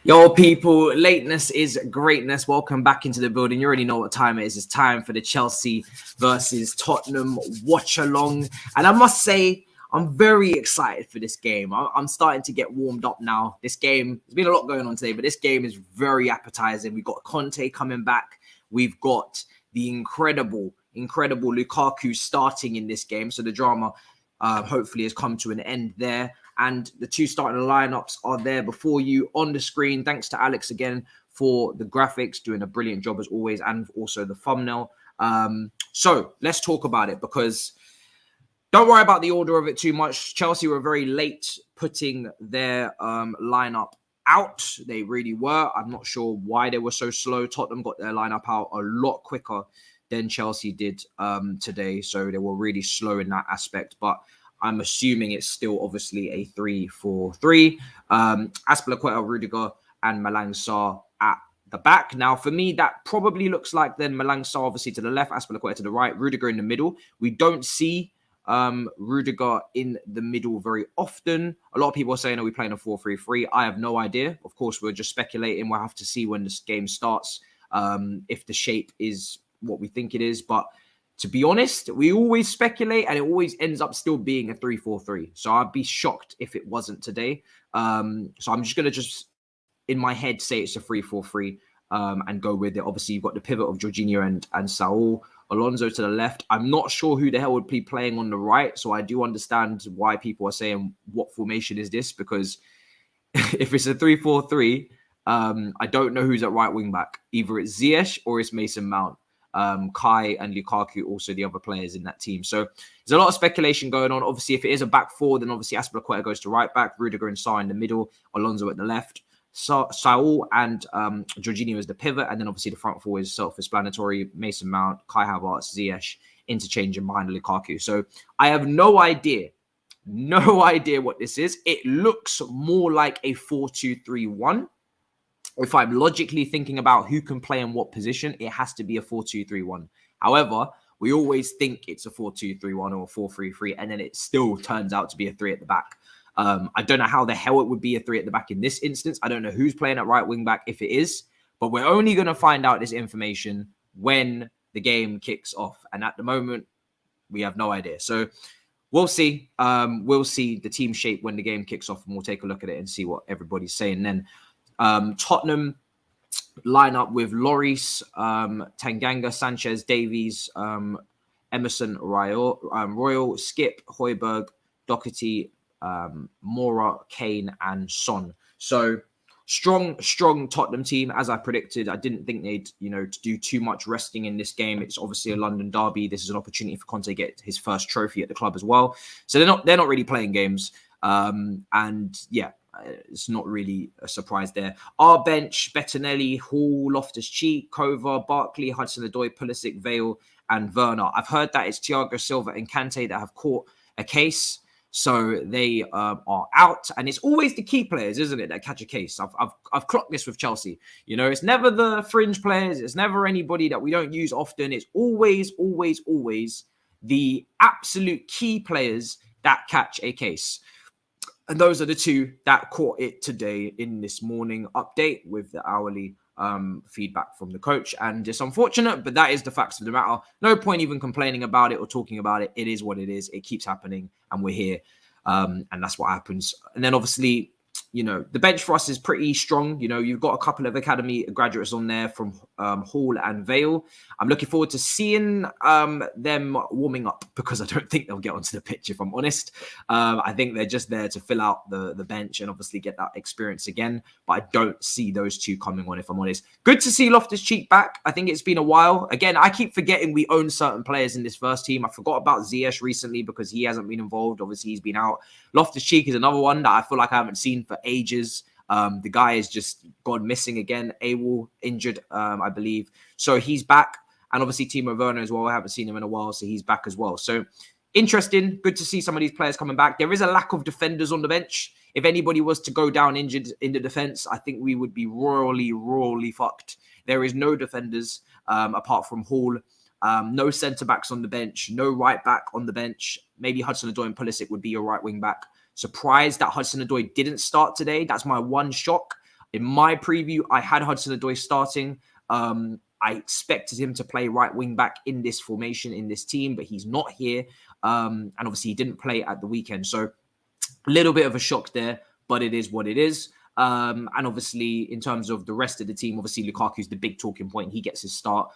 Yo, people, lateness is greatness. Welcome back into the building. You already know what time it is. It's time for the Chelsea versus Tottenham watch-along. And I must say, I'm very excited for this game. I'm starting to get warmed up now. This game, there's been a lot going on today, but this game is very appetizing. We've got Conte coming back. We've got the incredible Lukaku starting in this game. So the drama hopefully has come to an end there. And the two starting lineups are there before you on the screen. Thanks to Alex again for the graphics, doing a brilliant job as always, and also the thumbnail. So let's talk about it, because don't worry about the order of it too much. Chelsea were very late putting their lineup out. They really were. I'm not sure why they were so slow. Tottenham got their lineup out a lot quicker than Chelsea did today. So they were really slow in that aspect. But I'm assuming it's still obviously a 3-4-3. Azpilicueta, Rudiger, and Malang Sarr at the back. Now, for me, that probably looks like then Malang Sarr obviously to the left, Azpilicueta to the right, Rudiger in the middle. We don't see Rudiger in the middle very often. A lot of people are saying, are we playing a 4-3-3? I have no idea. Of course, we're just speculating. We'll have to see when this game starts if the shape is what we think it is. But to be honest, we always speculate and it always ends up still being a 3-4-3. So I'd be shocked if it wasn't today. So I'm just going to in my head, say it's a 3-4-3 and go with it. Obviously, you've got the pivot of Jorginho and Saul. Alonso to the left. I'm not sure who the hell would be playing on the right. So I do understand why people are saying, what formation is this? Because if it's a 3-4-3, I don't know who's at right wing back. Either it's Ziyech or it's Mason Mount. Kai and Lukaku, also the other players in that team. So there's a lot of speculation going on. Obviously, if it is a back four, then obviously Azpilicueta goes to right back, Rudiger and Sarr in the middle, Alonso at the left, Saul and Jorginho as the pivot, and then obviously the front four is self-explanatory: Mason Mount, Kai Havertz, Ziyech, interchanging behind Lukaku. So I have no idea what this is. It looks more like a 4-2-3-1. If I'm logically thinking about who can play in what position, it has to be a 4-2-3-1. However, we always think it's a 4-2-3-1 or a 4-3-3, and then it still turns out to be a 3 at the back. I don't know how the hell it would be a 3 at the back in this instance. I don't know who's playing at right wing back if it is, but we're only going to find out this information when the game kicks off. And at the moment, we have no idea. So we'll see. We'll see the team shape when the game kicks off, and we'll take a look at it and see what everybody's saying then. Tottenham line up with Lloris, Tanganga, Sanchez, Davies, Emerson, Royal, Skip, Højbjerg, Doherty, Mora, Kane, and Son. So strong Tottenham team, as I predicted. I didn't think they'd, do too much resting in this game. It's obviously a London derby. This is an opportunity for Conte to get his first trophy at the club as well. So they're not really playing games. And yeah, it's not really a surprise there. Our bench: Bettinelli, Hall, Loftus-Cheek, Kova, Barkley, Hudson-Odoi, Pulisic, Vale, and Werner. I've heard that it's Thiago Silva and Kante that have caught a case. So they are out, and it's always the key players, isn't it, that catch a case. I've clocked this with Chelsea. It's never the fringe players. It's never anybody that we don't use often. It's always the absolute key players that catch a case. And those are the two that caught it today in this morning update with the hourly feedback from the coach. And it's unfortunate, but that is the facts of the matter. No point even complaining about it or talking about it. It is what it is. It keeps happening, and we're here. And that's what happens. And then obviously, the bench for us is pretty strong. You've got a couple of academy graduates on there from Hall and Vale. I'm looking forward to seeing them warming up, because I don't think they'll get onto the pitch, if I'm honest. I think they're just there to fill out the bench and obviously get that experience again. But I don't see those two coming on, if I'm honest. Good to see Loftus-Cheek back. I think it's been a while. Again, I keep forgetting we own certain players in this first team. I forgot about Ziyech recently because he hasn't been involved. Obviously, he's been out. Loftus-Cheek is another one that I feel like I haven't seen for ages. The guy has just gone missing again. AWOL injured, I believe. So he's back. And obviously Timo Werner as well. I haven't seen him in a while, so he's back as well. So interesting. Good to see some of these players coming back. There is a lack of defenders on the bench. If anybody was to go down injured in the defence, I think we would be royally fucked. There is no defenders apart from Hall. No centre-backs on the bench. No right-back on the bench. Maybe Hudson-Odoi and Pulisic would be your right wing-back. Surprised that Hudson-Odoi didn't start today. That's my one shock. In my preview, I had Hudson-Odoi starting. I expected him to play right wing back in this formation, in this team, but he's not here. And obviously he didn't play at the weekend. So a little bit of a shock there, but it is what it is. And obviously in terms of the rest of the team, obviously Lukaku's the big talking point. He gets his start.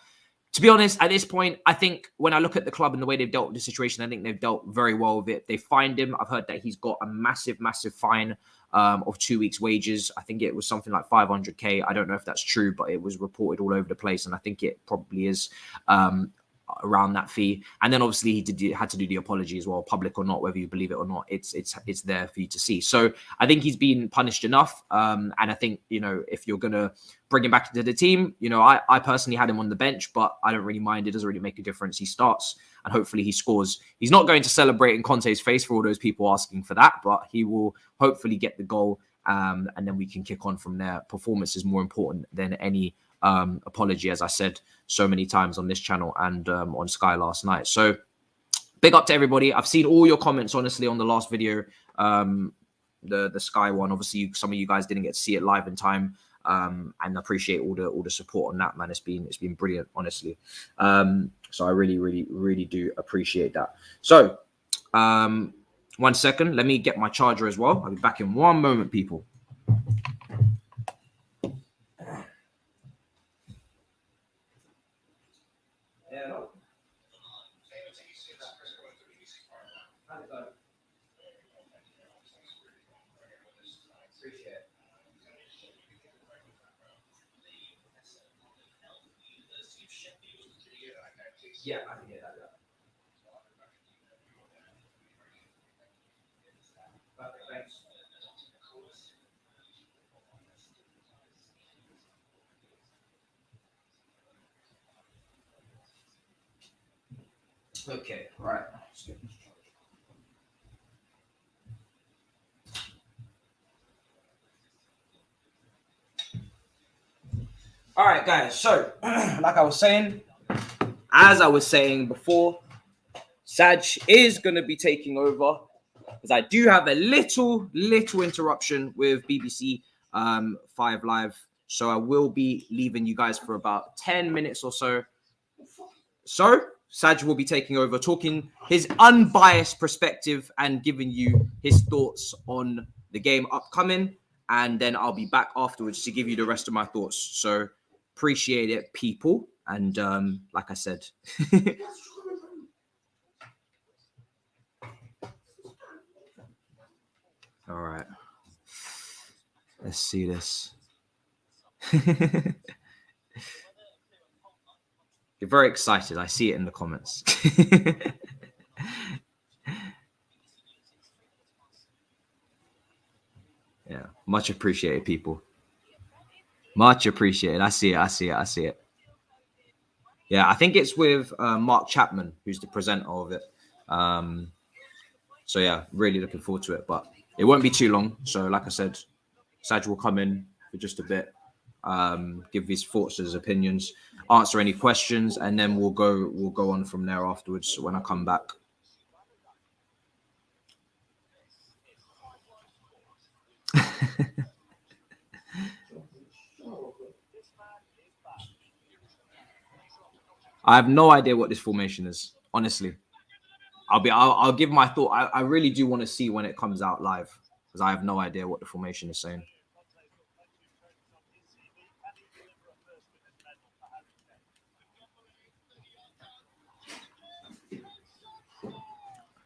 To be honest, at this point, I think when I look at the club and the way they've dealt with the situation, I think they've dealt very well with it. They fined him. I've heard that he's got a massive fine of 2 weeks' wages. I think it was something like 500k. I don't know if that's true, but it was reported all over the place, and I think it probably is around that fee. And then obviously he had to do the apology as well, public or not, whether you believe it or not. It's there for you to see. So I think he's been punished enough. And I think, if you're gonna bring him back into the team, I personally had him on the bench, but I don't really mind. It doesn't really make a difference. He starts and hopefully he scores. He's not going to celebrate in Conte's face for all those people asking for that, but he will hopefully get the goal. And then we can kick on from there. Performance is more important than any apology, as I said so many times on this channel and on Sky last night. So big up to everybody. I've seen all your comments, honestly, on the last video, the Sky one. Obviously, some of you guys didn't get to see it live in time, and I appreciate all the support on that, man. It's been brilliant, honestly. So I really do appreciate that. So 1 second, let me get my charger as well. I'll be back in 1 moment, people. Yeah, I can hear that. Perfect, thanks. Okay, right. All right, guys. So, like I was saying, as I was saying before, Saj is going to be taking over because I do have a little interruption with BBC 5 Live. So I will be leaving you guys for about 10 minutes or so. So Saj will be taking over, talking his unbiased perspective and giving you his thoughts on the game upcoming. And then I'll be back afterwards to give you the rest of my thoughts. So appreciate it, people. And like I said, all right, let's see this. You're very excited. I see it in the comments. Yeah, much appreciated, people. Much appreciated. I see it. Yeah, I think it's with Mark Chapman, who's the presenter of it. So yeah, really looking forward to it. But it won't be too long. So like I said, Saj will come in for just a bit, give his thoughts, his opinions, answer any questions, and then we'll go on from there afterwards when I come back. I have no idea what this formation is, honestly. I'll give my thought. I really do want to see when it comes out live because I have no idea what the formation is saying.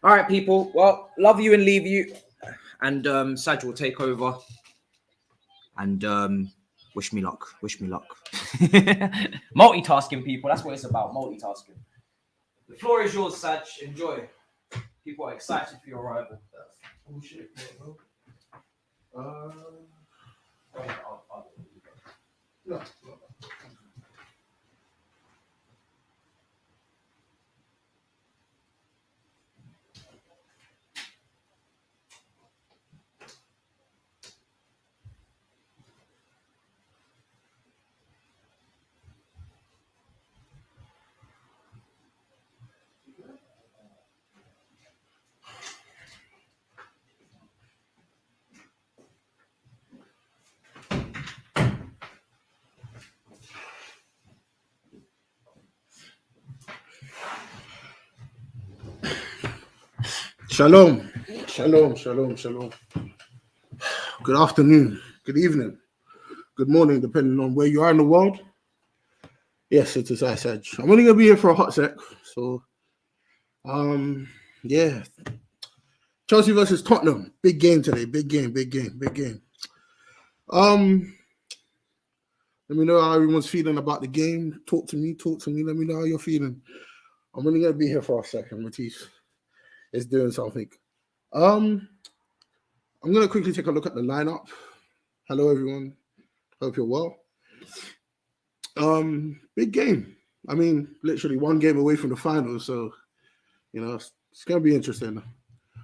All right, people. Well, love you and leave you. And Saj will take over. And wish me luck. Multitasking, people. That's what it's about. Multitasking. The floor is yours, Saj. Enjoy. People are excited for your arrival. Oh shit, no. Shalom. Good afternoon, good evening, good morning, depending on where you are in the world. Yes, it is Ice Edge. I'm only going to be here for a hot sec. So, yeah. Chelsea versus Tottenham. Big game today. Big game. Let me know how everyone's feeling about the game. Talk to me. Let me know how you're feeling. I'm only going to be here for a second. Matisse is doing something. I'm going to quickly take a look at the lineup. Hello, everyone. Hope you're well. Big game. I mean, literally one game away from the finals. So, it's going to be interesting.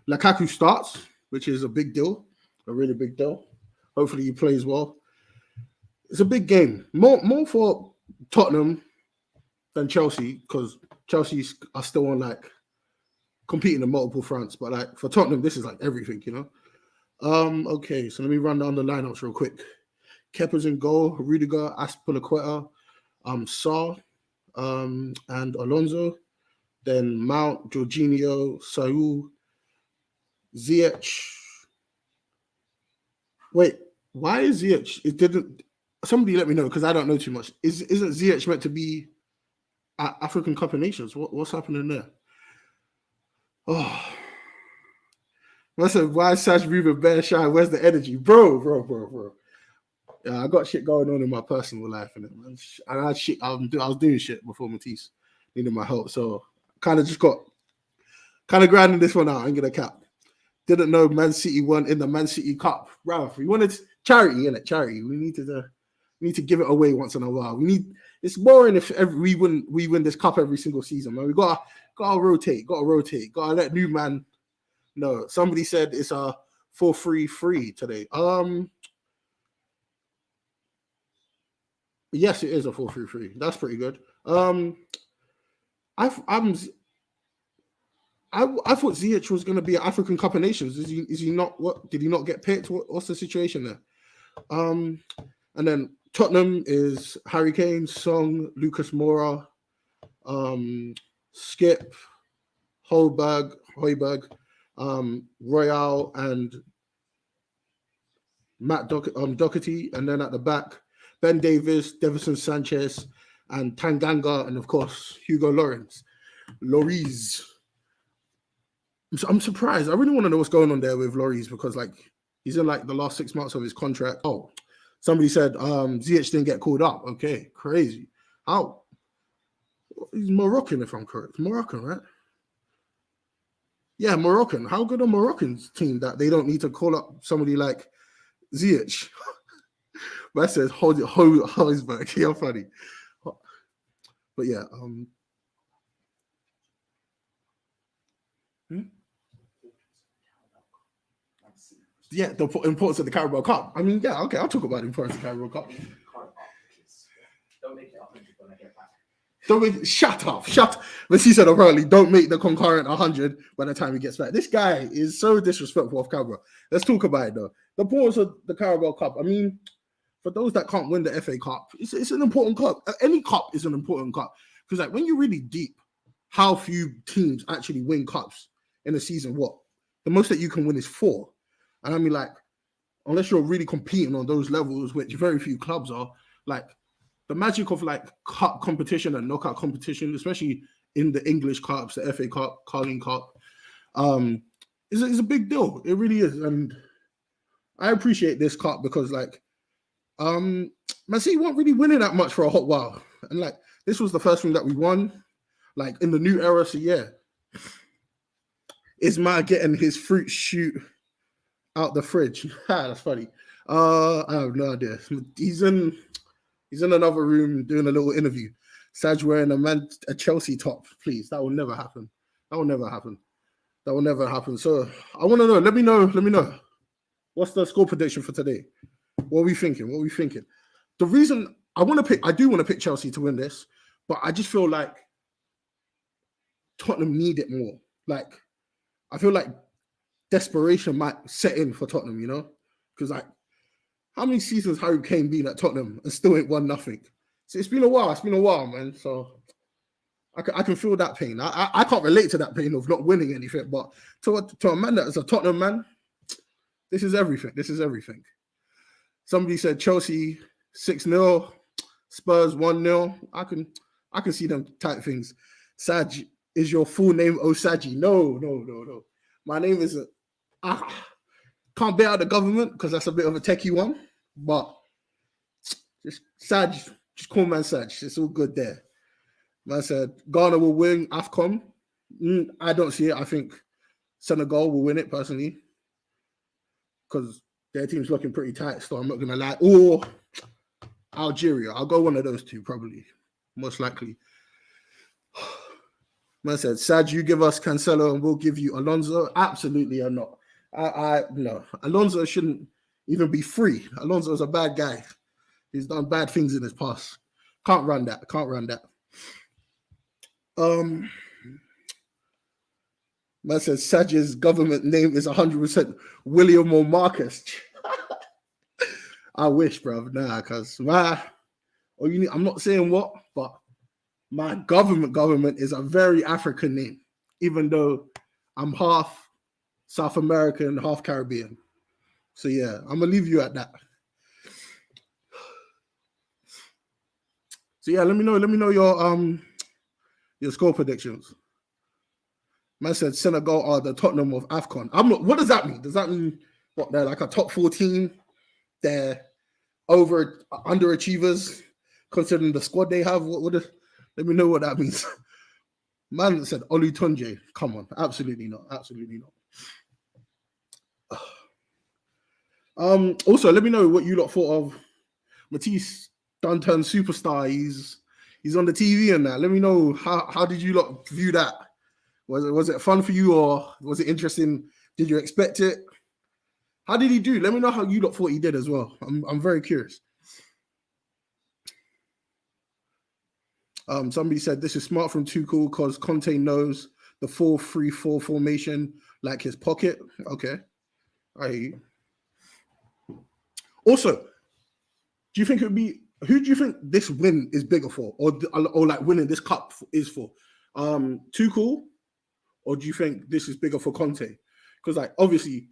Lukaku starts, which is a big deal. A really big deal. Hopefully he plays well. It's a big game. More for Tottenham than Chelsea, because Chelsea are still on competing in multiple fronts. But for Tottenham, this is everything, Okay, so let me run down the lineups real quick. Kepa's in goal, Rudiger, Aspilicueta, Sarr, and Alonso. Then Mount, Jorginho, Saul, Ziyech. Wait, why is Ziyech? It didn't. Somebody let me know, because I don't know too much. Isn't Ziyech meant to be at African Cup of Nations? What's happening there? Oh, listen, why is Sash moving bare shy? Where's the energy, bro? Yeah, I got shit going on in my personal life, man. And I was doing shit before Matisse needed my help, so kind of grinding this one out. I ain't gonna cap. Didn't know Man City won in the Man City Cup. Ralph, we wanted charity, innit? Charity. We need to give it away once in a while. It's boring if we win this cup every single season, man. We gotta rotate. Gotta let new man know. Somebody said it's a 4-3-3 today. Yes, it is a 4-3-3. That's pretty good. I thought Ziyech was going to be an African Cup of Nations. Is he not? What did he not get picked? What's the situation there? And then Tottenham is Harry Kane, Song, Lucas Moura, Skip, Højbjerg, Royale, and Matt Doherty. And then at the back, Ben Davies, Davison Sanchez, and Tanganga, and of course Hugo Lloris. I'm surprised. I really want to know what's going on there with Lloris, because he's in the last 6 months of his contract. Oh, somebody said Ziyech didn't get called up. Okay, crazy. How? He's Moroccan, if I'm correct. Moroccan, right? Yeah, Moroccan. How good are Moroccan's team that they don't need to call up somebody like Ziyech? That says Højbjerg. You're funny. But yeah, yeah, the importance of the Carabao Cup. I mean, yeah, okay, I'll talk about the importance of the Carabao Cup. Don't make it 100 when I get back. Shut up. But she said apparently don't make the concurrent 100 by the time he gets back. This guy is so disrespectful of Carabao. Let's talk about it though. The importance of the Carabao Cup. I mean, for those that can't win the FA Cup, it's an important cup. Any cup is an important cup, because when you're really deep, how few teams actually win cups in a season? What the most that you can win is 4, and I mean unless you're really competing on those levels, which very few clubs are, the magic of cup competition and knockout competition, especially in the English cups, the FA Cup, Carling Cup, is a big deal. It really is, and I appreciate this cup because Man City weren't really winning that much for a hot while, and this was the first thing that we won, in the new era. So yeah, Ismail getting his fruit shoot out the fridge. That's funny. I have no idea. He's in another room doing a little interview. Saj wearing a Chelsea top. Please, that will never happen. So I want to know. Let me know. What's the score prediction for today? What are we thinking? The reason I do want to pick Chelsea to win this, but I just feel like Tottenham need it more. I feel like desperation might set in for Tottenham, because how many seasons Harry Kane been at Tottenham and still ain't won nothing? So it's been a while, man. So I can feel that pain. I can't relate to that pain of not winning anything, but to a man that is a Tottenham man, this is everything. This is everything. Somebody said Chelsea 6-0, Spurs 1-0. I can see them type things. Saj, is your full name Osaji? No. My name is can't bear out the government because that's a bit of a techie one, but just Saj, just call man Saj. It's all good there. Man said Ghana will win AFCON. I don't see it. I think Senegal will win it personally because their team's looking pretty tight. So I'm not gonna lie. Or Algeria. I'll go one of those two probably, most likely. Man said, Saj, you give us Cancelo and we'll give you Alonso. Absolutely or not. No. Alonso shouldn't even be free. Alonso's a bad guy. He's done bad things in his past. Can't run that. Man says Saj's government name is 100% William or Marcus. I wish, bro. Nah, because I'm not saying what, but my government is a very African name, even though I'm half South American, half Caribbean. So yeah, I'm gonna leave you at that. So yeah, let me know your score predictions. Man said Senegal are the Tottenham of AFCON. What does that mean? Does that mean what they're like a top 14? They're underachievers considering the squad they have? Let me know what that means. Man said Olutunje. Come on, absolutely not. Also, let me know what you lot thought of Matisse done turned superstar. He's on the TV and that. Let me know how did you lot view that? Was it fun for you or was it interesting? Did you expect it? How did he do? Let me know how you lot thought he did as well. I'm very curious. Somebody said this is smart from Tuchel because Conte knows the 4-3-4 formation like his pocket. Okay, I hear you. Also, do you think who do you think this win is bigger for, or like winning this cup is for? Tuchel, or do you think this is bigger for Conte? Because like obviously,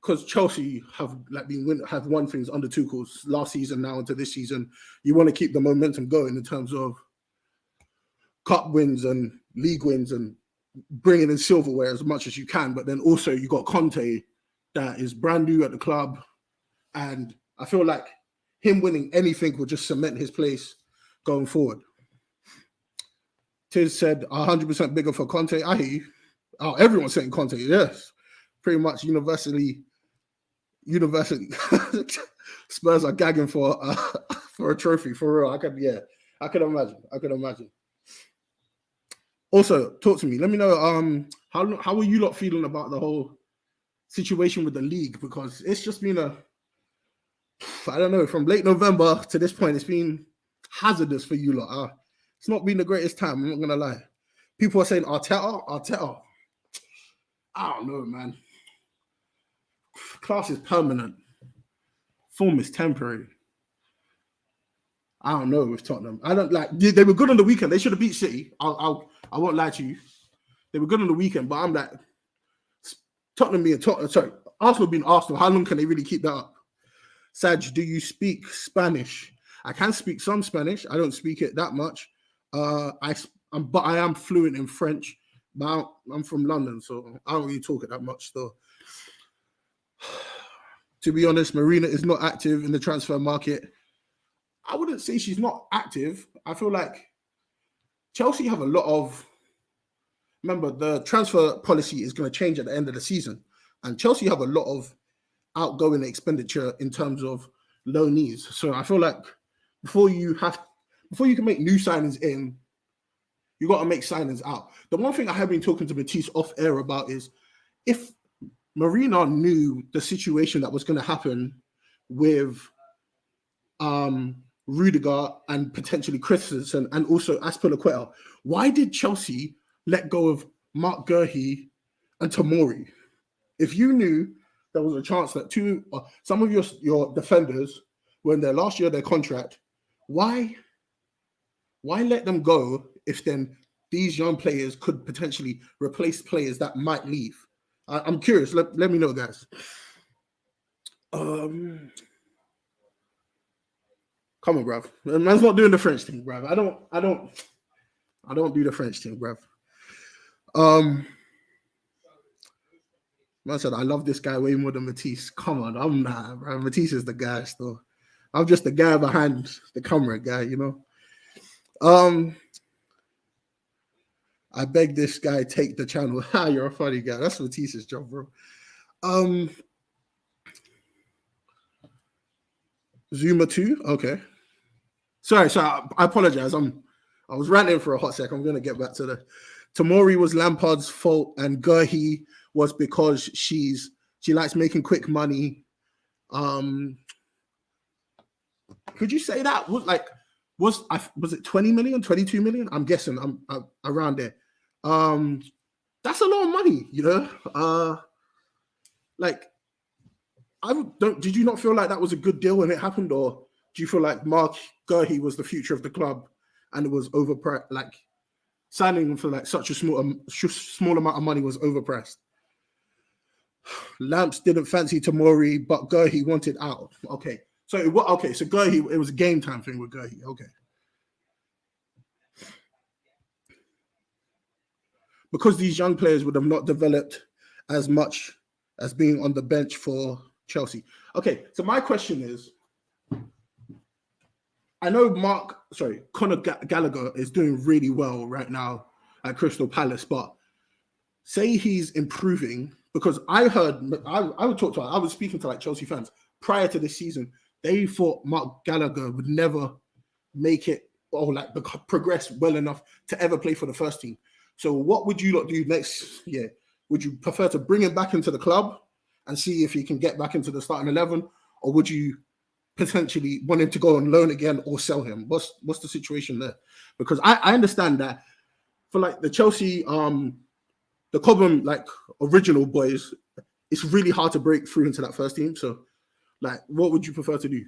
because Chelsea have won things under Tuchel's last season now into this season, you want to keep the momentum going in terms of cup wins and league wins and bringing in silverware as much as you can. But then also you got Conte that is brand new at the club, and I feel like him winning anything will just cement his place going forward. Tiz said 100% bigger for Conte. I hear you. Oh, everyone's saying Conte. Yes, pretty much universally. Spurs are gagging for a trophy for real. I could imagine. Also, talk to me. Let me know how are you lot feeling about the whole situation with the league, because it's just been I don't know, from late November to this point, it's been hazardous for you lot. It's not been the greatest time, I'm not gonna lie. People are saying Arteta. I don't know, man. Class is permanent. Form is temporary. I don't know with Tottenham. I don't like. They were good on the weekend. They should have beat City. I won't lie to you. They were good on the weekend, but I'm like, Tottenham being Tottenham. Sorry, Arsenal being Arsenal. How long can they really keep that up? Saj, do you speak Spanish? I can speak some Spanish. I don't speak it that much. But I am fluent in French. But I'm from London, so I don't really talk it that much. So, to be honest, Marina is not active in the transfer market. I wouldn't say she's not active. I feel like Chelsea have a lot of... Remember, the transfer policy is going to change at the end of the season. And Chelsea have a lot of outgoing expenditure in terms of loanees. So I feel like before you can make new signings in, you got to make signings out. The one thing I have been talking to Matisse off air about is if Marina knew the situation that was going to happen with Rudiger and potentially Christensen and also Azpilicueta, why did Chelsea let go of Mark Guehi and Tomori? If you knew there was a chance that some of your defenders were in their last year of their contract, why let them go if then these young players could potentially replace players that might leave. I'm curious. Let me know, guys. Come on, bruv. Man's not doing the French thing, bruv. I don't do the French thing, bruv. Man said, I love this guy way more than Matisse. Come on, I'm not, bro. Matisse is the guy still. I'm just the guy behind the camera guy, you know. I beg this guy take the channel. Ha, you're a funny guy. That's Matisse's job, bro. Zuma 2, okay. Sorry, I apologize. I was ranting for a hot sec. I'm gonna get back to the Tomori was Lampard's fault, and Gurhi was because she likes making quick money. Could you say that? Was it 20 million, 22 million? I'm guessing I'm around there. That's a lot of money, you know. Did you not feel like that was a good deal when it happened, or do you feel like Mark Gurhi was the future of the club and it was overpriced? Like signing him for like such a small amount of money was overpriced. Lamps didn't fancy Tomori, but Gurhi wanted out. Okay, so Gurhi, it was a game time thing with Gurhi. Okay, because these young players would have not developed as much as being on the bench for Chelsea. Okay, so my question is, I know Conor Gallagher is doing really well right now at Crystal Palace, but say he's improving, because I was speaking to like Chelsea fans prior to this season. They thought Mark Gallagher would never make it or like progress well enough to ever play for the first team. So what would you lot do next year? Would you prefer to bring him back into the club and see if he can get back into the starting 11, or would you potentially want him to go on loan again or sell him? What's the situation there? Because I understand that for like the Chelsea, the Cobham like original boys, it's really hard to break through into that first team. So like, what would you prefer to do?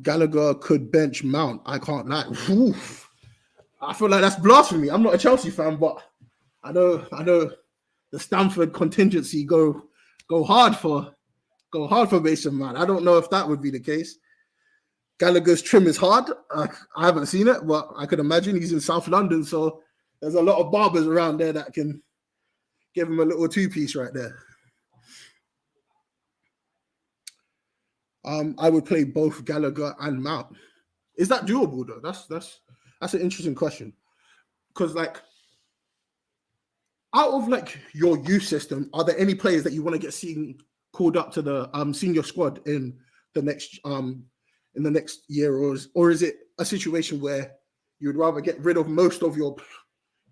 Gallagher could bench Mount. I can't lie. Oof. I feel like that's blasphemy. I'm not a Chelsea fan, but I know the Stamford contingency go hard for Mason Mount. I don't know if that would be the case. Gallagher's trim is hard. I haven't seen it, but I could imagine he's in South London, so there's a lot of barbers around there that can give him a little two-piece right there. I would play both Gallagher and Mount. Is that doable though? That's an interesting question. Because like, out of like your youth system, are there any players that you want to get called up to the senior squad in the next year, or is it a situation where you'd rather get rid of most of your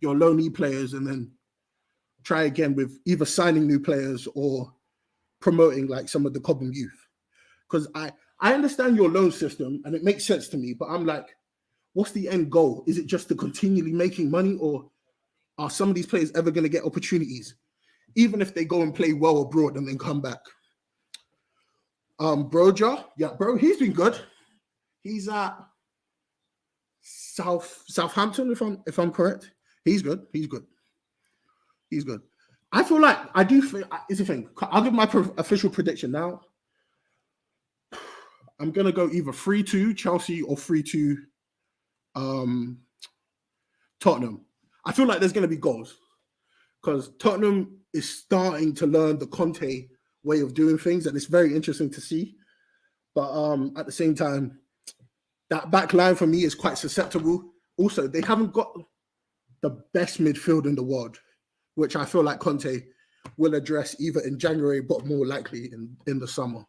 loanee players and then try again with either signing new players or promoting like some of the Cobham youth? Because I understand your loan system and it makes sense to me, but I'm like, what's the end goal? Is it just to continually making money, or are some of these players ever going to get opportunities, even if they go and play well abroad and then come back? Broja, yeah, bro, he's been good. He's at Southampton, if I'm correct. He's good. I feel like it's a thing. I'll give my official prediction now. I'm gonna go either 3-2 Chelsea or 3-2 Tottenham. I feel like there's gonna be goals because Tottenham is starting to learn the Conte way of doing things, and it's very interesting to see. But at the same time, that back line for me is quite susceptible. Also, they haven't got the best midfield in the world, which I feel like Conte will address either in January, but more likely in the summer.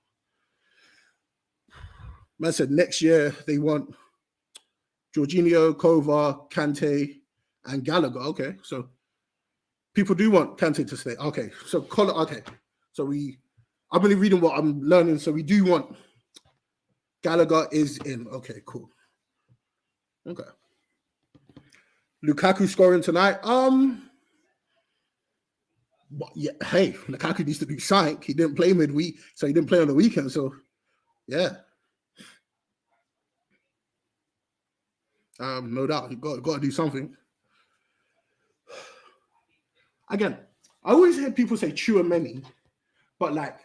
Man said next year they want Jorginho, Kova, Kante, and Gallagher. Okay, so people do want Kante to stay. Okay, so I've been reading what I'm learning. So we do want Gallagher is in. Okay, cool. Okay. Lukaku scoring tonight. But yeah, hey, Lukaku needs to do something. He didn't play midweek, so he didn't play on the weekend. So yeah, no doubt, you got to do something. Again, I always hear people say Chouameni, but like,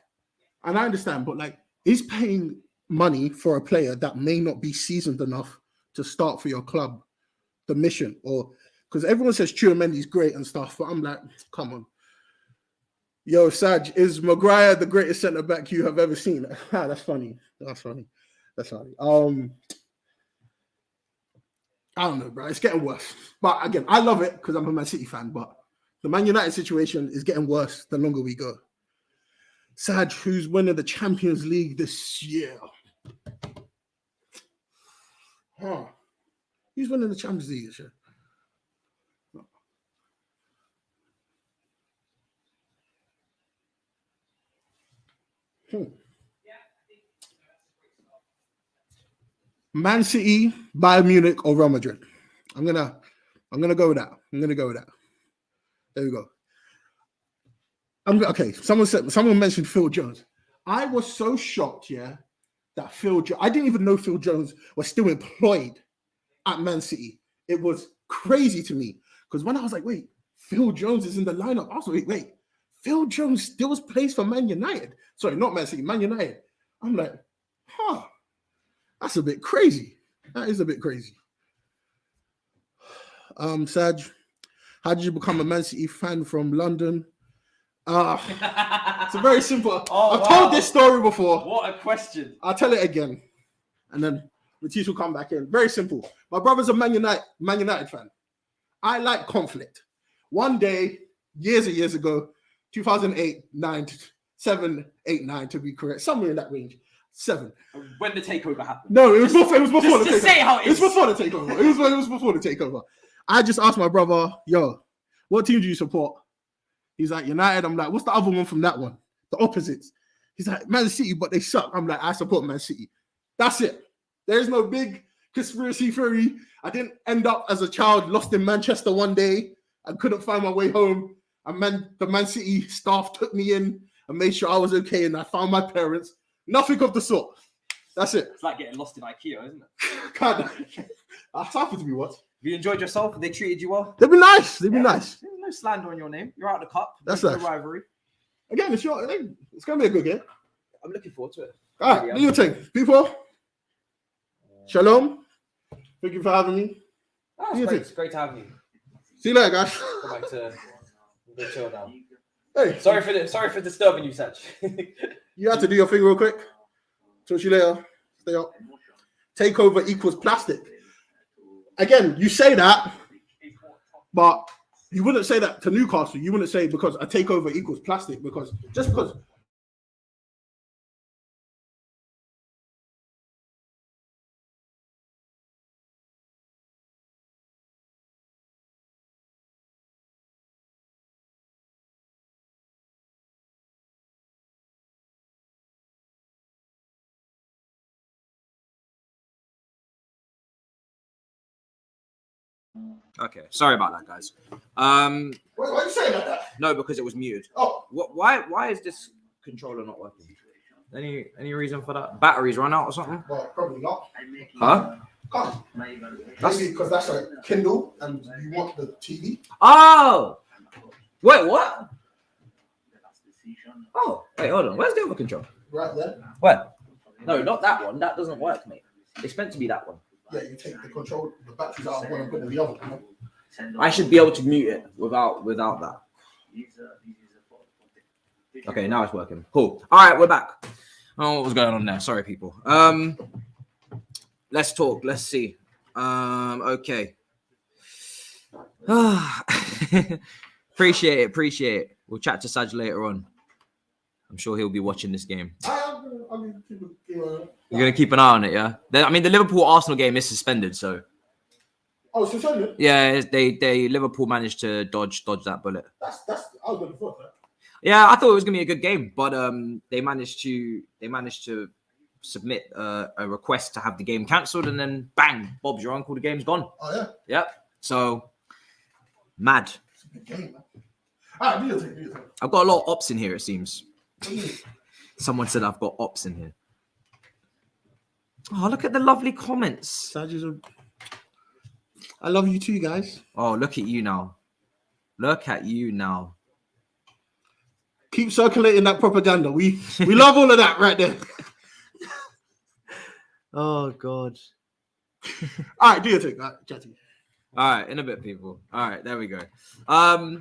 and I understand, but like, he's paying money for a player that may not be seasoned enough to start for your club, the mission, or because everyone says Chouameni's great and stuff, but I'm like, come on. Yo, Saj, is Maguire the greatest centre back you have ever seen? That's funny. That's funny. I don't know, bro. It's getting worse. But again, I love it because I'm a Man City fan, but the Man United situation is getting worse the longer we go. Saj, who's winning the Champions League this year? Who's winning the Champions League this year? Man City, Bayern Munich, or Real Madrid. I'm gonna go with that. There we go. Okay. Someone mentioned Phil Jones. I was so shocked, that I didn't even know Phil Jones was still employed at Man City. It was crazy to me because when I was like, wait, Phil Jones is in the lineup. I was like, wait, Phil Jones still plays for Man United. Sorry, not Man City, Man United. I'm like, that's a bit crazy. That is a bit crazy. Saj, how did you become a Man City fan from London? It's a very simple. I've told this story before. What a question. I'll tell it again. And then Matisse will come back in. Very simple. My brother's a Man United fan. I like conflict. One day, years and years ago, 2008, 9, 7, 8, 9 to be correct, somewhere in that range. 7. When the takeover happened. No, it was before the takeover. Say how it is. It was before the takeover. It was before the takeover. I just asked my brother, yo, what team do you support? He's like, United. I'm like, what's the other one from that one? The opposites. He's like, Man City, but they suck. I'm like, I support Man City. That's it. There's no big conspiracy theory. I didn't end up as a child lost in Manchester one day and couldn't find my way home. And the Man City staff took me in and made sure I was okay. And I found my parents. Nothing of the sort. That's it. It's like getting lost in IKEA, isn't it? Kind of. That's happened to me once. Have you enjoyed yourself? They treated you well? They've been nice. Nice. No slander on your name. You're out of the cup. That's no nice. rivalry. Again, it's going to be a good game. I'm looking forward to it. All right, do your thing. People, shalom. Thank you for having me. It's great to have you. See you later, guys. Go back to chill now. Hey. Sorry for disturbing you, Saj. You had to do your thing real quick. Talk to you later. Stay up. Takeover equals plastic. Again, you say that, but you wouldn't say that to Newcastle. You wouldn't say because a takeover equals plastic because. Okay, sorry about that, guys. Why are you saying like that? No, because it was muted. Oh, why is this controller not working? Any reason for that? Batteries run out or something? well, probably not. Huh? Can't. Maybe because that's a Kindle and you want the TV. Oh, wait, what? Oh, wait, hold on. Where's the other control? Right there. Where? No, not that one. That doesn't work, mate. It's meant to be that one. Yeah, you take the batteries out of one and put in the other one. I should be able to mute it without that. Okay, now it's working. Cool. All right, we're back. Oh, what was going on there? Sorry, people. Let's talk. Let's see. Okay. Appreciate it. We'll chat to Saj later on. I'm sure he'll be watching this game. You're gonna keep an eye on it, yeah. I mean, the Liverpool-Arsenal game is suspended, so. Oh, suspended? Yeah, they Liverpool managed to dodge that bullet. That's. I was looking forward to that. Yeah, I thought it was gonna be a good game, but they managed to submit a request to have the game cancelled, and then bang, Bob's your uncle, the game's gone. Oh yeah. Yep. So mad. It's a good game, man. All right, do your thing. I've got a lot of ops in here, it seems. Someone said I've got ops in here. Oh, look at the lovely comments. I love you too, guys. Oh, look at you now. Look at you now. Keep circulating that propaganda. We love all of that right there. Oh, God. All right, do your thing. All right, chatty. All right, in a bit, people. All right, there we go. All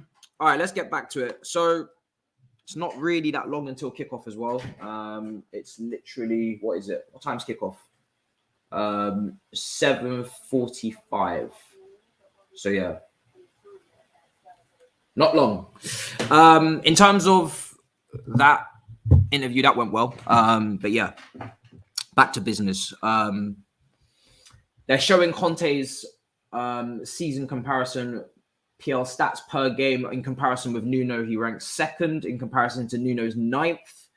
right, let's get back to it. So it's not really that long until kickoff as well. It's literally, what is it? What time's kickoff? 7:45. So yeah, not long. In terms of that interview, that went well. But yeah, back to business. They're showing Conte's season comparison, PL stats per game in comparison with Nuno. He ranks second in comparison to Nuno's ninth.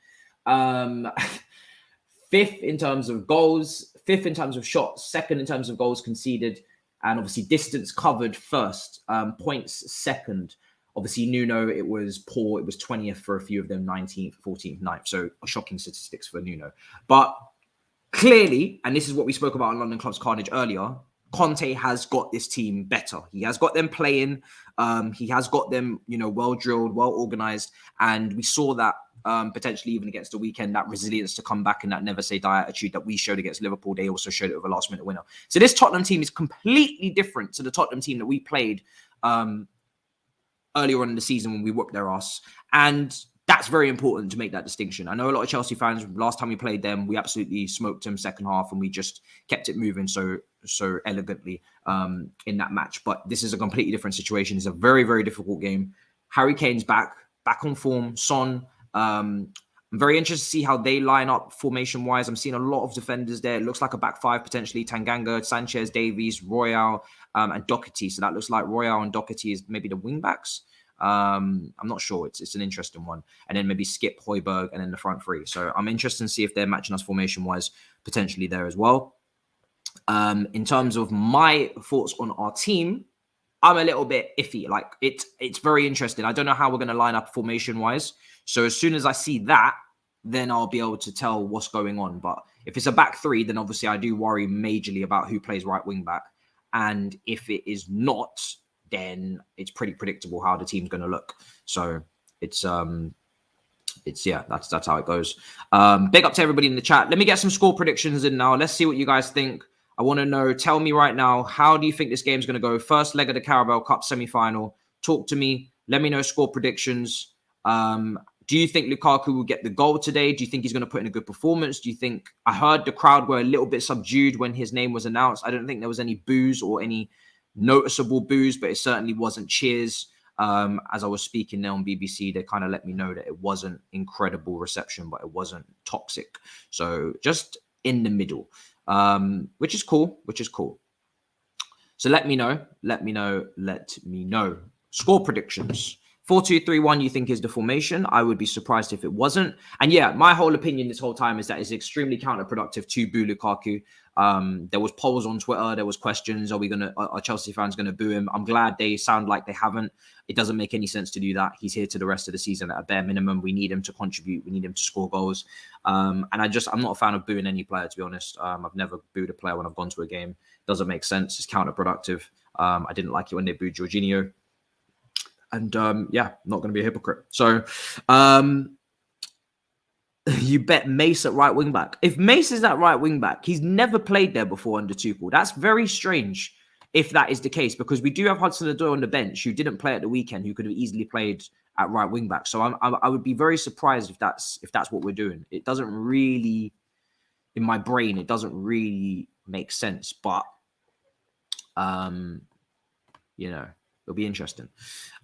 Fifth in terms of goals, fifth in terms of shots, second in terms of goals conceded, and obviously distance covered first, points second. Obviously, Nuno, it was poor. It was 20th for a few of them, 19th, 14th, 9th. So shocking statistics for Nuno. But clearly, and this is what we spoke about on London Club's Carnage earlier, Conte has got this team better. He has got them playing. He has got them, well drilled, well organized. And we saw that potentially even against the weekend, that resilience to come back and that never say die attitude that we showed against Liverpool. They also showed it with a last minute winner. So this Tottenham team is completely different to the Tottenham team that we played earlier on in the season when we whooped their ass. And that's very important to make that distinction. I know a lot of Chelsea fans, last time we played them, we absolutely smoked them second half and we just kept it moving so elegantly in that match. But this is a completely different situation. It's a very, very difficult game. Harry Kane's back on form. Son, I'm very interested to see how they line up formation-wise. I'm seeing a lot of defenders there. It looks like a back five, potentially. Tanganga, Sanchez, Davies, Royale, and Doherty. So that looks like Royale and Doherty is maybe the wing-backs. I'm not sure. It's an interesting one. And then maybe Skip, Højbjerg, and then the front three. So I'm interested to see if they're matching us formation-wise, potentially there as well. In terms of my thoughts on our team, I'm a little bit iffy. Like it's very interesting. I don't know how we're going to line up formation-wise. So as soon as I see that, then I'll be able to tell what's going on. But if it's a back three, then obviously I do worry majorly about who plays right wing back. And if it is not, then it's pretty predictable how the team's going to look. So it's that's how it goes. Big up to everybody in the chat. Let me get some score predictions in now. Let's see what you guys think. I want to know, tell me right now, how do you think this game's going to go? First leg of the Carabao Cup semi-final. Talk to me. Let me know score predictions. Do you think Lukaku will get the goal today? Do you think he's going to put in a good performance? Do you think... I heard the crowd were a little bit subdued when his name was announced. I don't think there was any boos or any noticeable boos, but it certainly wasn't cheers. As I was speaking there on BBC, they kind of let me know that it wasn't incredible reception, but it wasn't toxic. So just in the middle, which is cool. So let me know. Score predictions. 4-2-3-1, you think is the formation? I would be surprised if it wasn't. And yeah, my whole opinion this whole time is that it's extremely counterproductive to boo Lukaku. There was polls on Twitter. There was questions. Are Chelsea fans going to boo him? I'm glad they sound like they haven't. It doesn't make any sense to do that. He's here to the rest of the season at a bare minimum. We need him to contribute. We need him to score goals. And I'm not a fan of booing any player, to be honest. I've never booed a player when I've gone to a game. It doesn't make sense. It's counterproductive. I didn't like it when they booed Jorginho. And not going to be a hypocrite. So you bet Mace at right wing back. If Mace is at right wing back, he's never played there before under Tuchel. That's very strange if that is the case, because we do have Hudson-Odoi on the bench who didn't play at the weekend, who could have easily played at right wing back. So I would be very surprised if that's what we're doing. It doesn't really, in my brain, it doesn't really make sense. But it'll be interesting.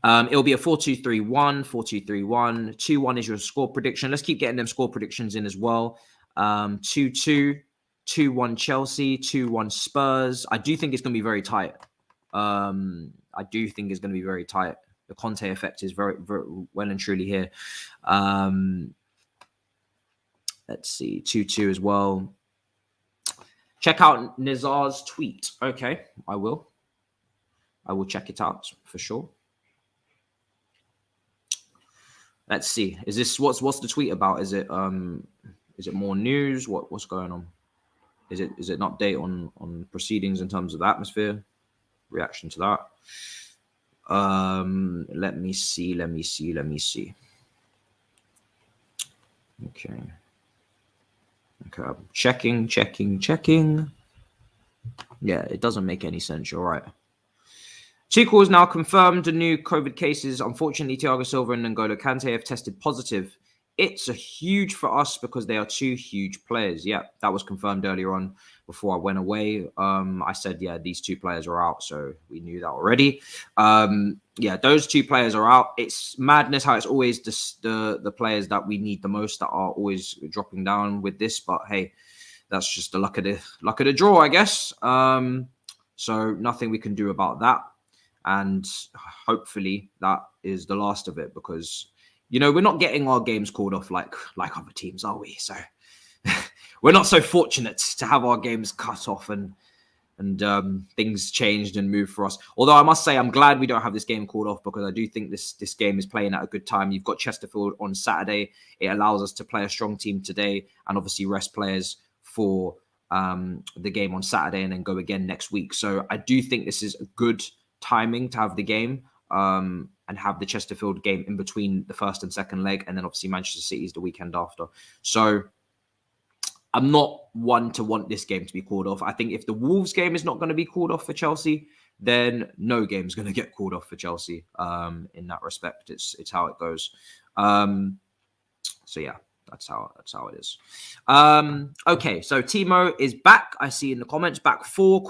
It'll be a 4-2-3-1, 4-2-3-1. 2-1 is your score prediction. Let's keep getting them score predictions in as well. 2-2, 2-1 Chelsea, 2-1 Spurs. I do think it's going to be very tight. The Conte effect is very, very well and truly here. Let's see, 2-2 as well. Check out Nizar's tweet. Okay, I will check it out for sure. Let's see. Is this what's the tweet about? Is it more news? What's going on? Is it an update on proceedings in terms of the atmosphere? Reaction to that. Let me see. Okay. I'm checking. Yeah, it doesn't make any sense. You're right. Tuchel has now confirmed the new COVID cases. Unfortunately, Thiago Silva and N'Golo Kante have tested positive. It's a huge for us because they are two huge players. Yeah, that was confirmed earlier on before I went away. I said, yeah, these two players are out. So we knew that already. Yeah, those two players are out. It's madness how it's always the players that we need the most that are always dropping down with this. But hey, that's just the luck of the draw, I guess. So nothing we can do about that. And hopefully that is the last of it because, we're not getting our games called off like other teams, are we? So we're not so fortunate to have our games cut off and things changed and moved for us. Although I must say, I'm glad we don't have this game called off because I do think this game is playing at a good time. You've got Chesterfield on Saturday. It allows us to play a strong team today and obviously rest players for the game on Saturday and then go again next week. So I do think this is a good timing to have the game and have the Chesterfield game in between the first and second leg, and then obviously Manchester City is the weekend after. So I'm not one to want this game to be called off. I think if the Wolves game is not going to be called off for Chelsea, then no game is going to get called off for Chelsea. In that respect, it's how it goes. So yeah, that's how it is. Okay, so Timo is back. I see in the comments back 4 ?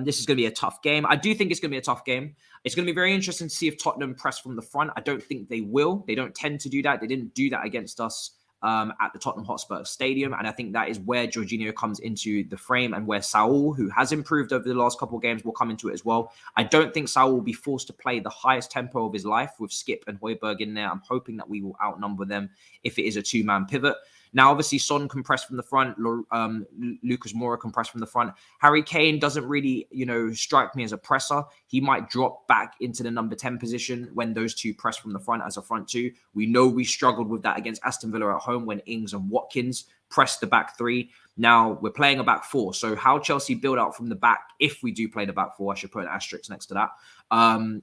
This is going to be a tough game. I do think it's going to be a tough game. It's going to be very interesting to see if Tottenham press from the front. I don't think they will. They don't tend to do that. They didn't do that against us at the Tottenham Hotspur Stadium. And I think that is where Jorginho comes into the frame and where Saul, who has improved over the last couple of games, will come into it as well. I don't think Saul will be forced to play the highest tempo of his life with Skip and Højbjerg in there. I'm hoping that we will outnumber them if it is a 2-man pivot. Now, obviously, Son can press from the front. Lucas Moura can press from the front. Harry Kane doesn't really, strike me as a presser. He might drop back into the number 10 position when those two press from the front as a front two. We know we struggled with that against Aston Villa at home when Ings and Watkins pressed the back 3. Now, we're playing a back 4. So how Chelsea build out from the back, if we do play the back 4, I should put an asterisk next to that,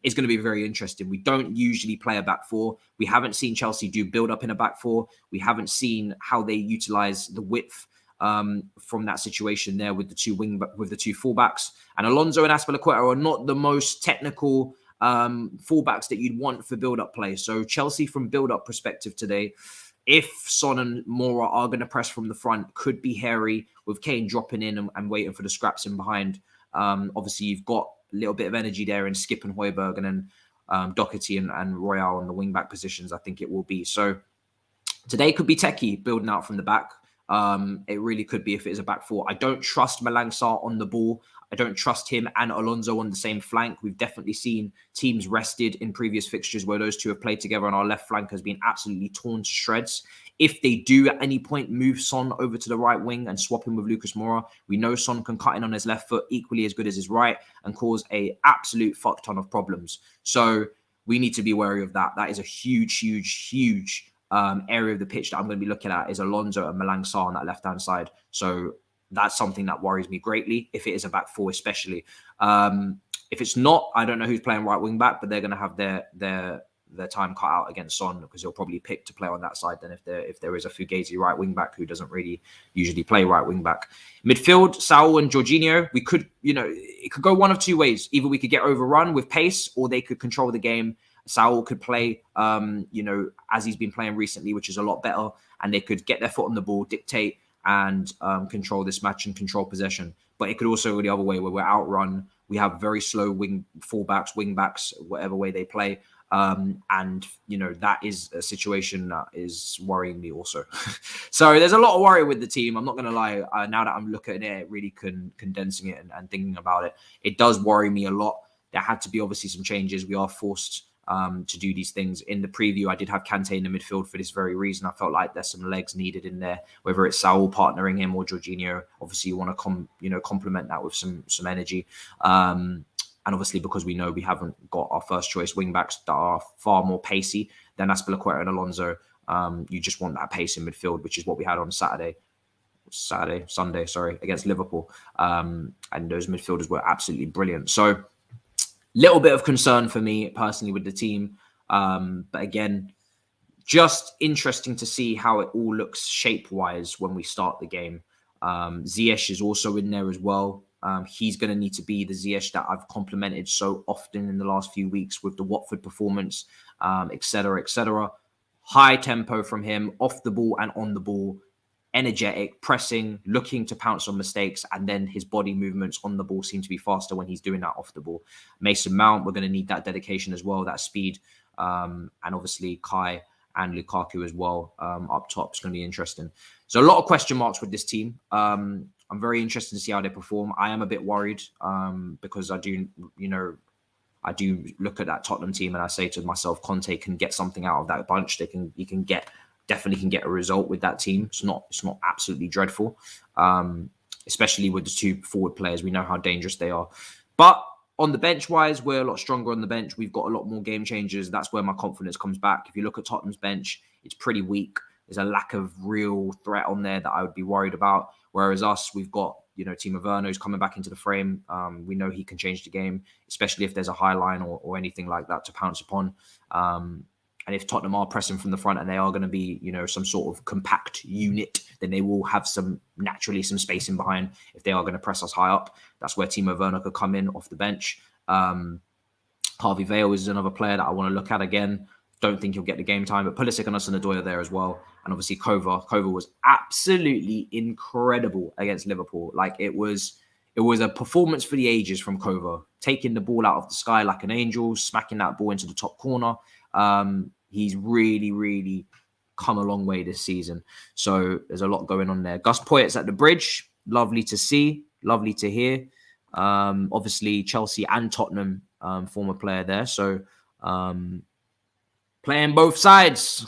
is going to be very interesting. We don't usually play a back 4. We haven't seen Chelsea do build up in a back 4. We haven't seen how they utilize the width from that situation there with the two fullbacks. And Alonso and Azpilicueta are not the most technical fullbacks that you'd want for build-up play. So Chelsea, from build-up perspective today, if Son and Moura are going to press from the front, could be hairy with Kane dropping in and waiting for the scraps in behind. Obviously, you've got a little bit of energy there in Skip and Højbjerg, and then Doherty and Royale on the wing-back positions, I think it will be. So today could be techie building out from the back. It really could be if it is a back 4. I don't trust Malang Sarr on the ball. I don't trust him and Alonso on the same flank. We've definitely seen teams rested in previous fixtures where those two have played together, and our left flank has been absolutely torn to shreds. If they do at any point move Son over to the right wing and swap him with Lucas Moura, we know Son can cut in on his left foot equally as good as his right and cause a absolute fuck ton of problems. So we need to be wary of that. That is a huge area of the pitch that I'm going to be looking at, is Alonso and Malang Sarr on that left-hand side. So that's something that worries me greatly, if it is a back 4 especially. If it's not, I don't know who's playing right wing back, but they're going to have their time cut out against Son, because he'll probably pick to play on that side then if there is a Fugazi right wing back who doesn't really usually play right wing back. Midfield, Saul and Jorginho, we could, it could go one of two ways. Either we could get overrun with pace, or they could control the game. Saul could play, as he's been playing recently, which is a lot better, and they could get their foot on the ball, dictate and control this match and control possession. But it could also go the other way, where we're outrun. We have very slow fullbacks, wing backs, whatever way they play. That is a situation that is worrying me also. So there's a lot of worry with the team. I'm not going to lie. Now that I'm looking at it, really condensing it and thinking about it, it does worry me a lot. There had to be obviously some changes. We are forced to do these things. In the preview, I did have Kante in the midfield for this very reason. I felt like there's some legs needed in there, whether it's Saul partnering him or Jorginho. Obviously, you want to complement that with some energy. And obviously, because we know we haven't got our first choice wing backs that are far more pacey than Azpilicueta and Alonso, you just want that pace in midfield, which is what we had on Sunday, against Liverpool. And those midfielders were absolutely brilliant. So, little bit of concern for me personally with the team. But again, just interesting to see how it all looks shape-wise when we start the game. Ziyech is also in there as well. He's going to need to be the Ziyech that I've complimented so often in the last few weeks with the Watford performance, etc., etc. High tempo from him, off the ball and on the ball, energetic, pressing, looking to pounce on mistakes, and then his body movements on the ball seem to be faster when he's doing that off the ball. Mason Mount, we're going to need that dedication as well, that speed, and obviously Kai and Lukaku as well up top. It's going to be interesting. So a lot of question marks with this team. I'm very interested to see how they perform. I am a bit worried because I do look at that Tottenham team and I say to myself, Conte can get something out of that bunch. He can definitely get a result with that team. It's not absolutely dreadful, especially with the two forward players. We know how dangerous they are. But on the bench wise, we're a lot stronger on the bench. We've got a lot more game changers. That's where my confidence comes back. If you look at Tottenham's bench, it's pretty weak. There's a lack of real threat on there that I would be worried about. Whereas us, we've got, Timo Werner who's coming back into the frame. We know he can change the game, especially if there's a high line or anything like that to pounce upon. And if Tottenham are pressing from the front and they are going to be, some sort of compact unit, then they will have some spacing behind if they are going to press us high up. That's where Timo Werner could come in off the bench. Harvey Vale is another player that I want to look at again. Don't think he'll get the game time, but Pulisic and Hudson-Odoi are there as well. And obviously Kova. Kova was absolutely incredible against Liverpool. Like it was a performance for the ages from Kova, taking the ball out of the sky like an angel, smacking that ball into the top corner. He's really, really come a long way this season. So there's a lot going on there. Gus Poyet's at the bridge. Lovely to see. Lovely to hear. Obviously, Chelsea and Tottenham former player there. So playing both sides.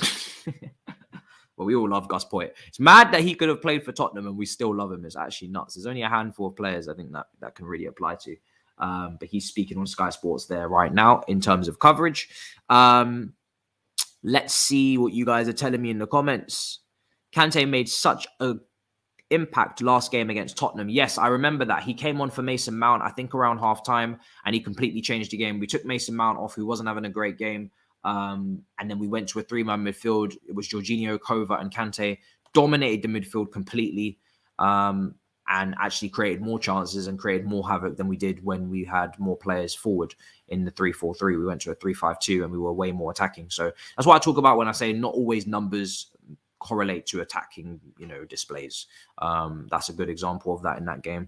Well, we all love Gus Poyet. It's mad that he could have played for Tottenham and we still love him. It's actually nuts. There's only a handful of players I think that can really apply to. But he's speaking on Sky Sports there right now in terms of coverage. Let's see what you guys are telling me in the comments. Kante made such an impact last game against Tottenham. Yes, I remember that. He came on for Mason Mount, I think around halftime, and he completely changed the game. We took Mason Mount off, who wasn't having a great game. And then we went to a three-man midfield. It was Jorginho, Kova, and Kante. Dominated the midfield completely. And actually created more chances and created more havoc than we did when we had more players forward in the 3-4-3. We went to a 3-5-2 and we were way more attacking. So that's what I talk about when I say not always numbers correlate to attacking, displays. That's a good example of that in that game.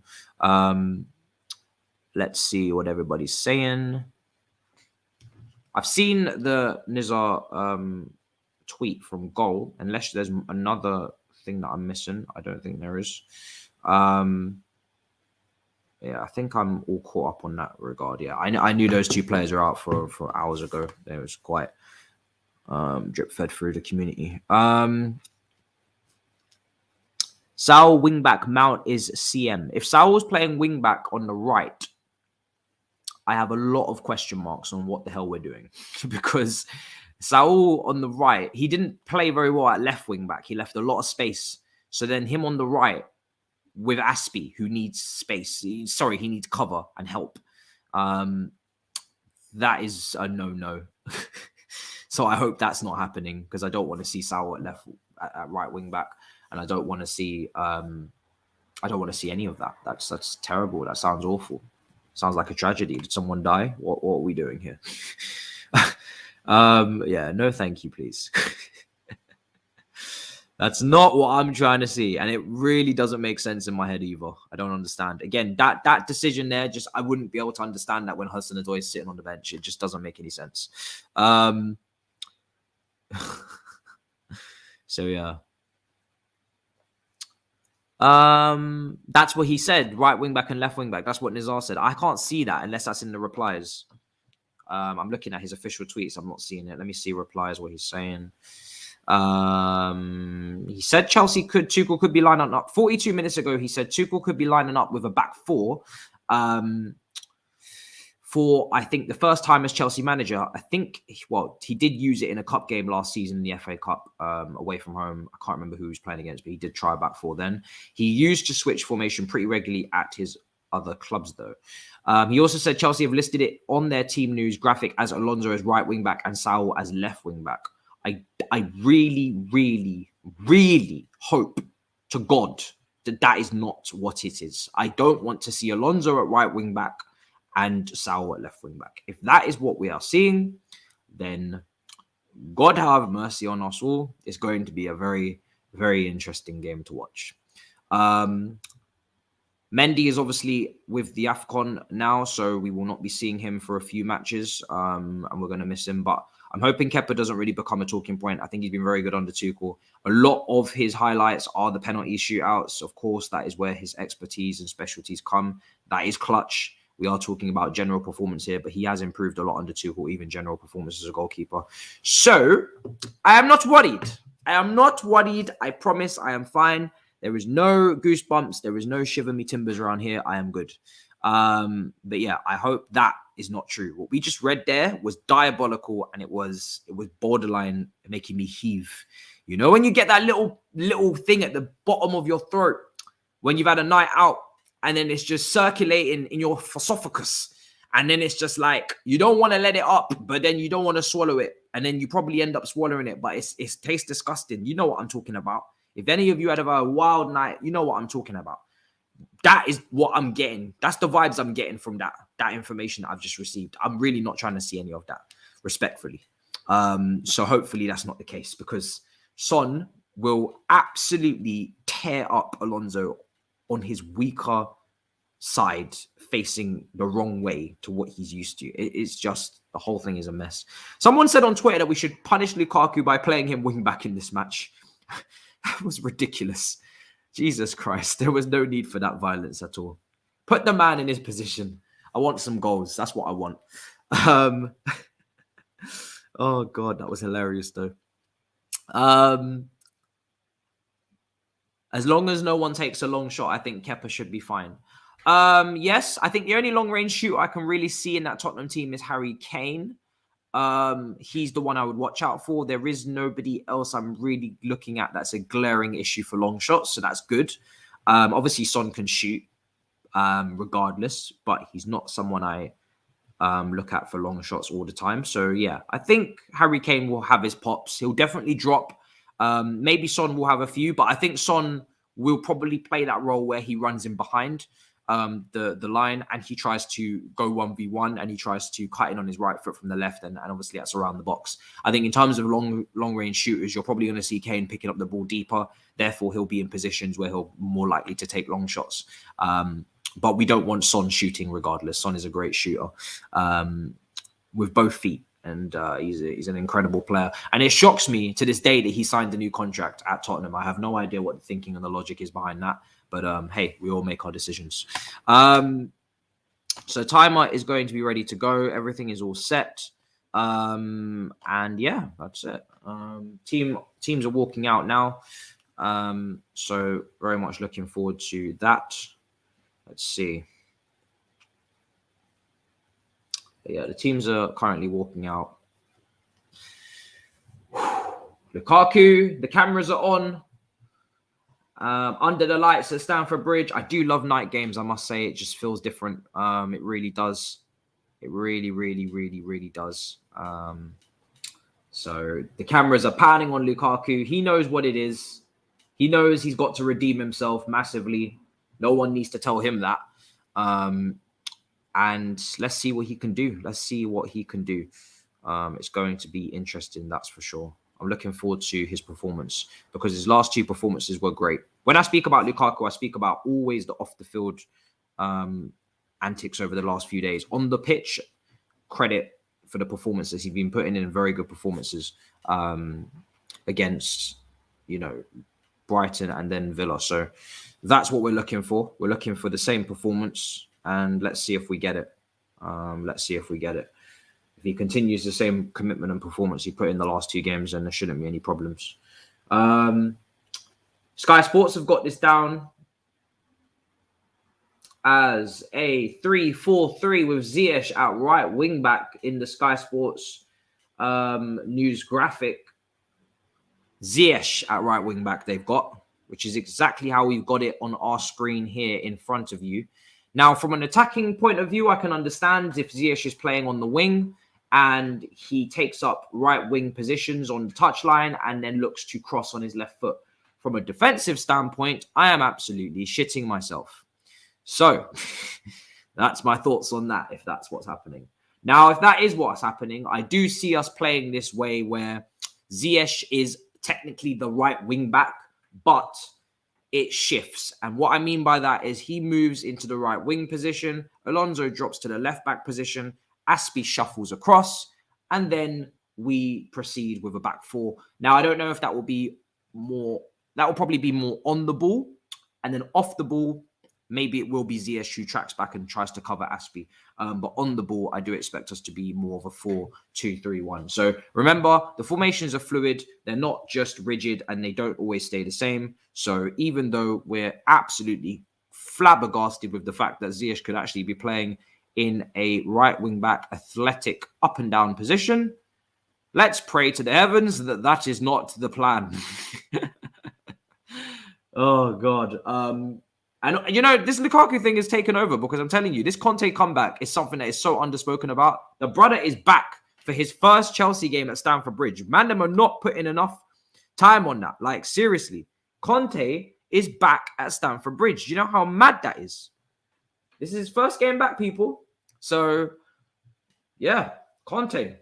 Let's see what everybody's saying. I've seen the Nizar tweet from Goal, unless there's another thing that I'm missing. I don't think there is. Yeah, I think I'm all caught up on that regard. Yeah, I knew those two players were out for hours ago. It was quite drip fed through the community. Saul wingback, Mount is CM. If Saul was playing wingback on the right, I have a lot of question marks on what the hell we're doing because Saul on the right, he didn't play very well at left wingback. He left a lot of space. So then him on the right, with Aspie, who needs space. He needs cover and help. That is a no-no. So I hope that's not happening because I don't want to see Saul at right wing back, and I don't want to see any of that. That's terrible. That sounds awful. Sounds like a tragedy. Did someone die? What are we doing here? Yeah, no, thank you, please. That's not what I'm trying to see. And it really doesn't make sense in my head either. I don't understand. Again, that decision there, I wouldn't be able to understand that when Hudson-Odoi is sitting on the bench. It just doesn't make any sense. So, yeah. That's what he said. Right wing back and left wing back. That's what Nizar said. I can't see that unless that's in the replies. I'm looking at his official tweets. I'm not seeing it. Let me see replies, what he's saying. He said Tuchel could be lining up 42 minutes ago. He said Tuchel could be lining up with a back four. for, I think, the first time as Chelsea manager. I think, well, he did use it in a cup game last season in the FA Cup away from home. I can't remember who he was playing against, but he did try back four then. He used to switch formation pretty regularly at his other clubs, though. He also said Chelsea have listed it on their team news graphic as Alonso as right wing back and Saul as left wing back. I really, really, really hope to God that is not what it is. I don't want to see Alonso at right wing back and Saul at left wing back. If that is what we are seeing, then God have mercy on us all. It's going to be a very, very interesting game to watch. Mendy is obviously with the AFCON now, so we will not be seeing him for a few matches, and we're going to miss him. But I'm hoping Kepa doesn't really become a talking point. I think he's been very good under Tuchel. A lot of his highlights are the penalty shootouts. Of course, that is where his expertise and specialties come. That is clutch. We are talking about general performance here, but he has improved a lot under Tuchel, even general performance as a goalkeeper. So I am not worried. I promise I am fine. There is no goosebumps. There is no shiver me timbers around here. I am good. But yeah, I hope that is not true. What we just read there was diabolical, and it was borderline making me heave. You know, when you get that little thing at the bottom of your throat when you've had a night out, and then it's just circulating in your esophagus, and then it's just like you don't want to let it up, but then you don't want to swallow it, and then you probably end up swallowing it, but it tastes disgusting. You know what I'm talking about. If any of you had a wild night, you know what I'm talking about. That is what I'm getting. That's the vibes I'm getting from that information that I've just received. I'm really not trying to see any of that, respectfully. So hopefully that's not the case, because Son will absolutely tear up Alonso on his weaker side, facing the wrong way to what he's used to. It's just, the whole thing is a mess. Someone said on Twitter that we should punish Lukaku by playing him wing back in this match. That was ridiculous. Jesus Christ. There was no need for that violence at all. Put the man in his position. I want some goals. That's what I want. Oh, God, that was hilarious, though. As long as no one takes a long shot, I think Kepa should be fine. Yes, I think the only long-range shooter I can really see in that Tottenham team is Harry Kane. He's the one I would watch out for. There is nobody else I'm really looking at that's a glaring issue for long shots, so that's good. Obviously, Son can shoot regardless, but he's not someone I look at for long shots all the time. So, yeah, I think Harry Kane will have his pops. He'll definitely drop. Maybe Son will have a few, but I think Son will probably play that role where he runs in behind the line, and he tries to go 1v1, and he tries to cut in on his right foot from the left, and obviously that's around the box. I think in terms of long range shooters, you're probably going to see Kane picking up the ball deeper. Therefore, he'll be in positions where he'll more likely to take long shots. But we don't want Son shooting regardless. Son is a great shooter with both feet. And he's an incredible player. And it shocks me to this day that he signed a new contract at Tottenham. I have no idea what the thinking and the logic is behind that. But hey, we all make our decisions. So timer is going to be ready to go. Everything is all set. And yeah, that's it. Teams are walking out now. So very much looking forward to that. Let's see. Yeah, the teams are currently walking out. Lukaku, the cameras are on. Under the lights at Stamford Bridge. I do love night games, I must say. It just feels different. It really does. It really, really, really, really does. So the cameras are panning on Lukaku. He knows what it is. He knows he's got to redeem himself massively. No one needs to tell him that. And let's see what he can do. It's going to be interesting, that's for sure. I'm looking forward to his performance because his last two performances were great. When I speak about Lukaku, I speak about always the off-the-field antics over the last few days. On the pitch, credit for the performances. He's been putting in very good performances against, Brighton and then Villa. So that's what we're looking for. We're looking for the same performance. And let's see if we get it. If he continues the same commitment and performance he put in the last two games, then there shouldn't be any problems. Sky Sports have got this down. as a 3-4-3 with Ziyech at right wing back in the Sky Sports news graphic. Ziyech at right wing back they've got, which is exactly how we've got it on our screen here in front of you. Now, from an attacking point of view, I can understand if Ziyech is playing on the wing and he takes up right wing positions on the touchline and then looks to cross on his left foot. From a defensive standpoint, I am absolutely shitting myself. So that's my thoughts on that, if that's what's happening. Now, if that is what's happening, I do see us playing this way where Ziyech is technically the right wing back, but it shifts. And what I mean by that is he moves into the right wing position, Alonso drops to the left back position, Aspie shuffles across, and then we proceed with a back four. Now, I don't know if that will be more, that will probably be more on the ball, and then off the ball, maybe it will be Ziyech who tracks back and tries to cover Aspie. But on the ball, I do expect us to be more of a 4-2-3-1. So remember, the formations are fluid. They're not just rigid and they don't always stay the same. So even though we're absolutely flabbergasted with the fact that Ziyech could actually be playing in a right wing back athletic up and down position, let's pray to the heavens that that is not the plan. Oh, God. And, you know, this Lukaku thing is taken over because I'm telling you, this Conte comeback is something that is so underspoken about. The brother is back for his first Chelsea game at Stamford Bridge. Man, them are not putting enough time on that. Like, seriously, Conte is back at Stamford Bridge. Do you know how mad that is? This is his first game back, people. So, yeah, Conte.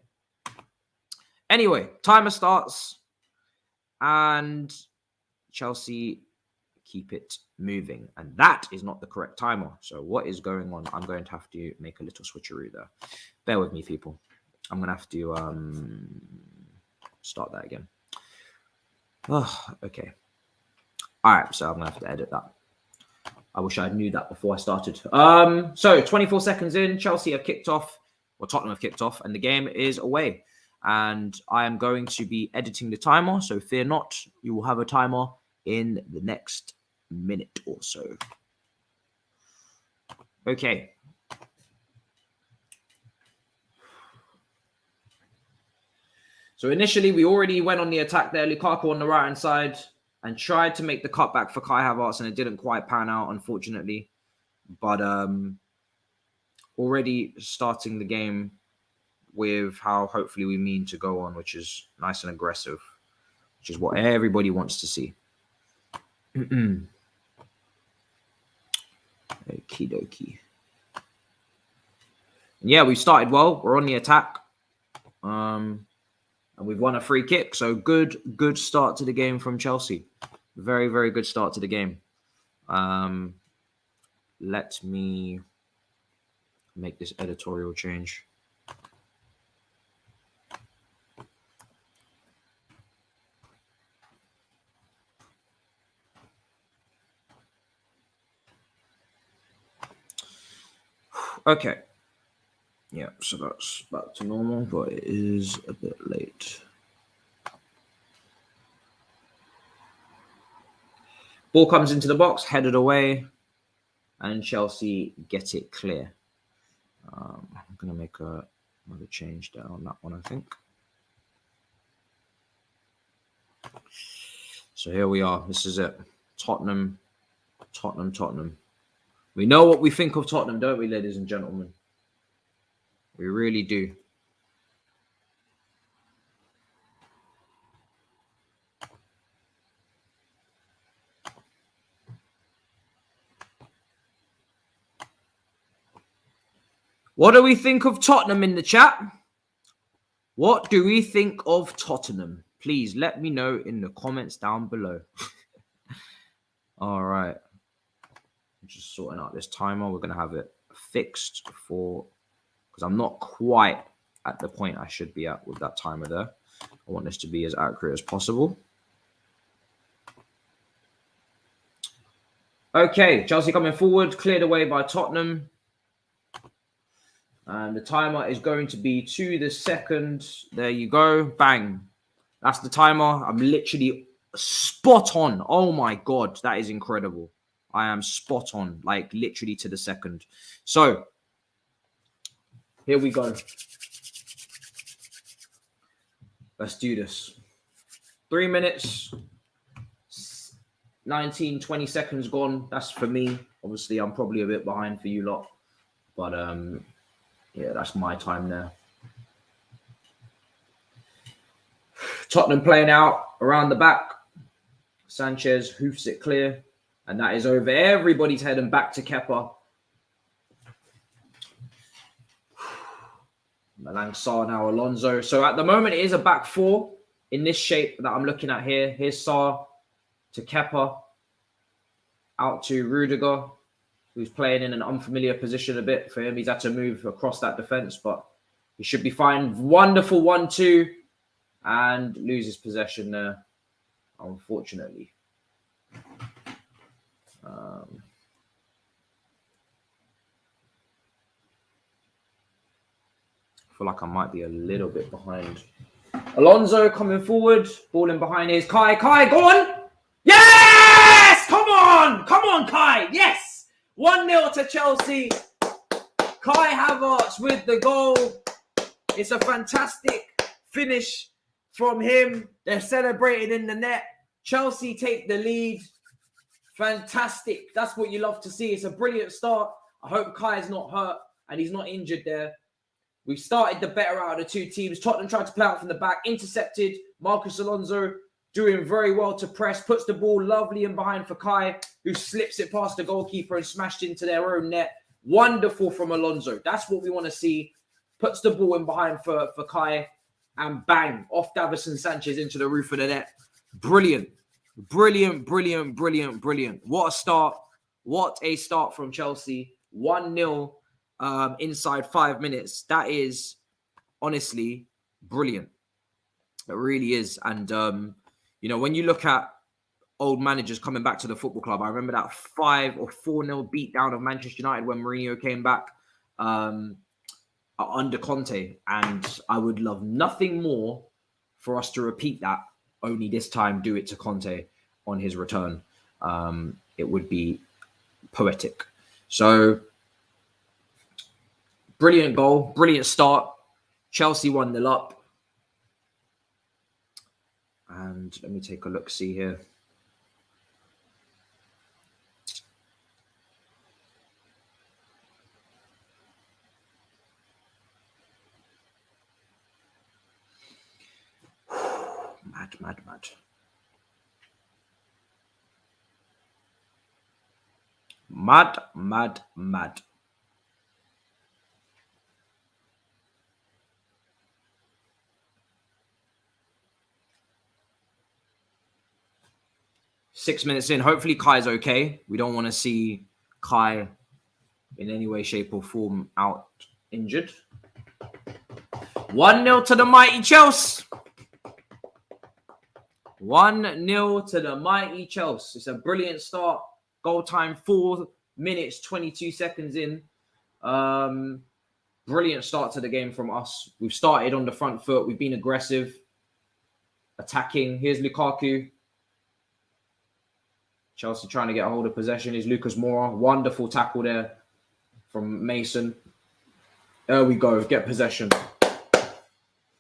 Anyway, timer starts and Chelsea keep it moving, and that is not the correct timer. So what is going on? I'm going to have to make a little switcheroo there. Bear with me, people. I'm gonna have to start that again. Oh, okay. All right, so I'm gonna have to edit that. I wish I knew that before I started. So 24 seconds in, Chelsea have kicked off, or Tottenham have kicked off, and the game is away. And I am going to be editing the timer, so fear not, you will have a timer in the next minute or so. Okay. So initially, we already went on the attack there. Lukaku on the right-hand side and tried to make the cutback for Kai Havertz, and it didn't quite pan out, unfortunately. But already starting the game with how hopefully we mean to go on, which is nice and aggressive, which is what everybody wants to see. Okie dokie. Yeah, we started well. We're on the attack. And we've won a free kick. So good start to the game from Chelsea. Very, very good start to the game. Let me make this editorial change. Okay. Yeah, so that's back to normal, but it is a bit late. Ball comes into the box, headed away, and Chelsea get it clear. I'm going to make another change there on that one, I think. So here we are. This is it. Tottenham. We know what we think of Tottenham, don't we, ladies and gentlemen? We really do. What do we think of Tottenham in the chat? What do we think of Tottenham? Please let me know in the comments down below. All right. I'm just sorting out this timer. We're going to have it fixed for, because I'm not quite at the point I should be at with that timer there. I want this to be as accurate as possible. Okay, Chelsea coming forward, cleared away by Tottenham. And the timer is going to be to the second. There you go. Bang. That's the timer. I'm literally spot on. Oh my God, that is incredible. I am spot on, like literally to the second. So here we go. Let's do this. 3 minutes, 19, 20 seconds gone. That's for me. Obviously, I'm probably a bit behind for you lot. But yeah, that's my time there. Tottenham playing out around the back. Sanchez hoofs it clear. And that is over everybody's head and back to Kepa. Malang Sarr now Alonso. So at the moment, it is a back four in this shape that I'm looking at here. Here's Sarr to Kepa. Out to Rudiger, who's playing in an unfamiliar position a bit for him. He's had to move across that defense, but he should be fine. Wonderful 1-2. And loses possession there, unfortunately. I feel like I might be a little bit behind. Alonso coming forward, ball in behind is Kai. Kai, go on! Yes! Come on! Come on, Kai! Yes! 1-0 to Chelsea. Kai Havertz with the goal. It's a fantastic finish from him. They're celebrating in the net. Chelsea take the lead. Fantastic. That's what you love to see. It's a brilliant start. I hope Kai is not hurt and he's not injured there. We've started the better out of the two teams. Tottenham tried to play out from the back. Intercepted. Marcus Alonso doing very well to press. Puts the ball lovely in behind for Kai, who slips it past the goalkeeper and smashed into their own net. Wonderful from Alonso. That's what we want to see. Puts the ball in behind for Kai. And bang, off Davison Sanchez into the roof of the net. Brilliant. Brilliant, brilliant, brilliant, brilliant. What a start. What a start from Chelsea. 1-0 inside 5 minutes. That is honestly brilliant. It really is. And, you know, when you look at old managers coming back to the football club, I remember that 5 or 4-0 beatdown of Manchester United when Mourinho came back. Under Conte, and I would love nothing more for us to repeat that, only this time do it to Conte on his return. It would be poetic. So, brilliant goal, brilliant start. Chelsea 1-0 up. And let me take a look, see here. Mad. 6 minutes in. Hopefully Kai's okay. We don't want to see Kai in any way, shape or form out injured. 1-0 to the mighty Chelsea. 1-0 to the mighty Chelsea. It's a brilliant start. Goal time 4 minutes, 22 seconds in. Brilliant start to the game from us. We've started on the front foot. We've been aggressive, attacking. Here's Lukaku. Chelsea trying to get a hold of possession. Is Lucas Moura. Wonderful tackle there from Mason. There we go. Get possession.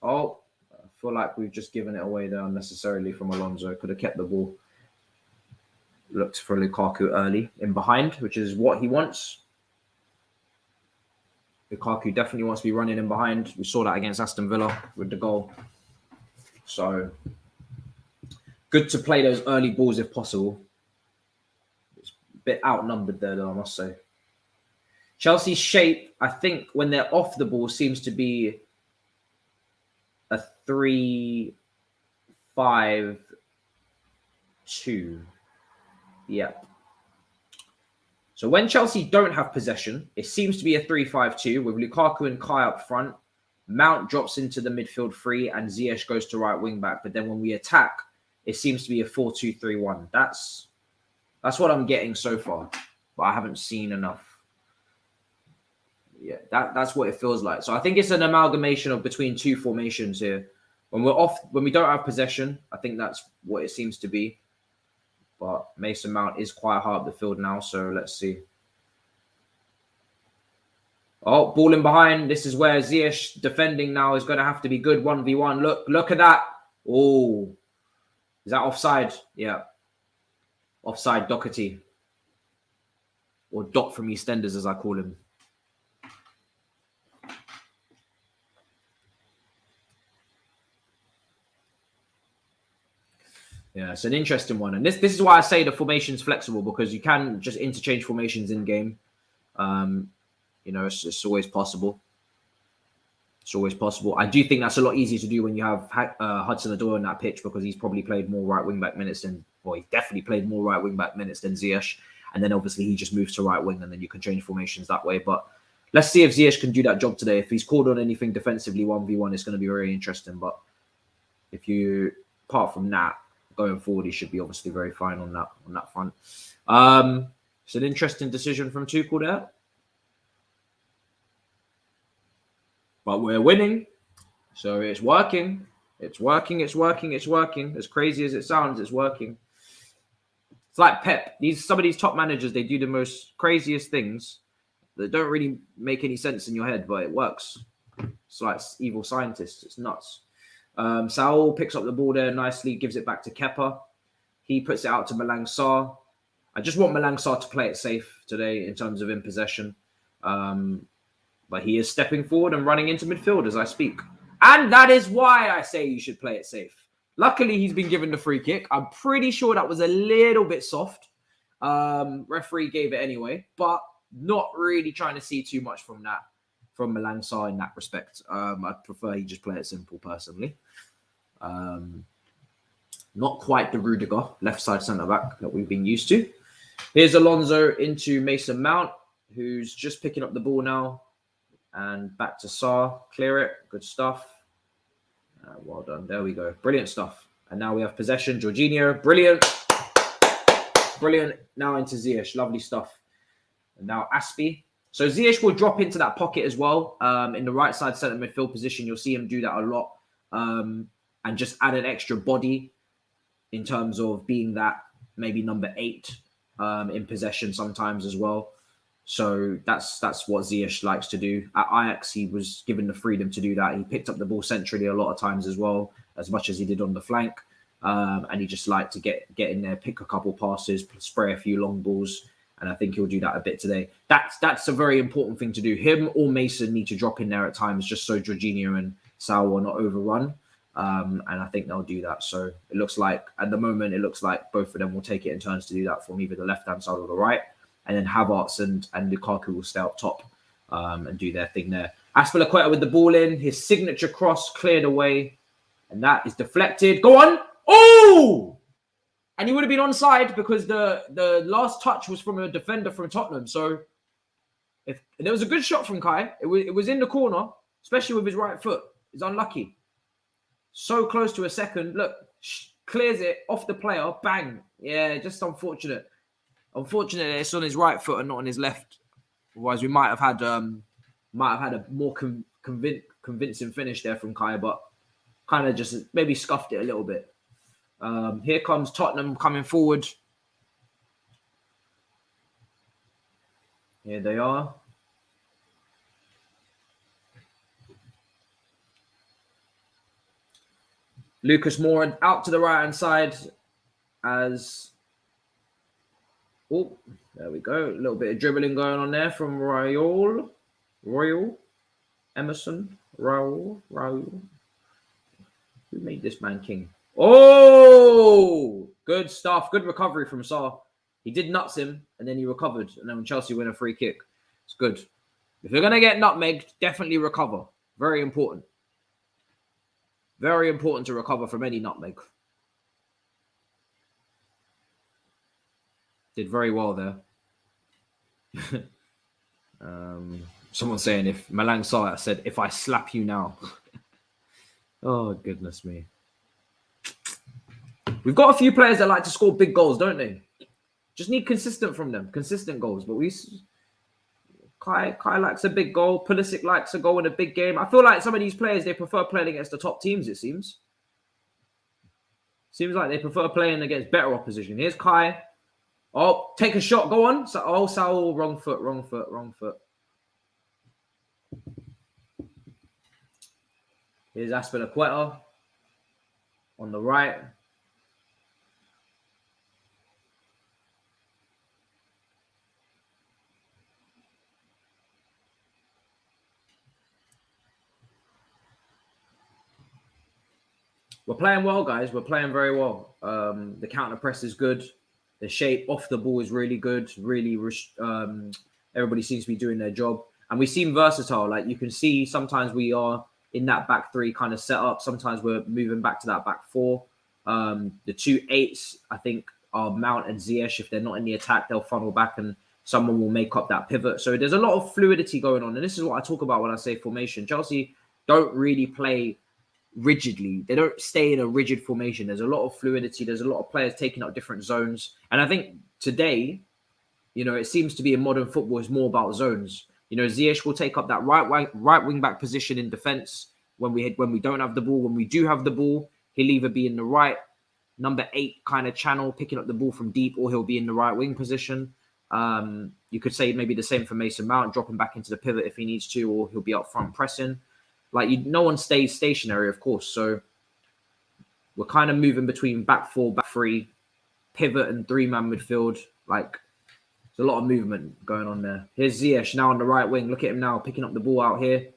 Oh, I feel like we've just given it away there unnecessarily from Alonso. Could have kept the ball. Looked for Lukaku early in behind, which is what he wants. Lukaku definitely wants to be running in behind. We saw that against Aston Villa with the goal. So, good to play those early balls if possible. It's a bit outnumbered there, though, I must say. Chelsea's shape, I think, when they're off the ball, seems to be a 3-5-2. Yep. So when Chelsea don't have possession, it seems to be a 3-5-2 with Lukaku and Kai up front. Mount drops into the midfield three and Ziyech goes to right wing back. But then when we attack, it seems to be a 4-2-3-1. That's what I'm getting so far, but I haven't seen enough. Yeah, that's what it feels like. So I think it's an amalgamation of between two formations here. When we don't have possession, I think that's what it seems to be. But Mason Mount is quite high up the field now, so let's see. Oh, ball in behind. This is where Ziyech defending now is going to have to be good. 1v1. Look at that. Oh, is that offside? Yeah. Offside Doherty. Or Dot from EastEnders, as I call him. Yeah, it's an interesting one. And this is why I say the formation's flexible, because you can just interchange formations in game. It's always possible. It's always possible. I do think that's a lot easier to do when you have Hudson-Odoi on that pitch, because he's probably played more right wing back minutes he definitely played more right wing back minutes than Ziyech. And then obviously he just moves to right wing, and then you can change formations that way. But let's see if Ziyech can do that job today. If he's called on anything defensively 1v1, it's going to be very interesting. But apart from that, going forward, he should be obviously very fine on that front. It's an interesting decision from Tuchel there. But we're winning. So it's working. It's working. As crazy as it sounds, it's working. It's like Pep. Some of these top managers, they do the most craziest things that don't really make any sense in your head, but it works. It's like evil scientists. It's nuts. Saul picks up the ball there nicely, gives it back to Kepa. He puts it out to Malang Sarr. I just want Malang Sarr to play it safe today in terms of in possession. But he is stepping forward and running into midfield as I speak. And that is why I say you should play it safe. Luckily, he's been given the free kick. I'm pretty sure that was a little bit soft. Referee gave it anyway, but not really trying to see too much from Malang Sarr in that respect. I'd prefer he just play it simple personally. Not quite the Rudiger left side centre back that we've been used to. Here's Alonso into Mason Mount, who's just picking up the ball now. And back to Sarr. Clear it. Good stuff. Well done. There we go. Brilliant stuff. And now we have possession. Jorginho. Brilliant. Now into Ziyech. Lovely stuff. And now Aspie. So Ziyech will drop into that pocket as well. In the right side centre midfield position, you'll see him do that a lot. And just add an extra body in terms of being that maybe number 8 in possession sometimes as well. So that's what Ziyech likes to do. At Ajax, he was given the freedom to do that. He picked up the ball centrally a lot of times as well, as much as he did on the flank. And he just liked to get in there, pick a couple passes, spray a few long balls. And I think he'll do that a bit today. That's a very important thing to do. Him or Mason need to drop in there at times just so Jorginho and Saul are not overrun. And I think they'll do that. So it looks like, at the moment, both of them will take it in turns to do that from either the left-hand side or the right. And then Havertz and Lukaku will stay up top and do their thing there. Azpilicueta with the ball in. His signature cross cleared away. And that is deflected. Go on. Oh! And he would have been onside because the last touch was from a defender from Tottenham. So there was a good shot from Kai. It was in the corner, especially with his right foot. He's unlucky. So close to a second. Look, clears it off the player. Bang. Yeah, just unfortunate. Unfortunately, it's on his right foot and not on his left. Otherwise, we might have had a more convincing finish there from Kai, but kind of just maybe scuffed it a little bit. Here comes Tottenham coming forward. Here they are. Lucas Moura out to the right-hand side as... Oh, there we go. A little bit of dribbling going on there from Royal. Emerson. Raul. Who made this man king? Oh, good stuff. Good recovery from Sarr. He did nuts him, and then he recovered. And then Chelsea win a free kick. It's good. If you're going to get nutmegged, definitely recover. Very important. Very important to recover from any nutmeg. Did very well there. Someone saying if Malang Sarr said, if I slap you now. Oh, goodness me. We've got a few players that like to score big goals, don't they? Just need consistent from them. Consistent goals. But Kai likes a big goal. Pulisic likes a goal in a big game. I feel like some of these players, they prefer playing against the top teams, it seems. Seems like they prefer playing against better opposition. Here's Kai. Oh, take a shot. Go on. Saul, wrong foot. Here's Aspilicueta on the right. We're playing well, guys. We're playing very well. The counter press is good. The shape off the ball is really good. Really, everybody seems to be doing their job. And we seem versatile. Like you can see, sometimes we are in that back three kind of setup. Sometimes we're moving back to that back four. The 2 8s, I think, are Mount and Ziyech. If they're not in the attack, they'll funnel back and someone will make up that pivot. So there's a lot of fluidity going on. And this is what I talk about when I say formation. Chelsea don't really play rigidly. They don't stay in a rigid formation. There's a lot of fluidity. There's a lot of players taking up different zones. And I think today, it seems to be in modern football is more about zones. Ziyech will take up that right wing back position in defense when we don't have the ball. When we do have the ball, he'll either be in the right number 8 kind of channel, picking up the ball from deep, or he'll be in the right wing position. You could say maybe the same for Mason Mount, dropping back into the pivot if he needs to, or he'll be up front pressing. No one stays stationary, of course. So we're kind of moving between back 4, back 3, pivot and 3-man midfield. There's a lot of movement going on there. Here's Ziyech now on the right wing. Look at him now picking up the ball out here.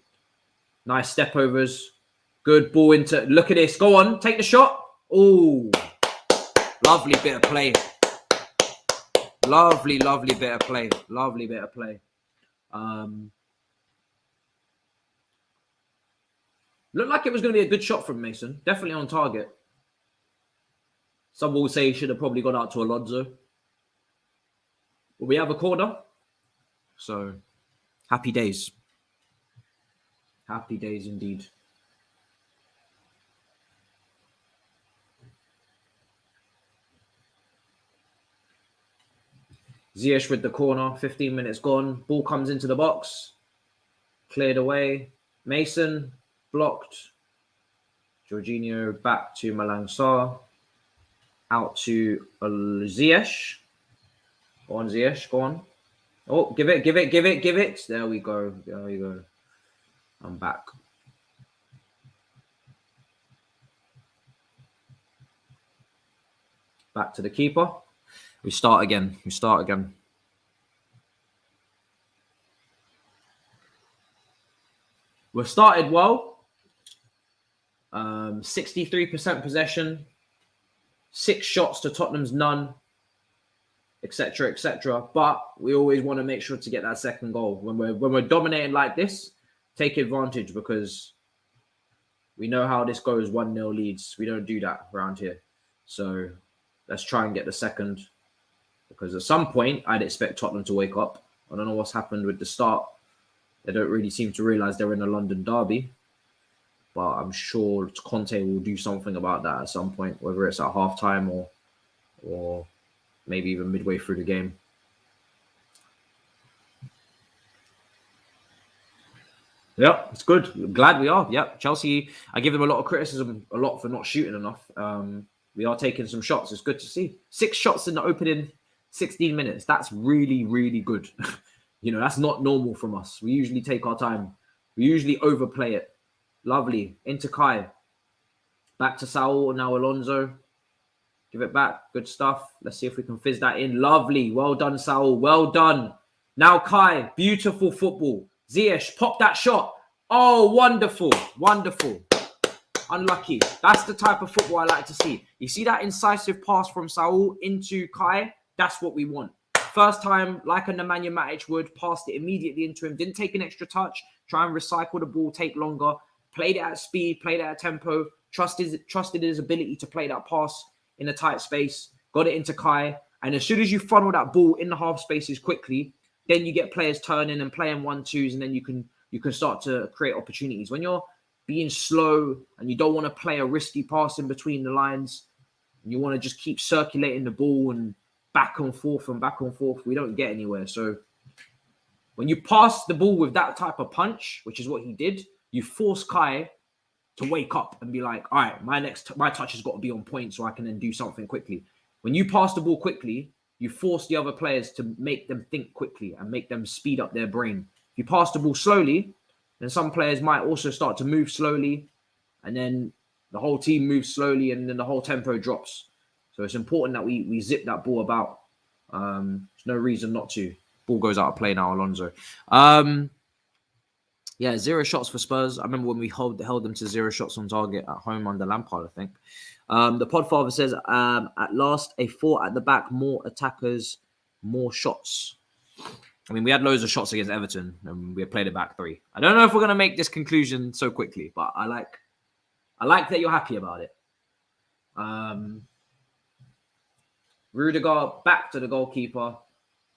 Nice step overs. Good ball into. Look at this. Go on. Take the shot. Oh, lovely bit of play. Lovely bit of play. Looked like it was going to be a good shot from Mason. Definitely on target. Some will say he should have probably gone out to Alonso. But we have a corner. So, happy days. Happy days indeed. Ziyech with the corner. 15 minutes gone. Ball comes into the box. Cleared away. Mason. Blocked. Jorginho back to Malang Sarr. Out to Ziyech. Go on, Ziyech. Go on. Oh, give it. There we go. I'm back. Back to the keeper. We start again. We started well. 63% possession. 6 shots to Tottenham's none. Etc. But we always want to make sure to get that second goal. When we're dominating like this, take advantage, because we know how this goes. 1-0 leads. We don't do that around here. So let's try and get the second, because at some point I'd expect Tottenham to wake up. I don't know what's happened with the start. They don't really seem to realise they're in a London derby. But I'm sure Conte will do something about that at some point, whether it's at half-time or maybe even midway through the game. Yeah, it's good. I'm glad we are. Yeah, Chelsea, I give them a lot of criticism, a lot for not shooting enough. We are taking some shots. It's good to see. 6 shots in the opening 16 minutes. That's really, really good. That's not normal from us. We usually take our time. We usually overplay it. Lovely. Into Kai. Back to Saul. Now Alonso. Give it back. Good stuff. Let's see if we can fizz that in. Lovely. Well done, Saul. Well done. Now Kai. Beautiful football. Ziyech. Pop that shot. Oh, wonderful. Unlucky. That's the type of football I like to see. You see that incisive pass from Saul into Kai? That's what we want. First time, like a Nemanja Matic would, passed it immediately into him. Didn't take an extra touch. Try and recycle the ball. Take longer. Played it at speed. Played it at tempo. Trusted his ability to play that pass in a tight space. Got it into Kai. And as soon as you funnel that ball in the half spaces quickly, then you get players turning and playing 1-2s, and then you can start to create opportunities. When you're being slow and you don't want to play a risky pass in between the lines, and you want to just keep circulating the ball and back and forth, we don't get anywhere. So when you pass the ball with that type of punch, which is what he did, you force Kai to wake up and be like, all right, my touch has got to be on point so I can then do something quickly. When you pass the ball quickly, you force the other players to make them think quickly and make them speed up their brain. If you pass the ball slowly, then some players might also start to move slowly, and then the whole team moves slowly, and then the whole tempo drops. So it's important that we zip that ball about. There's no reason not to. Ball goes out of play now, Alonso. 0 shots for Spurs. I remember when we held them to 0 shots on target at home under Lampard, I think. The Podfather says, at last, a 4 at the back, more attackers, more shots. I mean, we had loads of shots against Everton, and we played it back 3. I don't know if we're going to make this conclusion so quickly, but I like that you're happy about it. Rudiger back to the goalkeeper,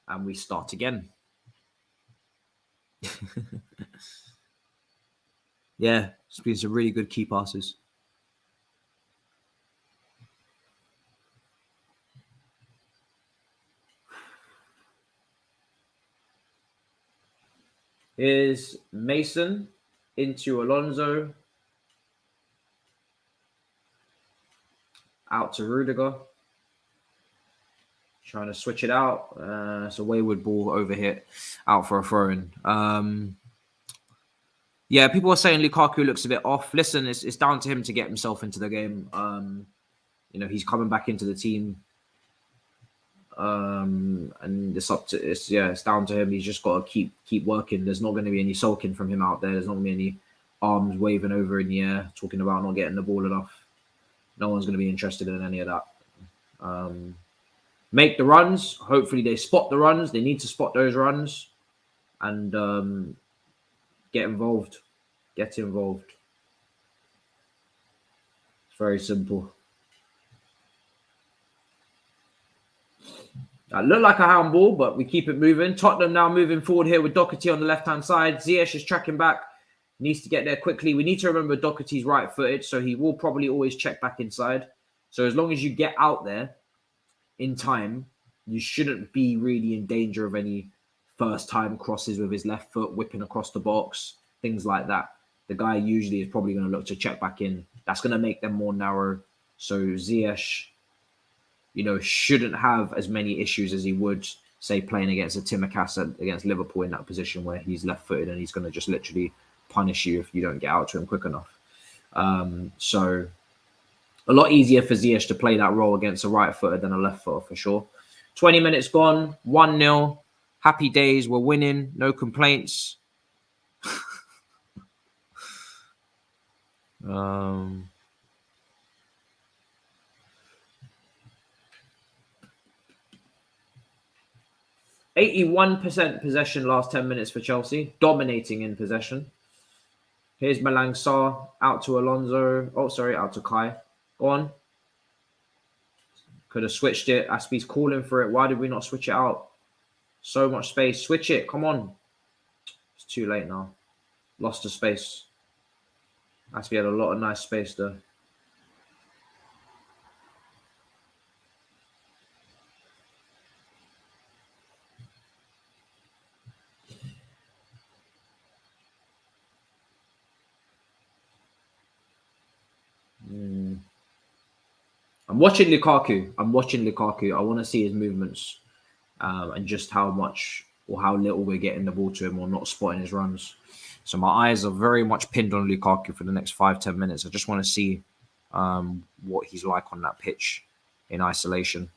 and we start again. Yeah, it's been some really good key passes. Here's Mason into Alonso. Out to Rudiger. Trying to switch it out. It's a wayward ball overhit. Out for a throw-in. People are saying Lukaku looks a bit off. Listen, it's down to him to get himself into the game. He's coming back into the team. And it's down to him. He's just got to keep working. There's not going to be any sulking from him out there. There's not going to be any arms waving over in the air, talking about not getting the ball enough. No one's going to be interested in any of that. Make the runs. Hopefully they spot the runs. They need to spot those runs. And get involved. Get involved. It's very simple. That looked like a handball, but we keep it moving. Tottenham now moving forward here with Doherty on the left-hand side. Ziyech is tracking back. Needs to get there quickly. We need to remember Doherty's right-footed, so he will probably always check back inside. So as long as you get out there in time, you shouldn't be really in danger of any first-time crosses with his left foot, whipping across the box, things like that. The guy usually is probably going to look to check back in. That's going to make them more narrow. So Ziyech, shouldn't have as many issues as he would, say, playing against a Timakass against Liverpool in that position where he's left-footed and he's going to just literally punish you if you don't get out to him quick enough. So a lot easier for Ziyech to play that role against a right-footer than a left-footer for sure. 20 minutes gone, 1-0. Happy days, we're winning, no complaints. 81% possession last 10 minutes for Chelsea, dominating in possession. Here's Malang Sarr out to Alonso. Out to Kai. Go on. Could have switched it. Aspie's calling for it. Why did we not switch it out? So much space. Switch it. Come on. It's too late now. Lost the space. Aspie had a lot of nice space there. I'm watching Lukaku. I want to see his movements and just how much or how little we're getting the ball to him or not spotting his runs. So my eyes are very much pinned on Lukaku for the next 5-10 minutes. I just want to see what he's like on that pitch in isolation.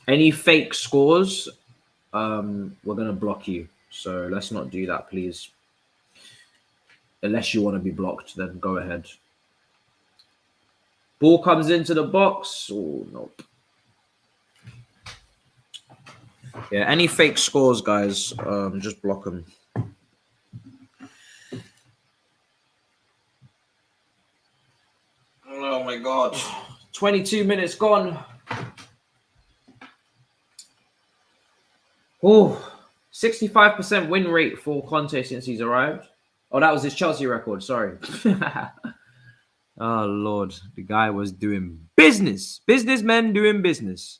Any fake scores, we're going to block you. So let's not do that, please. Unless you want to be blocked, then go ahead. Ball comes into the box. Oh, nope. Yeah, any fake scores, guys, just block them. Oh, my God. 22 minutes gone. Oh, 65% win rate for Conte since he's arrived. Oh, that was his Chelsea record. Sorry. Oh, Lord. The guy was doing business. Businessmen doing business.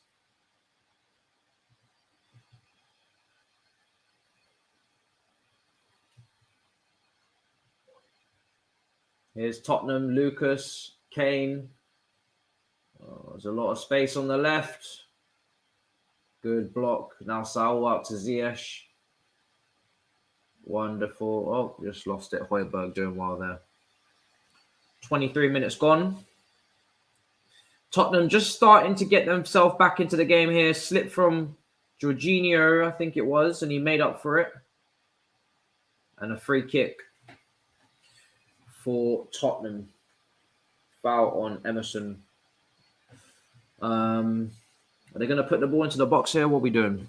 Here's Tottenham, Lucas, Kane. Oh, there's a lot of space on the left. Good block. Now Saul out to Ziyech. Wonderful. Oh, just lost it. Højbjerg doing well there. 23 minutes gone. Tottenham just starting to get themselves back into the game here. Slip from Jorginho, I think it was, and he made up for it. And a free kick for Tottenham. Foul on Emerson. Are they going to put the ball into the box here? What are we doing?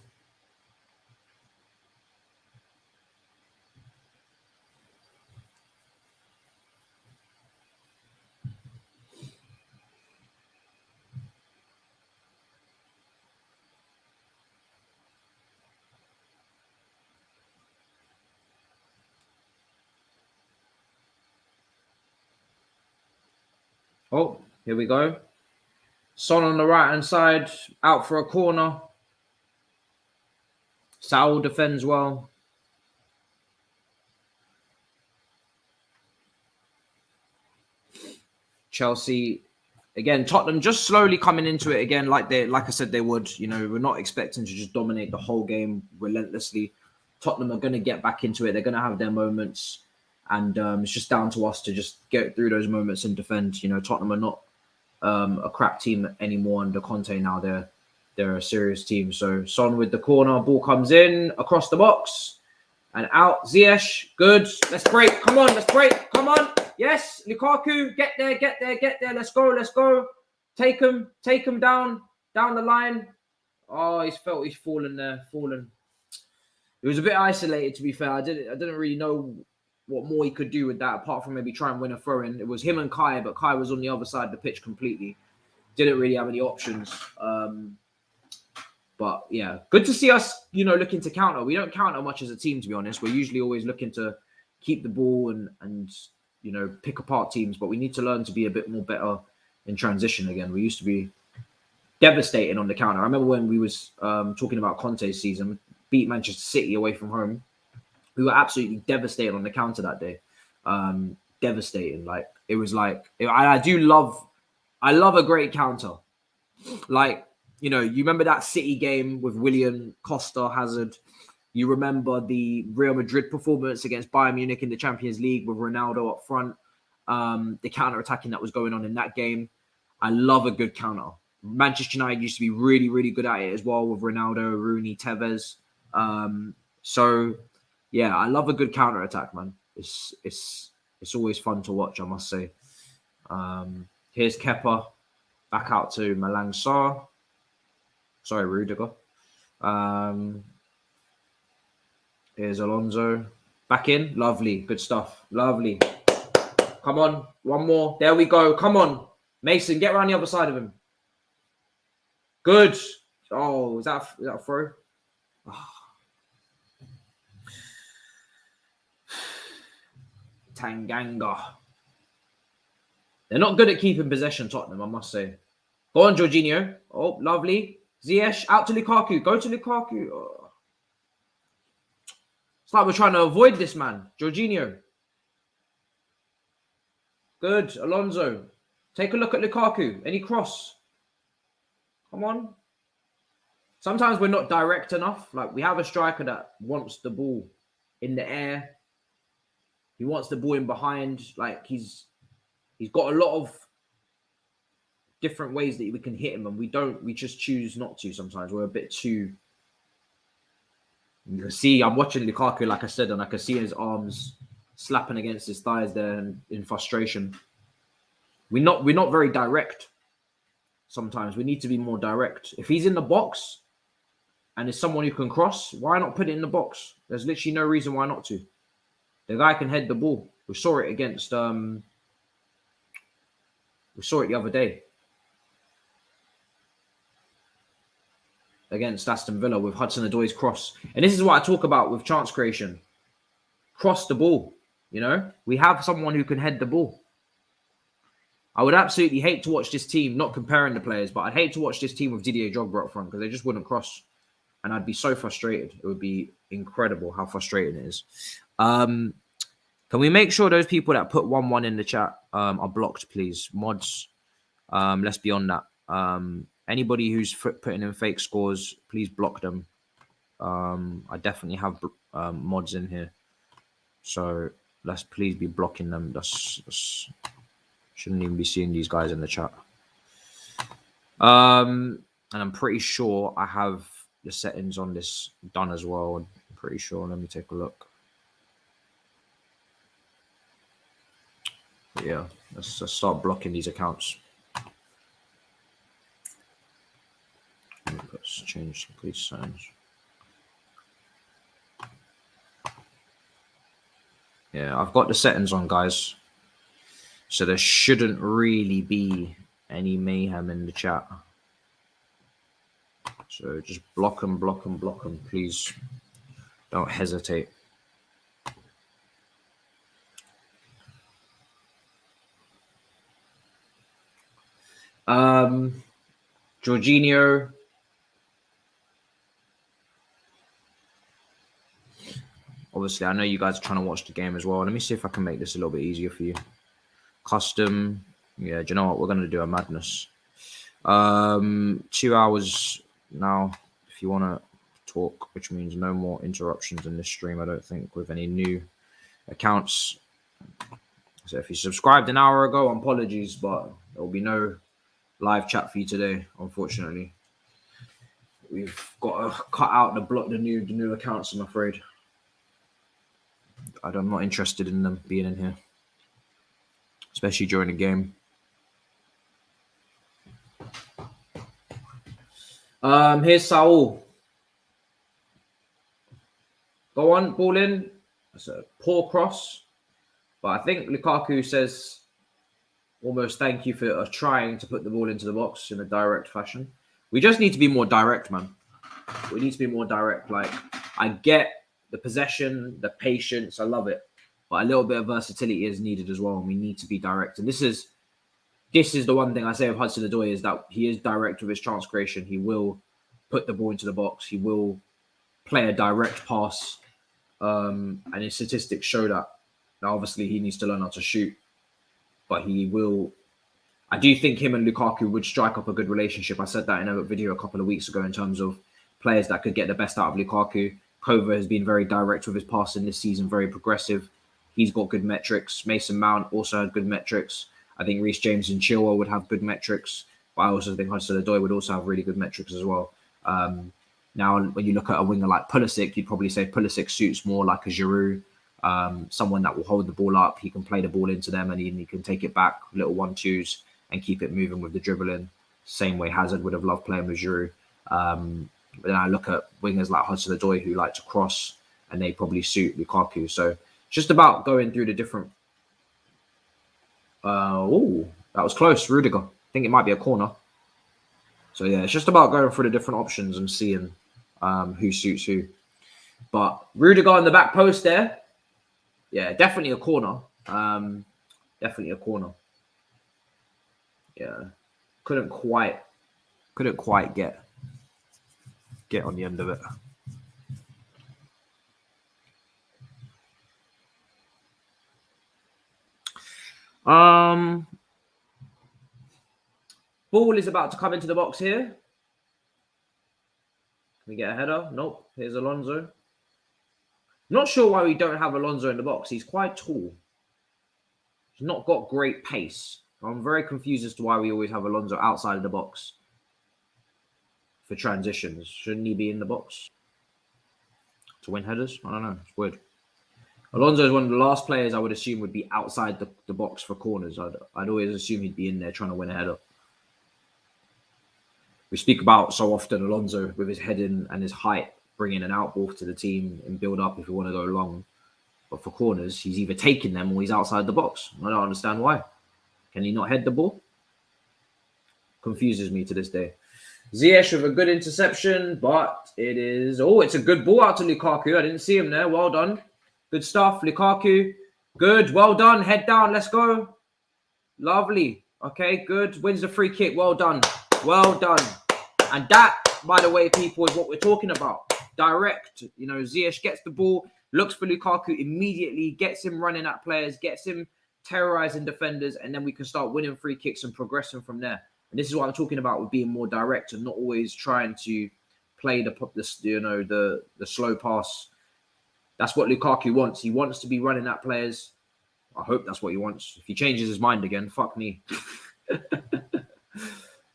Oh, here we go. Son on the right-hand side, out for a corner. Saul defends well. Chelsea, again, Tottenham just slowly coming into it again, like I said they would. You know, we're not expecting to just dominate the whole game relentlessly. Tottenham are going to get back into it. They're going to have their moments. And it's just down to us to just get through those moments and defend. You know, Tottenham are not a crap team anymore under Conte now. They're a serious team. So Son with the corner, ball comes in across the box and out. Ziyech, good. Let's break. Come on, let's break. Come on. Yes, Lukaku, get there. Let's go. Take him down the line. Oh, he's fallen there. It was a bit isolated, to be fair. I didn't really know what more he could do with that, apart from maybe try and win a throw-in. It was him and Kai, but Kai was on the other side of the pitch completely. Didn't really have any options. But yeah, good to see us, you know, looking to counter. We don't counter much as a team, to be honest. We're usually always looking to keep the ball and you know, pick apart teams, but we need to learn to be a bit more better in transition again. We used to be devastating on the counter. I remember when we was talking about Conte's season, beat Manchester City away from home. We were absolutely devastated on the counter that day. Devastating. Like, it was like, I love a great counter. Like, you know, you remember that City game with Willian, Costa, Hazard. You remember the Real Madrid performance against Bayern Munich in the Champions League with Ronaldo up front. The counter-attacking that was going on in that game. I love a good counter. Manchester United used to be really, really good at it as well with Ronaldo, Rooney, Tevez. So, yeah, I love a good counter-attack, man. It's always fun to watch, I must say. Here's Kepa. Back out to Malang Sarr. Sorry, Rudiger. Here's Alonso. Back in. Lovely. Good stuff. Lovely. Come on. One more. There we go. Come on. Mason, get around the other side of him. Good. Oh, is that a throw? Oh. Tanganga. They're not good at keeping possession, Tottenham, I must say. Go on, Jorginho. Oh, lovely. Ziyech, out to Lukaku. Go to Lukaku. Oh. It's like we're trying to avoid this man. Jorginho. Good. Alonso. Take a look at Lukaku. Any cross? Come on. Sometimes we're not direct enough. Like, we have a striker that wants the ball in the air. He wants the ball in behind. Like, he's got a lot of different ways that we can hit him, and we just choose not to sometimes. We're a bit too... You can see, I'm watching Lukaku, like I said, and I can see his arms slapping against his thighs there in frustration. We're not very direct sometimes. We need to be more direct. If he's in the box and there's someone who can cross, why not put it in the box? There's literally no reason why not to. The guy can head the ball. We saw it against... we saw it the other day against Aston Villa with Hudson-Odoi's cross. And this is what I talk about with chance creation. Cross the ball, you know? We have someone who can head the ball. I would absolutely hate to watch this team, not comparing the players, but I'd hate to watch this team with Didier Drogba up front because they just wouldn't cross. And I'd be so frustrated. It would be incredible how frustrating it is. Can we make sure those people that put 1-1 in the chat are blocked, please? Mods, let's be on that. Anybody who's putting in fake scores, please block them. I definitely have mods in here. So let's please be blocking them. That's shouldn't even be seeing these guys in the chat. And I'm pretty sure I have the settings on this done as well. I'm pretty sure. Let me take a look. But yeah, let's start blocking these accounts. Let's change the police signs. Yeah, I've got the settings on, guys. So there shouldn't really be any mayhem in the chat. So just block them, please. Don't hesitate. Jorginho. Obviously, I know you guys are trying to watch the game as well. Let me see if I can make this a little bit easier for you. Custom. Yeah, do you know what? We're going to do a madness. 2 hours now, if you want to talk, which means no more interruptions in this stream, I don't think, with any new accounts. So if you subscribed an hour ago, apologies, but there will be no live chat for you today, unfortunately. We've got to cut out the new accounts, I'm afraid. I'm not interested in them being in here, especially during the game. Here's Saul. Go on, ball in. That's a poor cross. But I think Lukaku says almost thank you for trying to put the ball into the box in a direct fashion. We just need to be more direct, man. We need to be more direct. Like, I get the possession, the patience. I love it. But a little bit of versatility is needed as well. And we need to be direct. And this is the one thing I say of Hudson-Odoi is that he is direct with his chance creation. He will put the ball into the box. He will play a direct pass. And his statistics show that. Now, obviously, he needs to learn how to shoot. But he will. I do think him and Lukaku would strike up a good relationship. I said that in a video a couple of weeks ago in terms of players that could get the best out of Lukaku. Kova has been very direct with his passing this season, very progressive. He's got good metrics. Mason Mount also had good metrics. I think Reece James and Chilwell would have good metrics. But I also think Hudson-Odoi would also have really good metrics as well. Now, when you look at a winger like Pulisic, you'd probably say Pulisic suits more like a Giroud. Someone that will hold the ball up. He can play the ball into them and he can take it back, little 1-2s, and keep it moving with the dribbling. Same way Hazard would have loved playing with Giroud. But then I look at wingers like Hudson-Odoi who like to cross, and they probably suit Lukaku. So just about going through the different. Oh, that was close, Rudiger. I think it might be a corner. So yeah, it's just about going through the different options and seeing who suits who. But Rudiger in the back post there. Yeah, definitely a corner. Definitely a corner. Yeah, couldn't quite get on the end of it. Ball is about to come into the box here. Can we get a header? Nope. Here's Alonso. Not sure why we don't have Alonso in the box. He's quite tall. He's not got great pace. I'm very confused as to why we always have Alonso outside of the box for transitions. Shouldn't he be in the box to win headers? I don't know. It's weird. Alonso is one of the last players I would assume would be outside the box for corners. I'd always assume he'd be in there trying to win a header. We speak about so often Alonso with his heading and his height, bringing an out ball to the team and build up if we want to go long. But for corners, he's either taking them or he's outside the box. I don't understand why. Can he not head the ball? Confuses me to this day. Ziyech with a good interception, but it is... Oh, it's a good ball out to Lukaku. I didn't see him there. Well done. Good stuff, Lukaku. Good. Well done. Head down. Let's go. Lovely. Okay, good. Wins the free kick. Well done. Well done. And that, by the way, people, is what we're talking about. Direct. You know, Ziyech gets the ball, looks for Lukaku immediately, gets him running at players, gets him terrorizing defenders, and then we can start winning free kicks and progressing from there. And this is what I'm talking about with being more direct and not always trying to play the slow pass. That's what Lukaku wants. He wants to be running at players. I hope that's what he wants. If he changes his mind again, fuck me.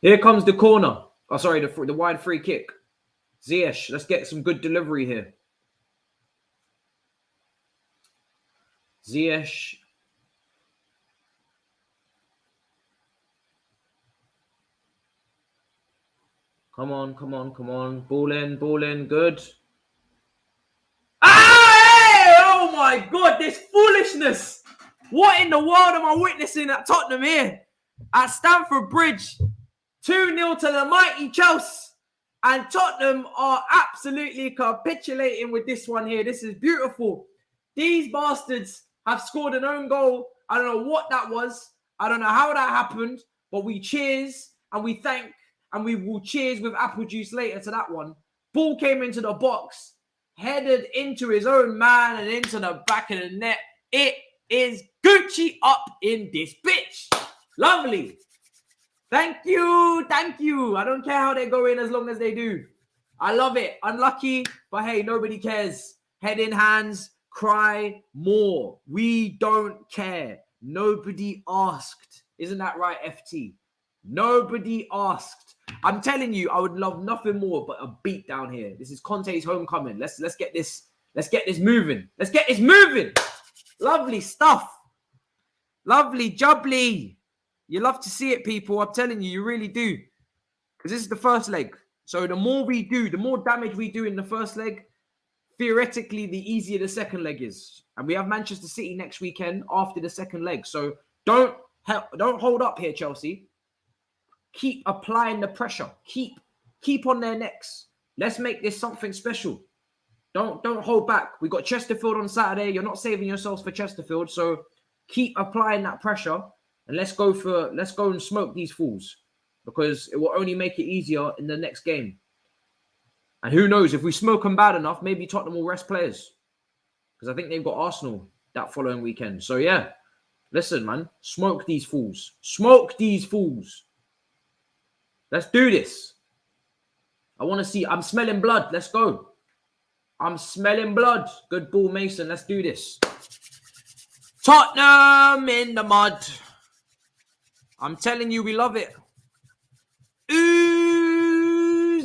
Here comes the corner. Oh, sorry, the wide free kick. Ziyech, let's get some good delivery here. Ziyech. Come on. Ball in. Good. Oh my God, this foolishness. What in the world am I witnessing at Tottenham here? At Stamford Bridge. 2-0 to the mighty Chelsea. And Tottenham are absolutely capitulating with this one here. This is beautiful. These bastards have scored an own goal. I don't know what that was. I don't know how that happened. But we cheers and we thank and we will cheers with apple juice later to that one. Ball came into the box. Headed into his own man and into the back of the net. It is Gucci up in this bitch. Lovely. Thank you. I don't care how they go in as long as they do. I love it. Unlucky, but hey, nobody cares. Head in hands, cry more. We don't care. Nobody asked. Isn't that right, FT? Nobody asked. I'm telling you, I would love nothing more but a beat down here. This is Conte's homecoming. Let's get this moving. Let's get this moving. Lovely stuff. Lovely jubbly. You love to see it, people. I'm telling you, you really do. Because this is the first leg. So the more we do, the more damage we do in the first leg, theoretically, the easier the second leg is. And we have Manchester City next weekend after the second leg. So don't hold up here, Chelsea. Keep applying the pressure. Keep on their necks. Let's make this something special. Don't hold back. We got Chesterfield on Saturday. You're not saving yourselves for Chesterfield. So keep applying that pressure. And let's go and smoke these fools, because it will only make it easier in the next game. And who knows, if we smoke them bad enough, maybe Tottenham will rest players, because I think they've got Arsenal that following weekend. So yeah, listen, man, smoke these fools. Smoke these fools. Let's do this. I want to see. I'm smelling blood. Let's go. I'm smelling blood. Good ball, Mason. Let's do this. Tottenham in the mud. I'm telling you, we love it. Oozing.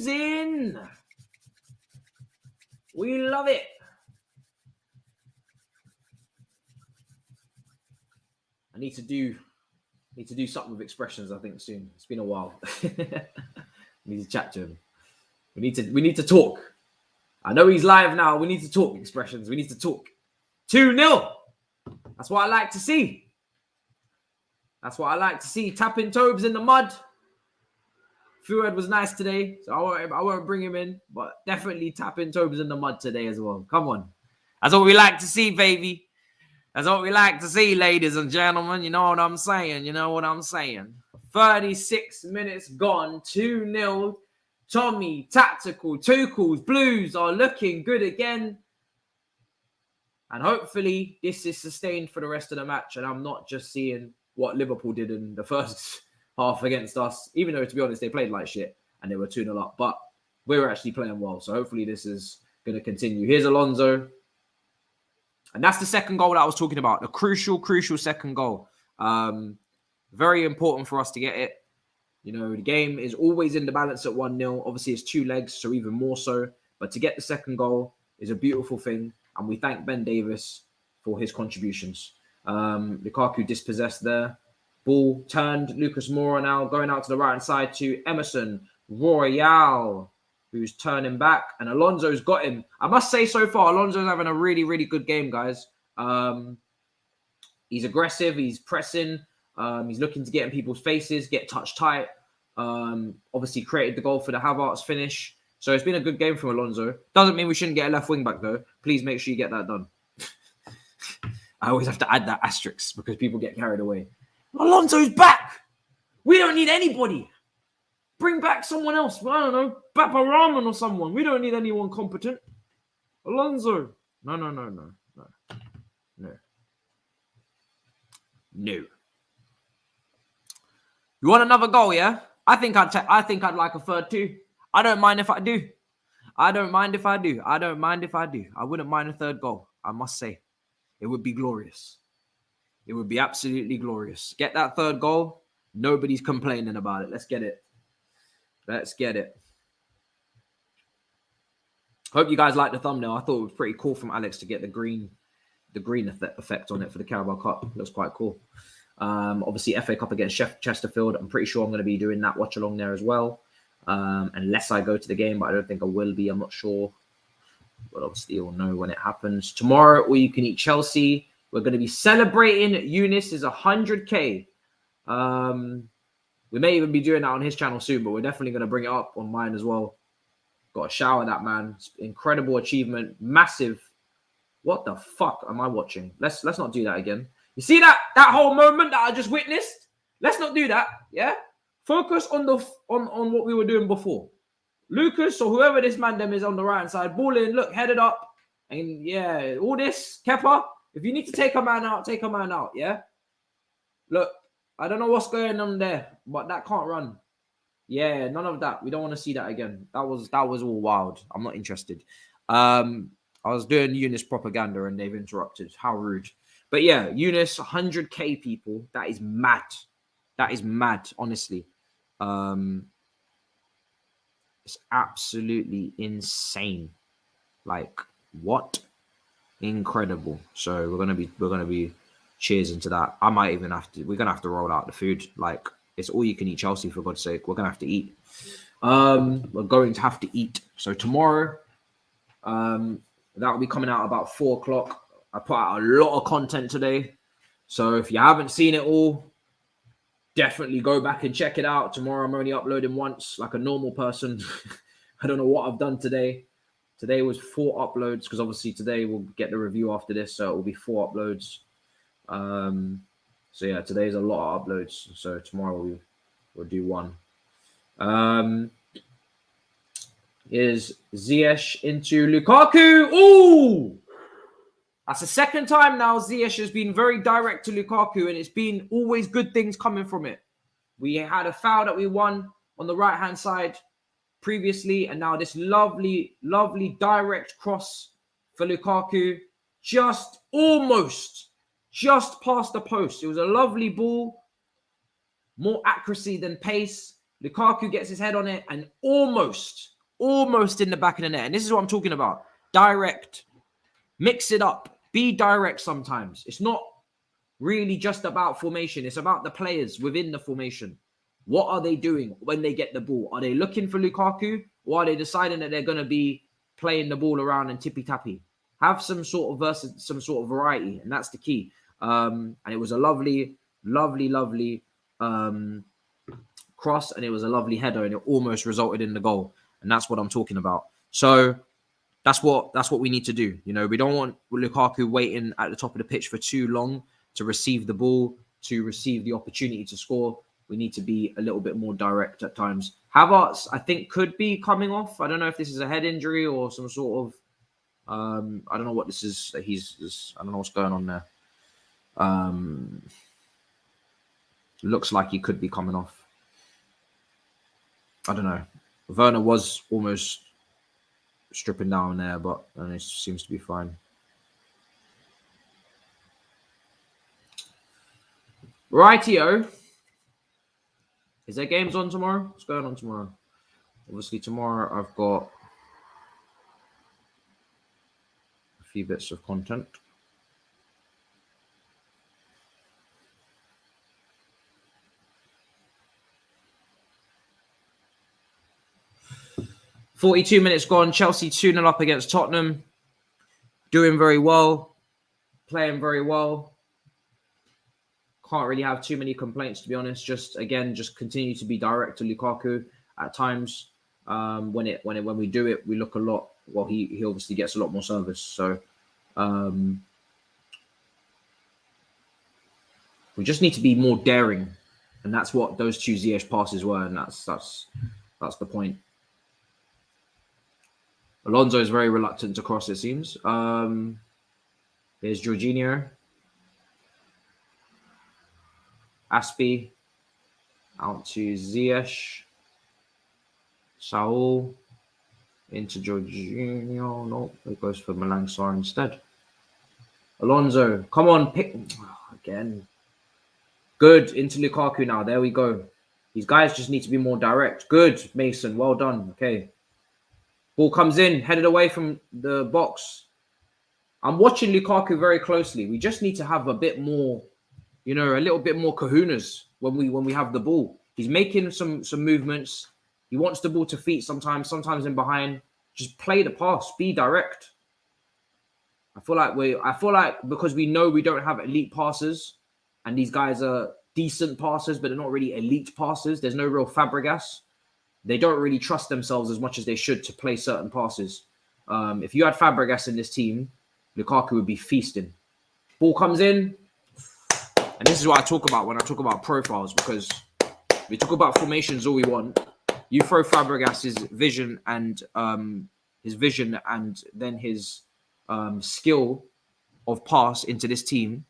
We love it. I need to do something with expressions, I think, soon. It's been a while. I need to chat to him. We need to talk. I know he's live now. We need to talk expressions. We need to talk. 2-0. That's what I like to see. That's what I like to see. Tapping Tobes in the mud. Fuad was nice today, so I won't bring him in, but definitely tapping Tobes in the mud today as well. Come on. That's what we like to see, baby. That's what we like to see, ladies and gentlemen. You know what I'm saying? 36 minutes gone. 2-0. Tommy, Tactical, Tuchels, Blues are looking good again. And hopefully this is sustained for the rest of the match, and I'm not just seeing what Liverpool did in the first half against us, even though, to be honest, they played like shit and they were 2-0 up. But we were actually playing well, so hopefully this is going to continue. Here's Alonso. And that's the second goal that I was talking about. The crucial second goal. Very important for us to get it. You know, the game is always in the balance at 1-0. Obviously, it's 2 legs, so even more so. But to get the second goal is a beautiful thing. And we thank Ben Davis for his contributions. Lukaku dispossessed there. Ball turned. Lucas Moura now going out to the right-hand side to Emerson Royale, who's turning back. And Alonso's got him. I must say so far, Alonso's having a really, really good game, guys. He's aggressive. He's pressing. He's looking to get in people's faces, get touch tight. Obviously created the goal for the Havertz finish. So it's been a good game from Alonso. Doesn't mean we shouldn't get a left wing back, though. Please make sure you get that done. I always have to add that asterisk because people get carried away. Alonso's back. We don't need anybody. Bring back someone else. I don't know, Baparaman or someone. We don't need anyone competent. Alonso. No. You want another goal, yeah? I think I'd like a third too. I don't mind if I do. I wouldn't mind if I wouldn't mind a third goal. I must say, it would be glorious. It would be absolutely glorious. Get that third goal. Nobody's complaining about it. Let's get it. Hope you guys like the thumbnail. I thought it was pretty cool from Alex to get the green effect on it for the Carabao Cup. It looks quite cool. Obviously, FA Cup against Chesterfield. I'm pretty sure I'm going to be doing that watch along there as well. Unless I go to the game, but I don't think I will be. I'm not sure. But obviously, you'll know when it happens. Tomorrow, All You Can Eat Chelsea. We're going to be celebrating Eunice's 100K. We may even be doing that on his channel soon, but we're definitely going to bring it up on mine as well. Got to shower that man. Incredible achievement. Massive. What the fuck am I watching? Let's not do that again. You see that whole moment that I just witnessed? Let's not do that. Yeah. Focus on on what we were doing before. Lucas or whoever this man them is on the right hand side, ball in. Look, headed up, and yeah, all this Kepa. If you need to take a man out, take a man out. Yeah. Look, I don't know what's going on there, but that can't run. Yeah, none of that. We don't want to see that again. That was all wild. I'm not interested. I was doing Eunice propaganda and they've interrupted. How rude. But yeah, Eunice, 100K people. That is mad. That is mad, honestly. It's absolutely insane. Like, what? Incredible. So we're gonna be cheersing to that. I might even we're gonna have to roll out the food. Like, it's All You Can Eat Chelsea, for God's sake. We're gonna have to eat. We're going to have to eat. So tomorrow, that will be coming out about 4:00. I put out a lot of content today. So if you haven't seen it all, definitely go back and check it out. Tomorrow I'm only uploading once, like a normal person. I don't know what I've done today. Today was 4 uploads, because obviously today we'll get the review after this, so it will be 4 uploads. So yeah, today's a lot of uploads. So tomorrow we'll do 1. Is Ziyech into Lukaku? Ooh! That's the second time now Ziyech has been very direct to Lukaku, and it's been always good things coming from it. We had a foul that we won on the right-hand side previously, and now this lovely, lovely direct cross for Lukaku. Just past the post. It was a lovely ball. More accuracy than pace. Lukaku gets his head on it and almost in the back of the net. And this is what I'm talking about. Direct. Mix it up. Be direct sometimes. It's not really just about formation. It's about the players within the formation. What are they doing when they get the ball? Are they looking for Lukaku, or are they deciding that they're going to be playing the ball around and tippy-tappy? Have some sort of variety, and that's the key. And it was a lovely, lovely, lovely cross, and it was a lovely header, and it almost resulted in the goal. And that's what I'm talking about. So that's what we need to do. You know, we don't want Lukaku waiting at the top of the pitch for too long to receive the ball, to receive the opportunity to score. We need to be a little bit more direct at times. Havertz, I think, could be coming off. I don't know if this is a head injury or some sort of I don't know what this is. I don't know what's going on there. Looks like he could be coming off. I don't know. Werner was almost stripping down there, but it seems to be fine. Rightio. Is there games on tomorrow? What's going on tomorrow? Obviously, tomorrow I've got a few bits of content. $42 minutes gone. Chelsea 2-0 up against Tottenham. Doing very well. Playing very well. Can't really have too many complaints, to be honest. Just continue to be direct to Lukaku at times. When we do it, we look a lot. Well, he obviously gets a lot more service. So we just need to be more daring. And that's what those two Ziyech passes were, and that's the point. Alonso is very reluctant to cross, it seems. Here's Jorginho. Aspie. Out to Ziyech. Saul. Into Jorginho. No, it goes for Malang Sarr instead. Alonso. Come on, pick. Again. Good. Into Lukaku now. There we go. These guys just need to be more direct. Good, Mason. Well done. Okay. Ball comes in, headed away from the box. I'm watching Lukaku very closely. We just need to have a bit more, a little bit more kahunas when we have the ball. He's making some movements. He wants the ball to feet sometimes in behind. Just play the pass. Be direct. I feel like because we know we don't have elite passers, and these guys are decent passers, but they're not really elite passers. There's no real Fabregas. They don't really trust themselves as much as they should to play certain passes. If you had Fabregas in this team, Lukaku would be feasting. Ball comes in. And this is what I talk about when I talk about profiles, because we talk about formations all we want. You throw Fabregas's vision and then his skill of pass into this team,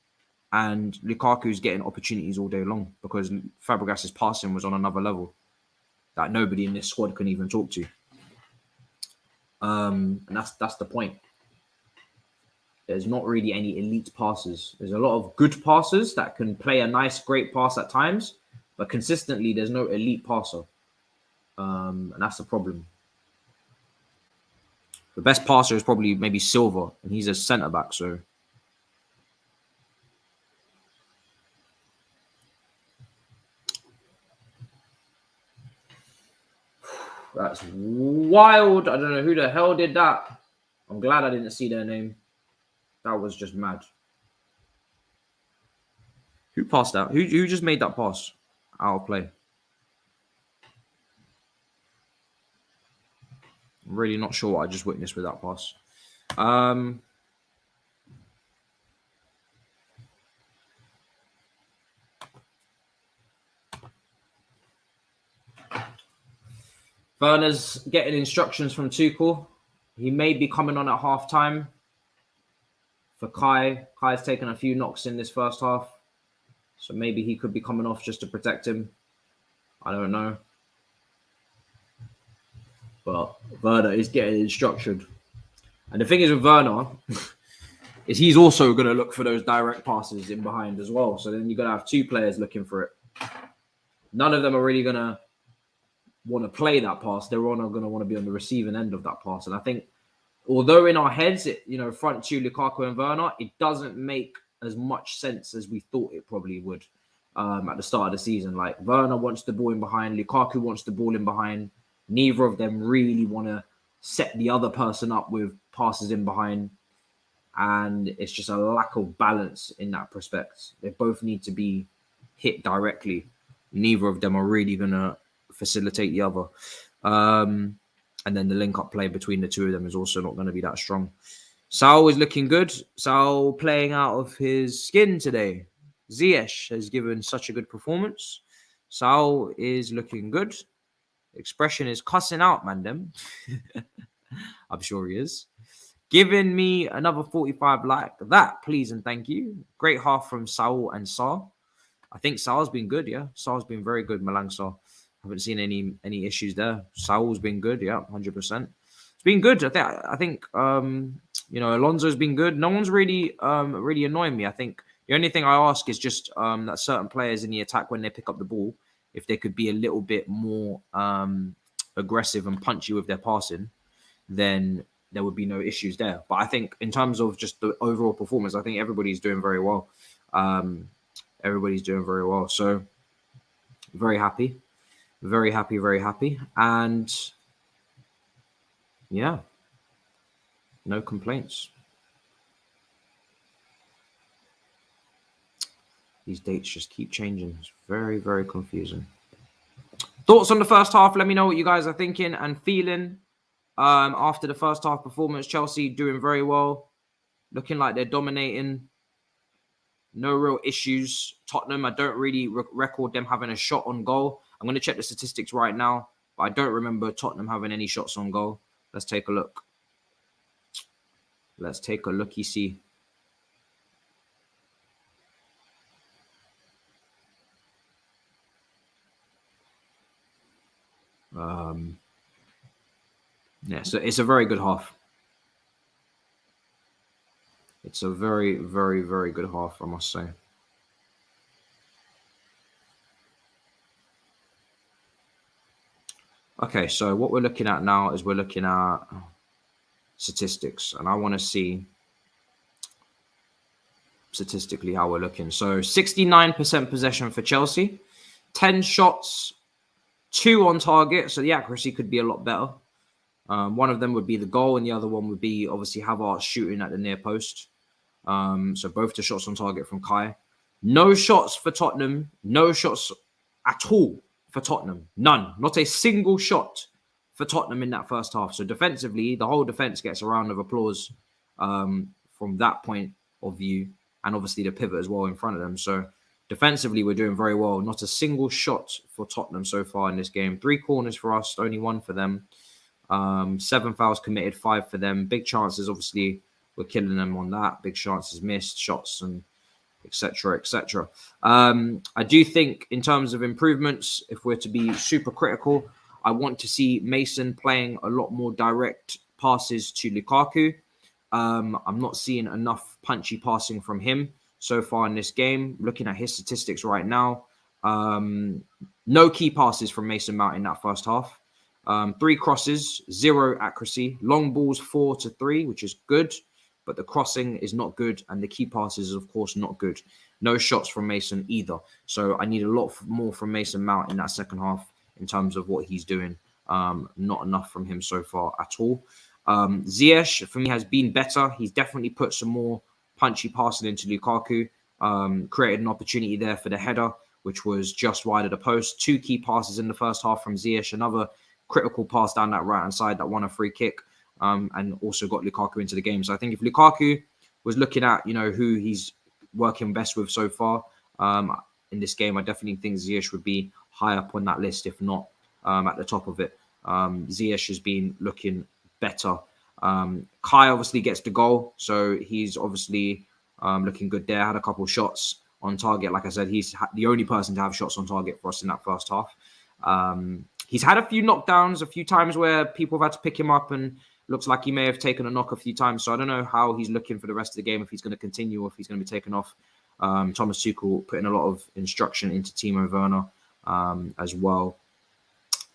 and Lukaku's getting opportunities all day long because Fabregas's passing was on another level that nobody in this squad can even talk to. And that's the point. There's not really any elite passers. There's a lot of good passers that can play a nice, great pass at times, but consistently there's no elite passer. And that's the problem. The best passer is probably maybe Silva, and he's a centre-back, so... That's wild. I don't know who the hell did that. I'm glad I didn't see their name. That was just mad. Who passed that? Who just made that pass out of play? I'm really not sure what I just witnessed with that pass. Werner's getting instructions from Tuchel. He may be coming on at half-time for Kai. Kai's taken a few knocks in this first half, so maybe he could be coming off just to protect him. I don't know. But Werner is getting instructed. And the thing is with Werner is he's also going to look for those direct passes in behind as well. So then you're going to have two players looking for it. None of them are really going to want to play that pass. They're all going to want to be on the receiving end of that pass. And I think, although in our heads, front two, Lukaku and Werner, it doesn't make as much sense as we thought it probably would at the start of the season. Like, Werner wants the ball in behind. Lukaku wants the ball in behind. Neither of them really want to set the other person up with passes in behind. And it's just a lack of balance in that respect. They both need to be hit directly. Neither of them are really going to facilitate the other. And then the link-up play between the two of them is also not going to be that strong. Saul is looking good. Saul playing out of his skin today. Ziyech has given such a good performance. Saul is looking good. Expression is cussing out, man, them. I'm sure he is. Giving me another 45 like that, please and thank you. Great half from Saul and Sarr. I think Saul's been good, yeah. Saul's been very good, Malang Sarr. Haven't seen any issues there. Saul's been good, yeah, 100%. It's been good. I think Alonso's been good. No one's really annoying me. I think the only thing I ask is just that certain players in the attack, when they pick up the ball, if they could be a little bit more aggressive and punchy with their passing, then there would be no issues there. But I think in terms of just the overall performance, I think everybody's doing very well. Everybody's doing very well. So very happy. Very happy, very happy. And yeah, no complaints. These dates just keep changing. It's very, very confusing. Thoughts on the first half? Let me know what you guys are thinking and feeling after the first half performance. Chelsea doing very well. Looking like they're dominating. No real issues. Tottenham, I don't really record them having a shot on goal. I'm going to check the statistics right now, but I don't remember Tottenham having any shots on goal. Let's take a look. Let's take a looky-see. Yeah, so it's a very good half. It's a very, very, very good half, I must say. Okay, so what we're looking at now is we're looking at statistics, and I want to see statistically how we're looking. So 69% possession for Chelsea, 10 shots, 2 on target, so the accuracy could be a lot better. One of them would be the goal, and the other one would be obviously Havertz shooting at the near post. So both the shots on target from Kai. No shots for Tottenham. No shots at all for Tottenham. None. Not a single shot for Tottenham in that first half. So defensively, the whole defense gets a round of applause from that point of view. And obviously the pivot as well in front of them. So defensively, we're doing very well. Not a single shot for Tottenham so far in this game. 3 corners for us, only 1 for them. 7 fouls committed, 5 for them. Big chances, obviously, we're killing them on that. Big chances missed, shots, and etc., etc. I do think in terms of improvements, if we're to be super critical, I want to see Mason playing a lot more direct passes to Lukaku. I'm not seeing enough punchy passing from him so far in this game. Looking at his statistics right now, no key passes from Mason Mount in that first half. 3 crosses, 0 accuracy. Long balls 4-3, which is good, but the crossing is not good, and the key passes is of course not good. No shots from Mason either. So I need a lot more from Mason Mount in that second half in terms of what he's doing. Not enough from him so far at all. Ziyech, for me, has been better. He's definitely put some more punchy passing into Lukaku. Created an opportunity there for the header, which was just wide of the post. 2 key passes in the first half from Ziyech. Another critical pass down that right-hand side that won a free kick, and also got Lukaku into the game. So I think if Lukaku was looking at, who he's working best with so far in this game, I definitely think Ziyech would be high up on that list, if not at the top of it. Ziyech has been looking better. Kai obviously gets the goal, so he's obviously looking good there. Had a couple of shots on target. Like I said, he's the only person to have shots on target for us in that first half. He's had a few knockdowns, a few times where people have had to pick him up, and looks like he may have taken a knock a few times. So I don't know how he's looking for the rest of the game, if he's going to continue or if he's going to be taken off. Thomas Tuchel putting a lot of instruction into Timo Werner as well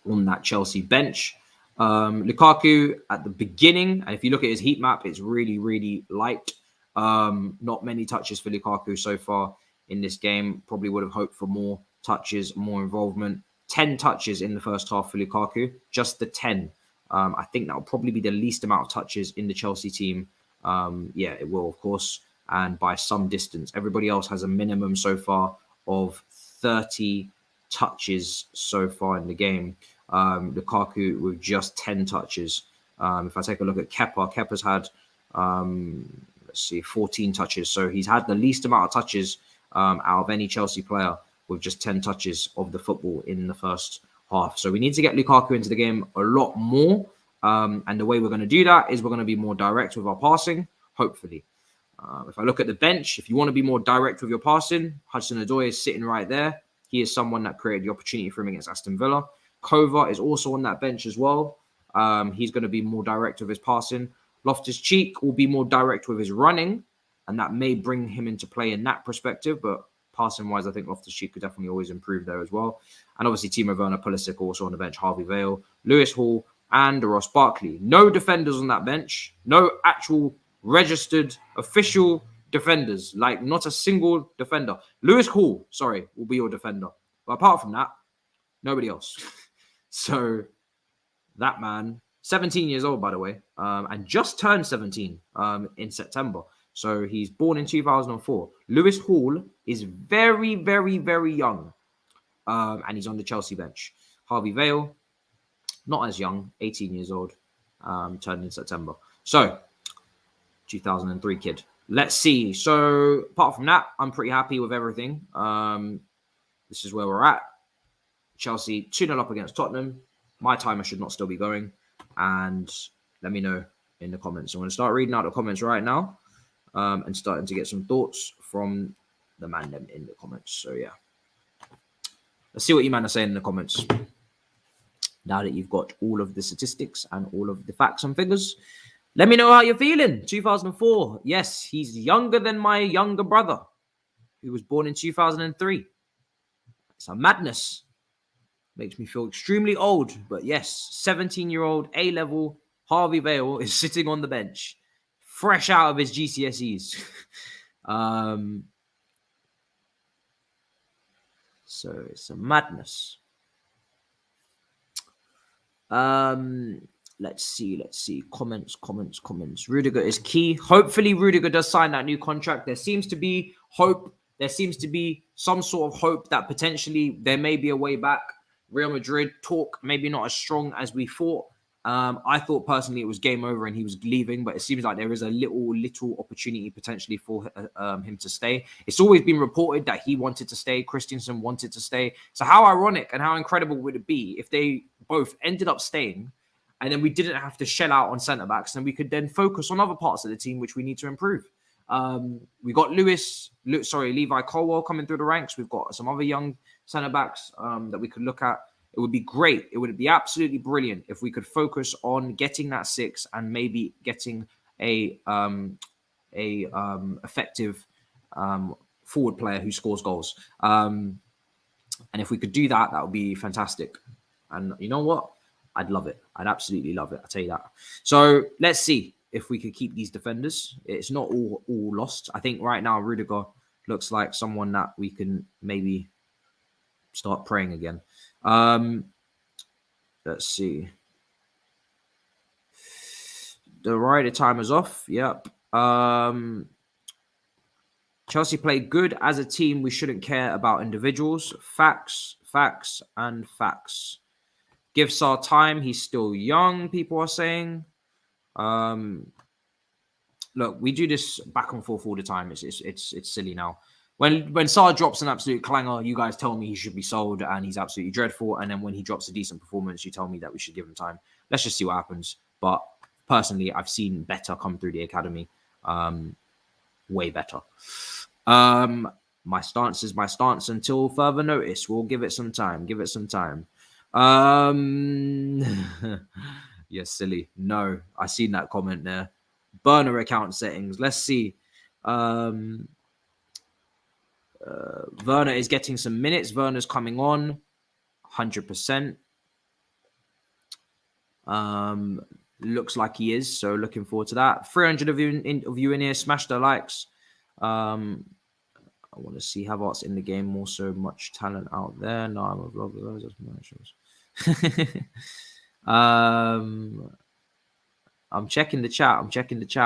on that Chelsea bench. Lukaku at the beginning, and if you look at his heat map, it's really, really light. Not many touches for Lukaku so far in this game. Probably would have hoped for more touches, more involvement. 10 touches in the first half for Lukaku, just the 10. I think that will probably be the least amount of touches in the Chelsea team. Yeah, it will, of course, and by some distance. Everybody else has a minimum so far of 30 touches so far in the game. Lukaku with just 10 touches. If I take a look at Kepa's had, 14 touches. So he's had the least amount of touches out of any Chelsea player, with just 10 touches of the football in the first half. So we need to get Lukaku into the game a lot more. And the way we're going to do that is we're going to be more direct with our passing, hopefully. If I look at the bench, if you want to be more direct with your passing, Hudson-Odoi is sitting right there. He is someone that created the opportunity for him against Aston Villa. Kova is also on that bench as well. He's going to be more direct with his passing. Loftus-Cheek will be more direct with his running, and that may bring him into play in that perspective, but passing-wise, I think Loftus-Cheek could definitely always improve there as well. And obviously, Timo Werner, Pulisic also on the bench, Harvey Vale, Lewis Hall, and Ross Barkley. No defenders on that bench. No actual registered official defenders. Like, not a single defender. Lewis Hall, will be your defender. But apart from that, nobody else. So, that man, 17 years old, by the way, and just turned 17 in September. So he's born in 2004. Lewis Hall is very, very, very young. And he's on the Chelsea bench. Harvey Vale, not as young, 18 years old, turned in September. So, 2003 kid. let's see. So apart from that, I'm pretty happy with everything. This is where we're at. Chelsea 2-0 up against Tottenham. My timer should not still be going. And let me know in the comments. I'm going to start reading out the comments right now and starting to get some thoughts from the man them in the comments. So yeah, let's see what you man are saying in the comments. Now that you've got all of the statistics and all of the facts and figures, let me know how you're feeling. 2004. Yes, he's younger than my younger brother, who was born in 2003. It's a madness. Makes me feel extremely old. But yes, 17-year-old A-level Harvey Vale is sitting on the bench, fresh out of his GCSEs. So it's a madness. Let's see. Comments. Rudiger is key. Hopefully Rudiger does sign that new contract. There seems to be hope. There seems to be some sort of hope that potentially there may be a way back. Real Madrid talk, maybe not as strong as we thought. I thought personally it was game over and he was leaving, but it seems like there is a little opportunity potentially for him to stay. It's always been reported that he wanted to stay. Christensen wanted to stay. So how ironic and how incredible would it be if they both ended up staying and then we didn't have to shell out on centre-backs and we could then focus on other parts of the team which we need to improve. We got Levi Colwell coming through the ranks. We've got some other young centre-backs that we could look at. It would be great. It would be absolutely brilliant if we could focus on getting that 6 and maybe getting a effective forward player who scores goals. And if we could do that, that would be fantastic. And you know what? I'd love it. I'd absolutely love it. I'll tell you that. So let's see if we could keep these defenders. It's not all lost. I think right now Rudiger looks like someone that we can maybe start praying again. Let's see. The rider timer's off. Yep. Chelsea played good as a team. We shouldn't care about individuals. Facts. Give Sarr time. He's still young, people are saying. Look, we do this back and forth all the time. It's silly now. When Sarr drops an absolute clanger, you guys tell me he should be sold and he's absolutely dreadful. And then when he drops a decent performance, you tell me that we should give him time. Let's just see what happens. But personally, I've seen better come through the academy. Way better. My stance is my stance until further notice. We'll give it some time. Yes, silly. No, I seen that comment there. Burner account settings. Let's see. Werner is getting some minutes. Werner's coming on 100%. Looks like he is. So looking forward to that. 300 of you in here. Smash the likes. I want to see Havertz in the game. More so much talent out there. No, I'm a vlogger. I'm checking the chat.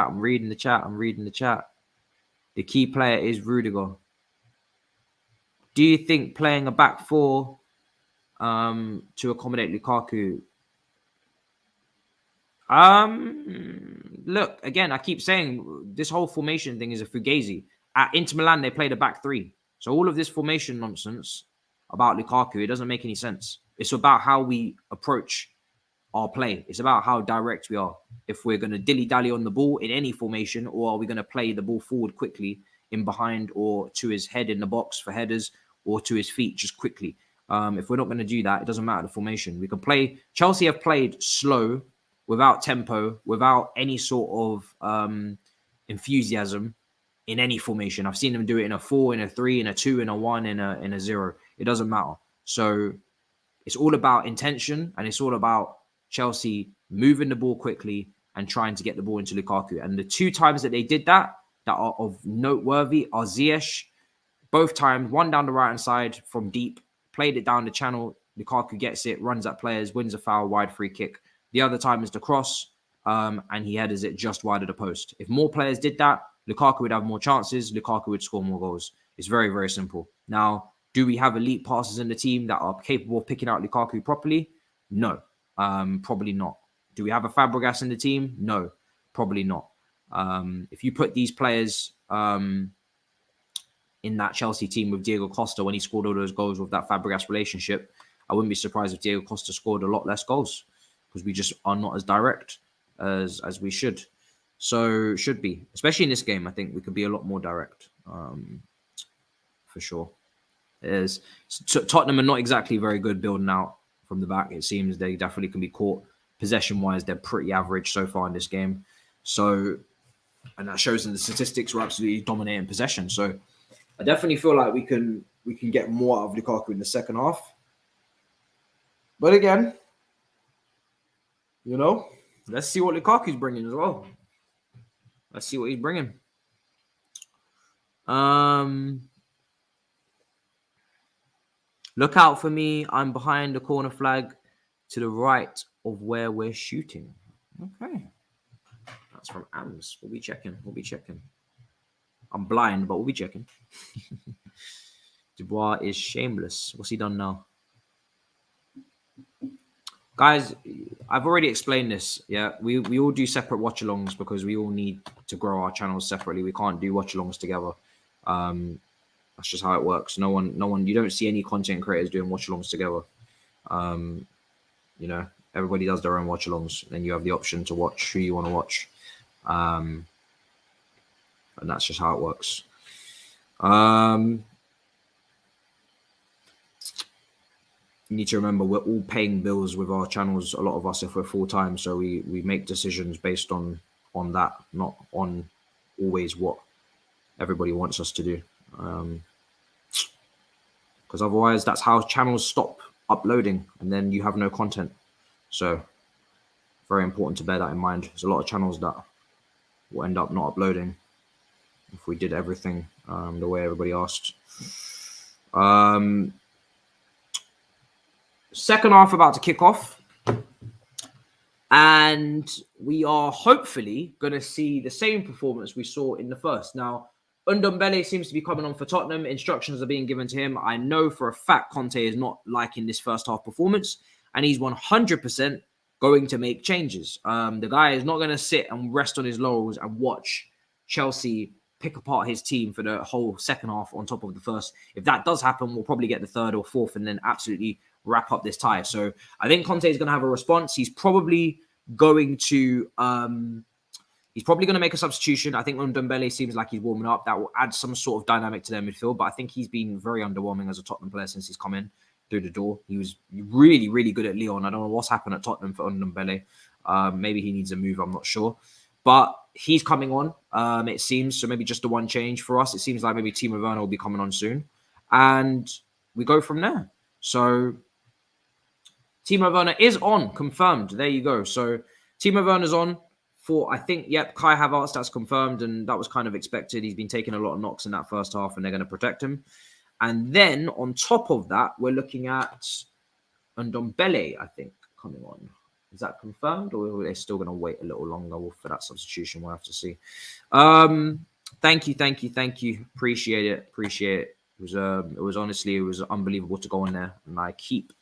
I'm reading the chat. The key player is Rudiger. Do you think playing a back four to accommodate Lukaku? Look, again, I keep saying this whole formation thing is a fugazi. At Inter Milan, they played a back three. So all of this formation nonsense about Lukaku, it doesn't make any sense. It's about how we approach our play. It's about how direct we are. If we're going to dilly-dally on the ball in any formation, or are we going to play the ball forward quickly in behind or to his head in the box for headers or to his feet just quickly. If we're not going to do that, it doesn't matter the formation. We can play. Chelsea have played slow, without tempo, without any sort of enthusiasm in any formation. I've seen them do it in a 4, in a 3, in a 2, in a 1, in a 0. It doesn't matter. So it's all about intention, and it's all about Chelsea moving the ball quickly and trying to get the ball into Lukaku. And the 2 times that they did that are of noteworthy are Ziyech. Both times, one down the right-hand side from deep, played it down the channel. Lukaku gets it, runs at players, wins a foul, wide free kick. The other time is the cross, and he headers it just wide of the post. If more players did that, Lukaku would have more chances. Lukaku would score more goals. It's very, very simple. Now, do we have elite passers in the team that are capable of picking out Lukaku properly? No, probably not. Do we have a Fabregas in the team? No, probably not. If you put these players in that Chelsea team with Diego Costa when he scored all those goals with that Fabregas relationship, I wouldn't be surprised if Diego Costa scored a lot less goals because we just are not as direct as we should. So should be, especially in this game. I think we could be a lot more direct, for sure. Tottenham are not exactly very good building out from the back. It seems they definitely can be caught. Possession-wise, they're pretty average so far in this game. So, and that shows in the statistics. We're absolutely dominating possession. So, I definitely feel like we can get more out of Lukaku in the second half. But again, let's see what Lukaku's bringing as well. Let's see what he's bringing. Look out for me. I'm behind the corner flag to the right of where we're shooting. Okay. That's from Ams. We'll be checking. I'm blind, but we'll be checking. Dubois is shameless. What's he done now? Guys, I've already explained this. Yeah, we all do separate watch-alongs because we all need to grow our channels separately. We can't do watch-alongs together. That's just how it works. No one. You don't see any content creators doing watch-alongs together. Everybody does their own watch-alongs. Then you have the option to watch who you want to watch, and that's just how it works. You need to remember we're all paying bills with our channels, a lot of us, if we're full-time. So we make decisions based on that, not on always what everybody wants us to do. Because otherwise that's how channels stop uploading and then you have no content. So very important to bear that in mind. There's a lot of channels that will end up not uploading if we did everything the way everybody asked. Second half about to kick off, and we are hopefully going to see the same performance we saw in the first. Now, Ndombele seems to be coming on for Tottenham. Instructions are being given to him. I know for a fact Conte is not liking this first half performance, and he's 100% going to make changes. The guy is not going to sit and rest on his laurels and watch Chelsea pick apart his team for the whole second half on top of the first. If that does happen, we'll probably get the third or fourth and then absolutely wrap up this tie. So I think Conte is going to have a response. He's probably going to make a substitution. I think Ndombele seems like he's warming up. That will add some sort of dynamic to their midfield. But I think he's been very underwhelming as a Tottenham player since he's come in through the door. He was really, really good at Lyon. I don't know what's happened at Tottenham for Ndombele. Maybe he needs a move. I'm not sure. But he's coming on, it seems. So maybe just the one change for us. It seems like maybe Timo Werner will be coming on soon. And we go from there. So Timo Werner is on, confirmed. There you go. So Timo Werner's on for, I think, Kai Havertz, that's confirmed. And that was kind of expected. He's been taking a lot of knocks in that first half and they're going to protect him. And then on top of that, we're looking at Ndombele, I think, coming on. Is that confirmed, or are they still going to wait a little longer for that substitution? We'll have to see. Thank you. Appreciate it. It was honestly, it was unbelievable to go on there, and I keep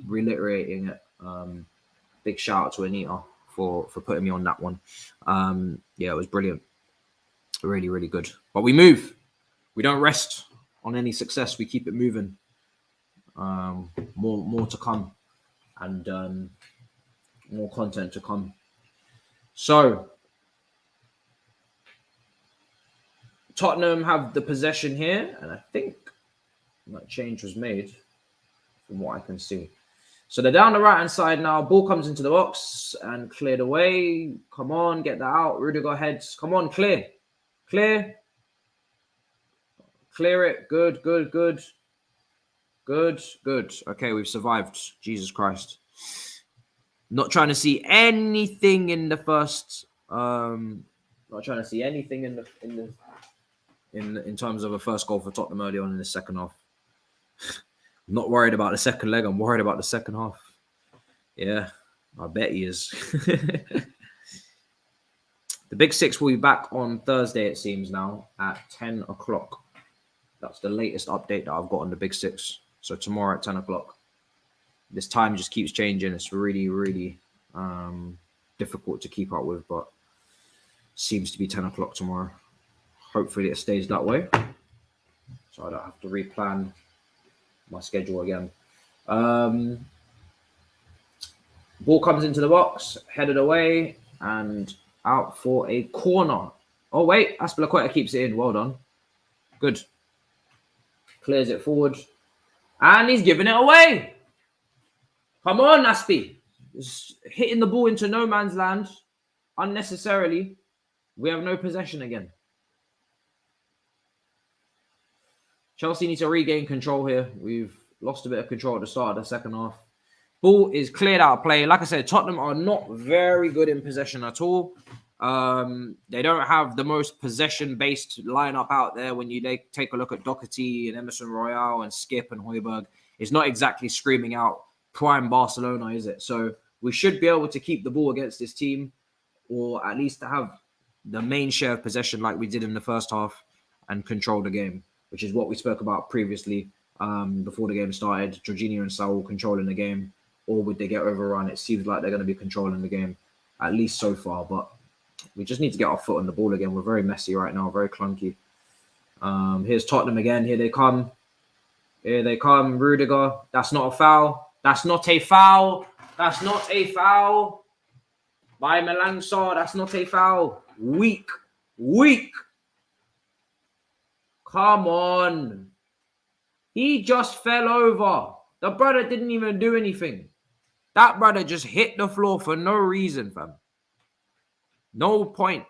reiterating it. Big shout out to Anita for putting me on that one. It was brilliant, really, really good. But we move. We don't rest on any success. We keep it moving. More to come, and more content to come. So Tottenham have the possession here, and I think that change was made from what I can see. So they're down the right-hand side now. Ball comes into the box and cleared away. Come on, get that out. Rudiger heads. Come on, clear. Clear it. Good. Okay, we've survived. Jesus Christ. Not trying to see anything in the first. Not trying to see anything in terms of a first goal for Tottenham early on in the second half. I'm not worried about the second leg. I'm worried about the second half. Yeah, I bet he is. The Big Six will be back on Thursday, it seems now, at 10 o'clock. That's the latest update that I've got on the Big Six. So tomorrow at 10 o'clock. This time just keeps changing. It's really, really difficult to keep up with. But Seems to be 10 o'clock tomorrow. Hopefully it stays that way, so I don't have to replan my schedule again. Ball comes into the box, headed away, and out for a corner. Oh, wait. Aspilicueta keeps it in. Well done. Good. Clears it forward. And he's giving it away. Come on, Aspi. Just hitting the ball into no man's land unnecessarily. We have no possession again. Chelsea need to regain control here. We've lost a bit of control at the start of the second half. Ball is cleared out of play. Like I said, Tottenham are not very good in possession at all. They don't have the most possession-based lineup out there. When you take a look at Doherty and Emerson Royale and Skip and Højbjerg, it's not exactly screaming out prime Barcelona, is it? So we should be able to keep the ball against this team, or at least to have the main share of possession like we did in the first half and control the game, which is what we spoke about previously before the game started. Jorginho and Saul controlling the game, or would they get overrun? It seems like they're going to be controlling the game, at least so far, but we just need to get our foot on the ball again. We're very messy right now, very clunky. Here's Tottenham again. Here they come. Here they come. Rudiger. That's not a foul. That's not a foul. That's not a foul. By Melanson. That's not a foul. Weak. Weak. Come on. He just fell over. The brother didn't even do anything. That brother just hit the floor for no reason, fam. No point.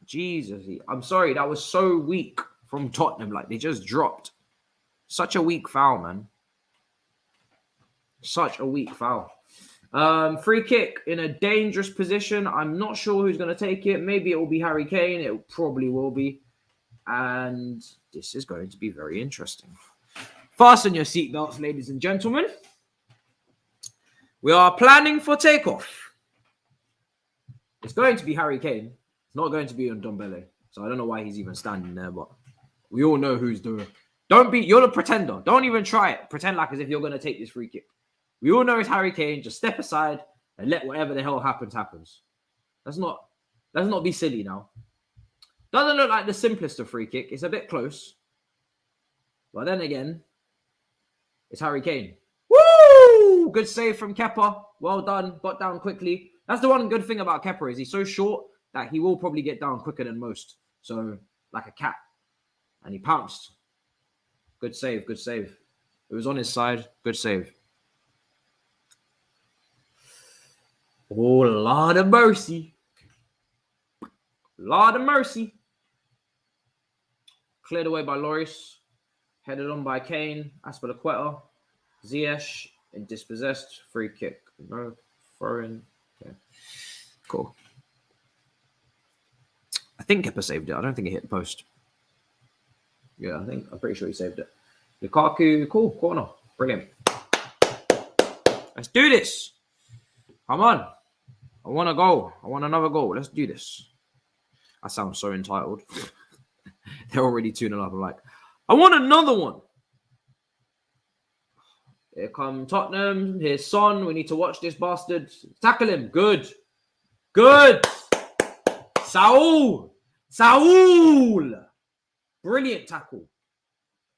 Jesus. I'm sorry. That was so weak from Tottenham. Like, they just dropped. Such a weak foul, man. Such a weak foul. Free kick in a dangerous position. I'm not sure who's going to take it. Maybe it will be Harry Kane. It probably will be. And this is going to be very interesting. Fasten your seatbelts, ladies and gentlemen. We are planning for takeoff. It's going to be Harry Kane. It's not going to be on Ndombele. So I don't know why he's even standing there, but we all know who's doing it. You're the pretender. Don't even try it. Pretend like as if you're going to take this free kick. We all know it's Harry Kane. Just step aside and let whatever the hell happens. Let's not be silly now. Doesn't look like the simplest of free kick. It's a bit close. But then again, it's Harry Kane. Woo! Good save from Kepa. Well done. Got down quickly. That's the one good thing about Kepa is he's so short that he will probably get down quicker than most. So, like a cat. And he pounced. Good save. Good save. It was on his side. Good save. Oh, Lord of mercy. Lord of mercy. Cleared away by Lloris. Headed on by Kane. Aspilicueta. Ziyech. And dispossessed. Free kick. No. Throw in. Okay. Cool. I think Kepa saved it. I don't think it hit the post. Yeah, I'm pretty sure he saved it. Lukaku. Cool. Corner. Brilliant. Let's do this. Come on. I want a goal. I want another goal. Let's do this. I sound so entitled. They're already 2-0 up. I'm like, I want another one. Here come Tottenham. Here's Son. We need to watch this bastard. Tackle him. Good. Good. Saul. Brilliant tackle.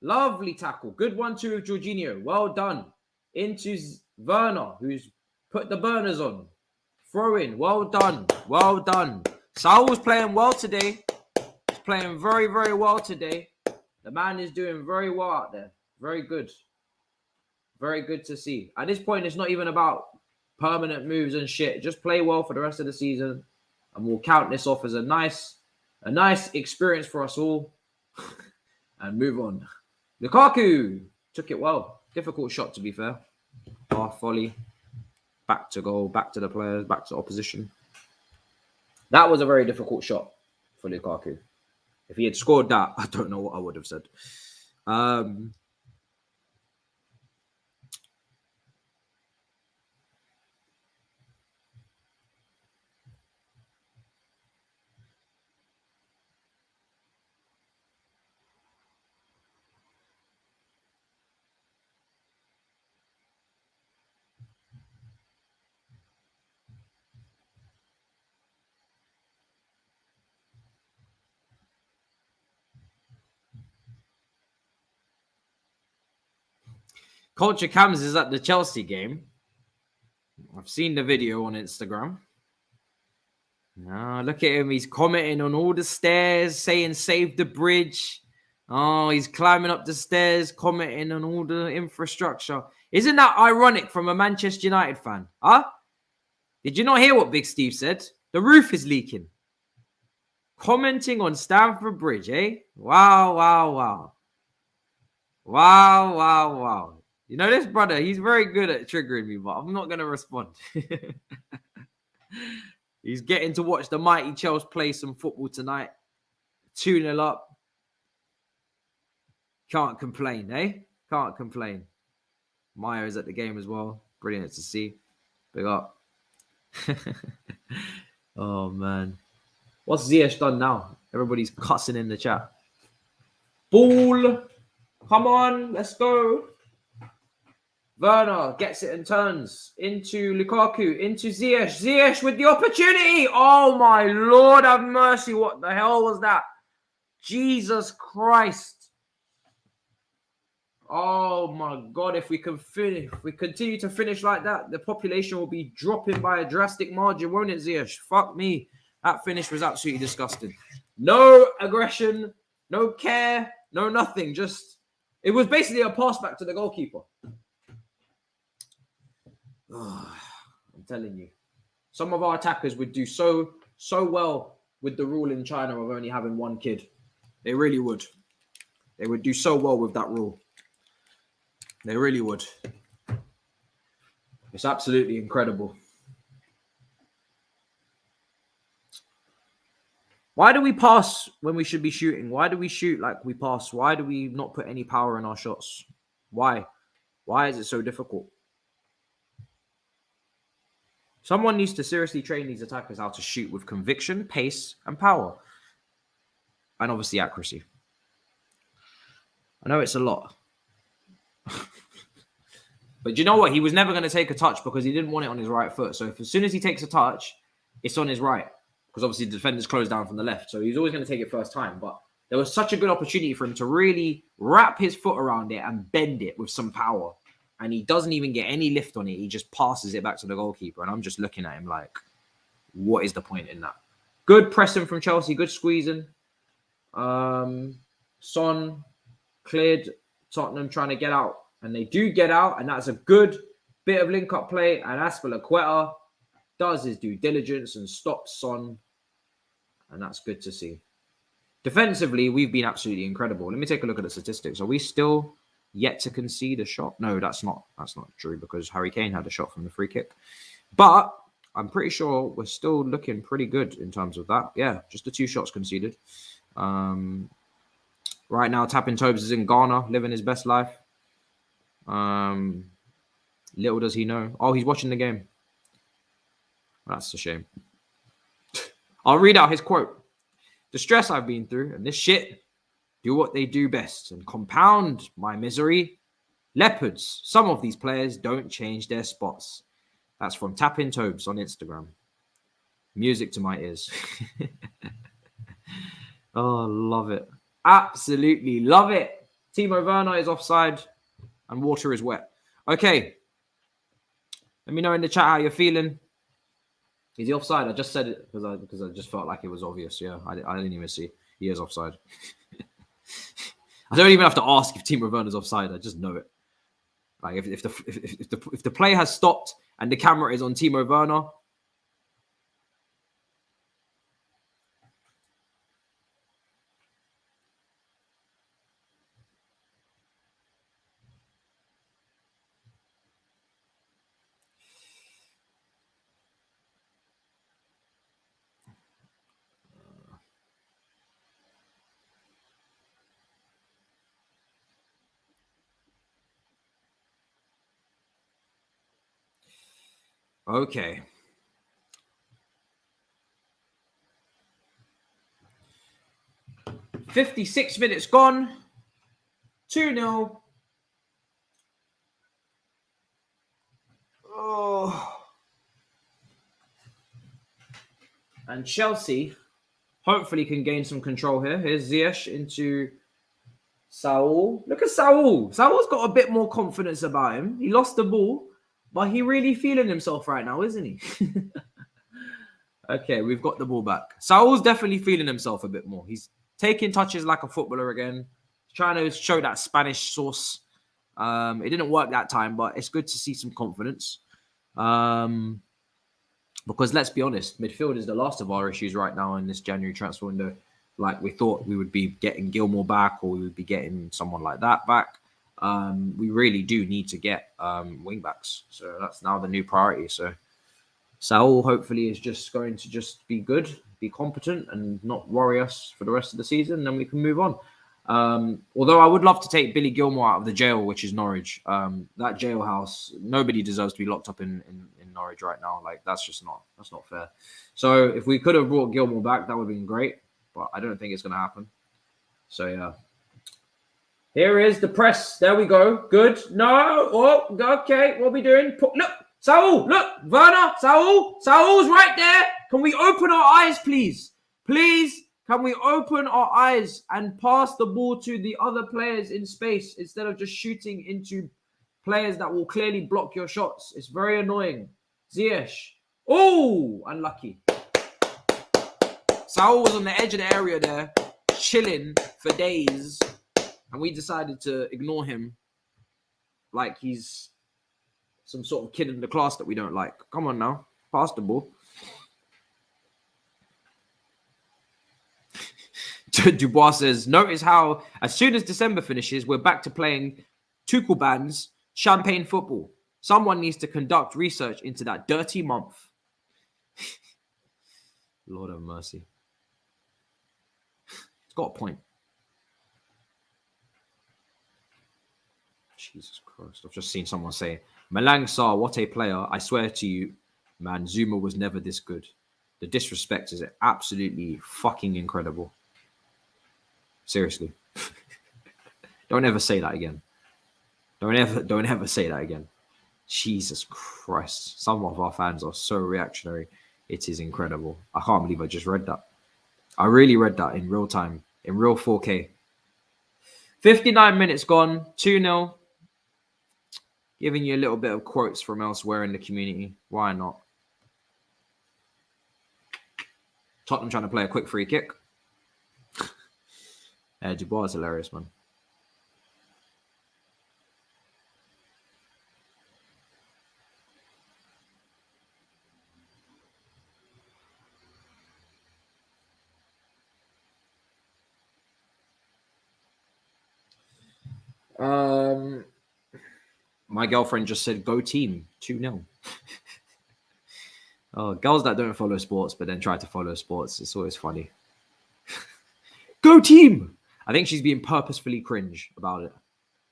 Lovely tackle. Good 1-2 with Jorginho. Well done. Into Werner, who's put the burners on. Throw in. Well done. Well done. Saul was playing well today. He's playing very, very well today. The man is doing very well out there. Very good. Very good to see. At this point, it's not even about permanent moves and shit. Just play well for the rest of the season. And we'll count this off as a nice experience for us all. And move on. Lukaku took it well. Difficult shot, to be fair. Half volley. Back to goal. Back to the players. Back to opposition. That was a very difficult shot for Lukaku. If he had scored that, I don't know what I would have said. Culture Cams is at the Chelsea game. I've seen the video on Instagram. Look at him. He's commenting on all the stairs, saying save the bridge. Oh, he's climbing up the stairs, commenting on all the infrastructure. Isn't that ironic from a Manchester United fan? Huh? Did you not hear what Big Steve said? The roof is leaking. Commenting on Stamford Bridge, eh? Wow, wow, wow. Wow, wow, wow. You know this brother, he's very good at triggering me, but I'm not going to respond. He's getting to watch the mighty Chelsea play some football tonight. 2-0 up. Can't complain, eh? Can't complain. Maya is at the game as well. Brilliant to see. Big up. Oh, man. What's Ziyech done now? Everybody's cussing in the chat. Ball. Come on. Let's go. Werner gets it and turns into Lukaku, into Ziyech. Ziyech with the opportunity. Oh, my Lord have mercy. What the hell was that? Jesus Christ. Oh, my God. If we continue to finish like that, the population will be dropping by a drastic margin, won't it, Ziyech? Fuck me. That finish was absolutely disgusting. No aggression, no care, no nothing. Just, it was basically a pass back to the goalkeeper. I'm telling you, some of our attackers would do so well with the rule in China of only having one kid. They really would. They would do so well with that rule. They really would. It's absolutely incredible. Why do we pass when we should be shooting? Why do we shoot like we pass? Why do we not put any power in our shots? Why? Why is it so difficult? Someone needs to seriously train these attackers how to shoot with conviction, pace, and power. And obviously accuracy. I know it's a lot. But you know what? He was never going to take a touch because he didn't want it on his right foot. So as soon as he takes a touch, it's on his right. Because obviously the defender's closed down from the left. So he's always going to take it first time. But there was such a good opportunity for him to really wrap his foot around it and bend it with some power. And he doesn't even get any lift on it. He just passes it back to the goalkeeper. And I'm just looking at him like, what is the point in that? Good pressing from Chelsea. Good squeezing. Son cleared Tottenham trying to get out. And they do get out. And that's a good bit of link-up play. And Aspilicueta does his due diligence and stops Son. And that's good to see. Defensively, we've been absolutely incredible. Let me take a look at the statistics. Are we still yet to concede a shot? No, that's not true because Harry Kane had a shot from the free kick. But I'm pretty sure we're still looking pretty good in terms of that. Yeah, just the 2 shots conceded. Right now, Tapping Tobes is in Ghana, living his best life. Little does he know. Oh, he's watching the game. That's a shame. I'll read out his quote. The stress I've been through and this shit do what they do best and compound my misery. Leopards, some of these players don't change their spots. That's from Tapping Tobes on Instagram. Music to my ears. Oh, love it. Absolutely love it. Timo Werner is offside and water is wet. Okay. Let me know in the chat how you're feeling. Is he offside? I just said it because I just felt like it was obvious. Yeah, I didn't even see. He is offside. I don't even have to ask if Timo Werner's offside. I just know it. Like if the play has stopped and the camera is on Timo Werner. Okay. "56 minutes gone. 2-0. Oh. And Chelsea hopefully can gain some control here. Here's Ziyech into Saul. Look at Saul. Saul's got a bit more confidence about him. He lost the ball, but he really feeling himself right now, isn't he? Okay, we've got the ball back. Saul's definitely feeling himself a bit more. He's taking touches like a footballer again. Trying to show that Spanish sauce. It didn't work that time, but it's good to see some confidence. Because let's be honest, midfield is the last of our issues right now in this January transfer window. Like we thought we would be getting Gilmore back, or we would be getting someone like that back. We really do need to get wing backs. So that's now the new priority. So Saul hopefully is just going to just be good, be competent, and not worry us for the rest of the season. And then we can move on. Although I would love to take Billy Gilmore out of the jail, which is Norwich. That jailhouse, nobody deserves to be locked up in Norwich right now. Like that's not fair. So if we could have brought Gilmore back, that would have been great. But I don't think it's going to happen. So yeah. Here is the press. There we go. Good. No. Oh, okay. What are we doing? Look. Saul, look, Werner, Saul's right there. Can we open our eyes, please? Please, can we open our eyes and pass the ball to the other players in space instead of just shooting into players that will clearly block your shots? It's very annoying. Ziyech. Oh, unlucky. Saul was on the edge of the area there, chilling for days, and we decided to ignore him like he's some sort of kid in the class that we don't like. Come on now. Pass the ball. Dubois says, notice how as soon as December finishes, we're back to playing Tuchel bands, champagne football. Someone needs to conduct research into that dirty month. Lord have mercy. It's got a point. Jesus Christ. I've just seen someone say, Malang Sarr, what a player. I swear to you, man, Zuma was never this good. The disrespect is absolutely fucking incredible. Seriously. Don't ever say that again. Don't ever say that again. Jesus Christ. Some of our fans are so reactionary. It is incredible. I can't believe I just read that. I really read that in real time, in real 4K. 59 minutes gone, 2-0. Giving you a little bit of quotes from elsewhere in the community. Why not? Tottenham trying to play a quick free kick. Dubois is hilarious, man. My girlfriend just said, go team, 2-0. Oh, girls that don't follow sports, but then try to follow sports, it's always funny. Go team! I think she's being purposefully cringe about it,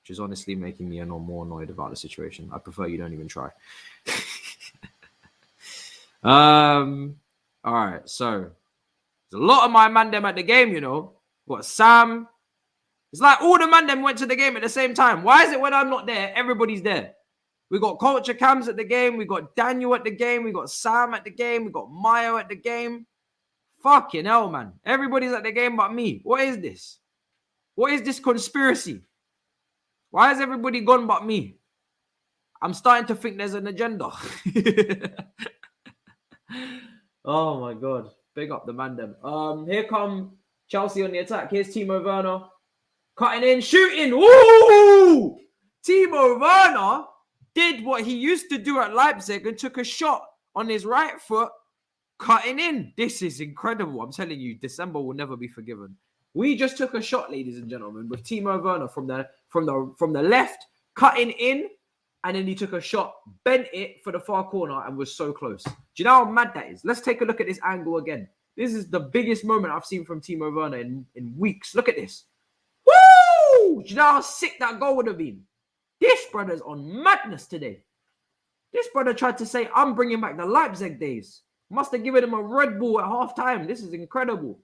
which is honestly making me more annoyed about the situation. I prefer you don't even try. All right, so there's a lot of my man them at the game, you know. What, Sam? It's like all the man them went to the game at the same time. Why is it when I'm not there, everybody's there? We got Culture Cams at the game. We got Daniel at the game. We got Sam at the game. We got Mayo at the game. Fucking hell, man. Everybody's at the game but me. What is this? What is this conspiracy? Why has everybody gone but me? I'm starting to think there's an agenda. Oh, my God. Big up the man them. Here come Chelsea on the attack. Here's Timo Werner. Cutting in, shooting. Woo! Timo Werner did what he used to do at Leipzig and took a shot on his right foot, cutting in. This is incredible. I'm telling you, December will never be forgiven. We just took a shot, ladies and gentlemen, with Timo Werner from the left, cutting in, and then he took a shot, bent it for the far corner, and was so close. Do you know how mad that is? Let's take a look at this angle again. This is the biggest moment I've seen from Timo Werner in weeks. Look at this. Woo! Do you know how sick that goal would have been? This brother's on madness today. This brother tried to say, I'm bringing back the Leipzig days. Must have given him a Red Bull at half time. This is incredible.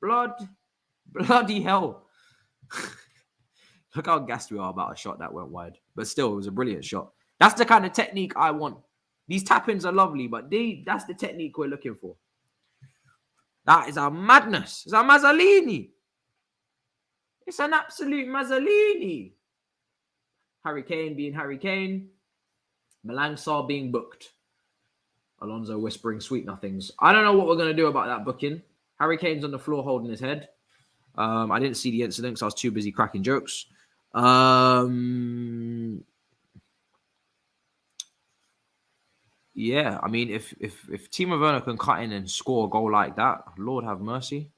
Bloody hell. Look how gassed we are about a shot that went wide. But still, it was a brilliant shot. That's the kind of technique I want. These tap-ins are lovely, but that's the technique we're looking for. That is a madness. It's a Mazzolini. It's an absolute Mazzolini. Harry Kane being Harry Kane. Malang Sarr being booked. Alonso whispering sweet nothings. I don't know what we're going to do about that booking. Harry Kane's on the floor holding his head. I didn't see the incident because I was too busy cracking jokes. Yeah, I mean, if Timo Werner can cut in and score a goal like that, Lord have mercy,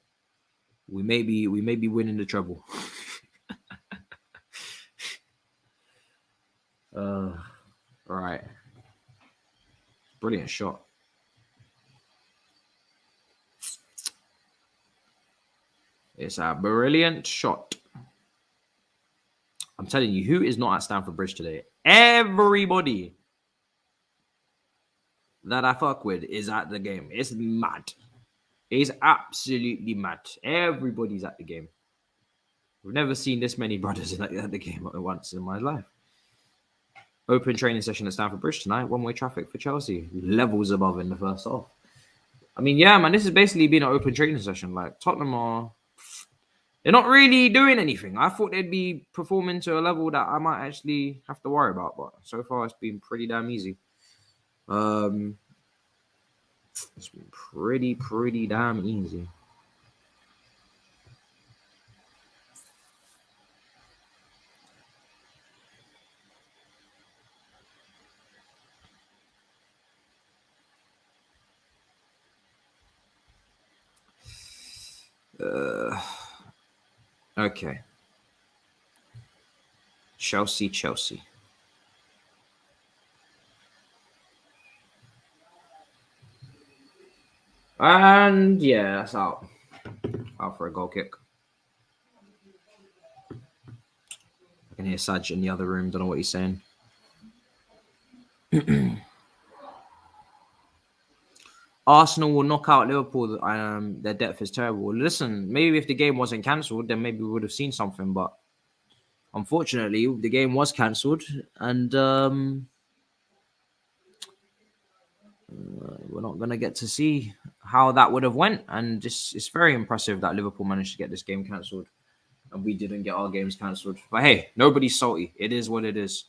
we may be winning the treble. Right, brilliant shot. It's a brilliant shot. I'm telling you, who is not at Stamford Bridge today? Everybody that I fuck with is at the game. It's mad. It's absolutely mad. Everybody's at the game. We've never seen this many brothers at the game at once in my life. Open training session at Stamford Bridge tonight. One-way traffic for Chelsea. Levels above in the first half. I mean, yeah, man, this has basically been an open training session. Like, Tottenham they're not really doing anything. I thought they'd be performing to a level that I might actually have to worry about. But so far, it's been pretty damn easy. It's been pretty damn easy. Okay. Chelsea. And yeah, that's out. Out for a goal kick. I can hear Saj in the other room. Don't know what he's saying. Arsenal will knock out Liverpool. Their depth is terrible. Listen, maybe if the game wasn't cancelled, then maybe we would have seen something. But unfortunately, the game was cancelled, and we're not going to get to see how that would have went. And it's very impressive that Liverpool managed to get this game cancelled, and we didn't get our games cancelled. But hey, nobody's salty. It is what it is.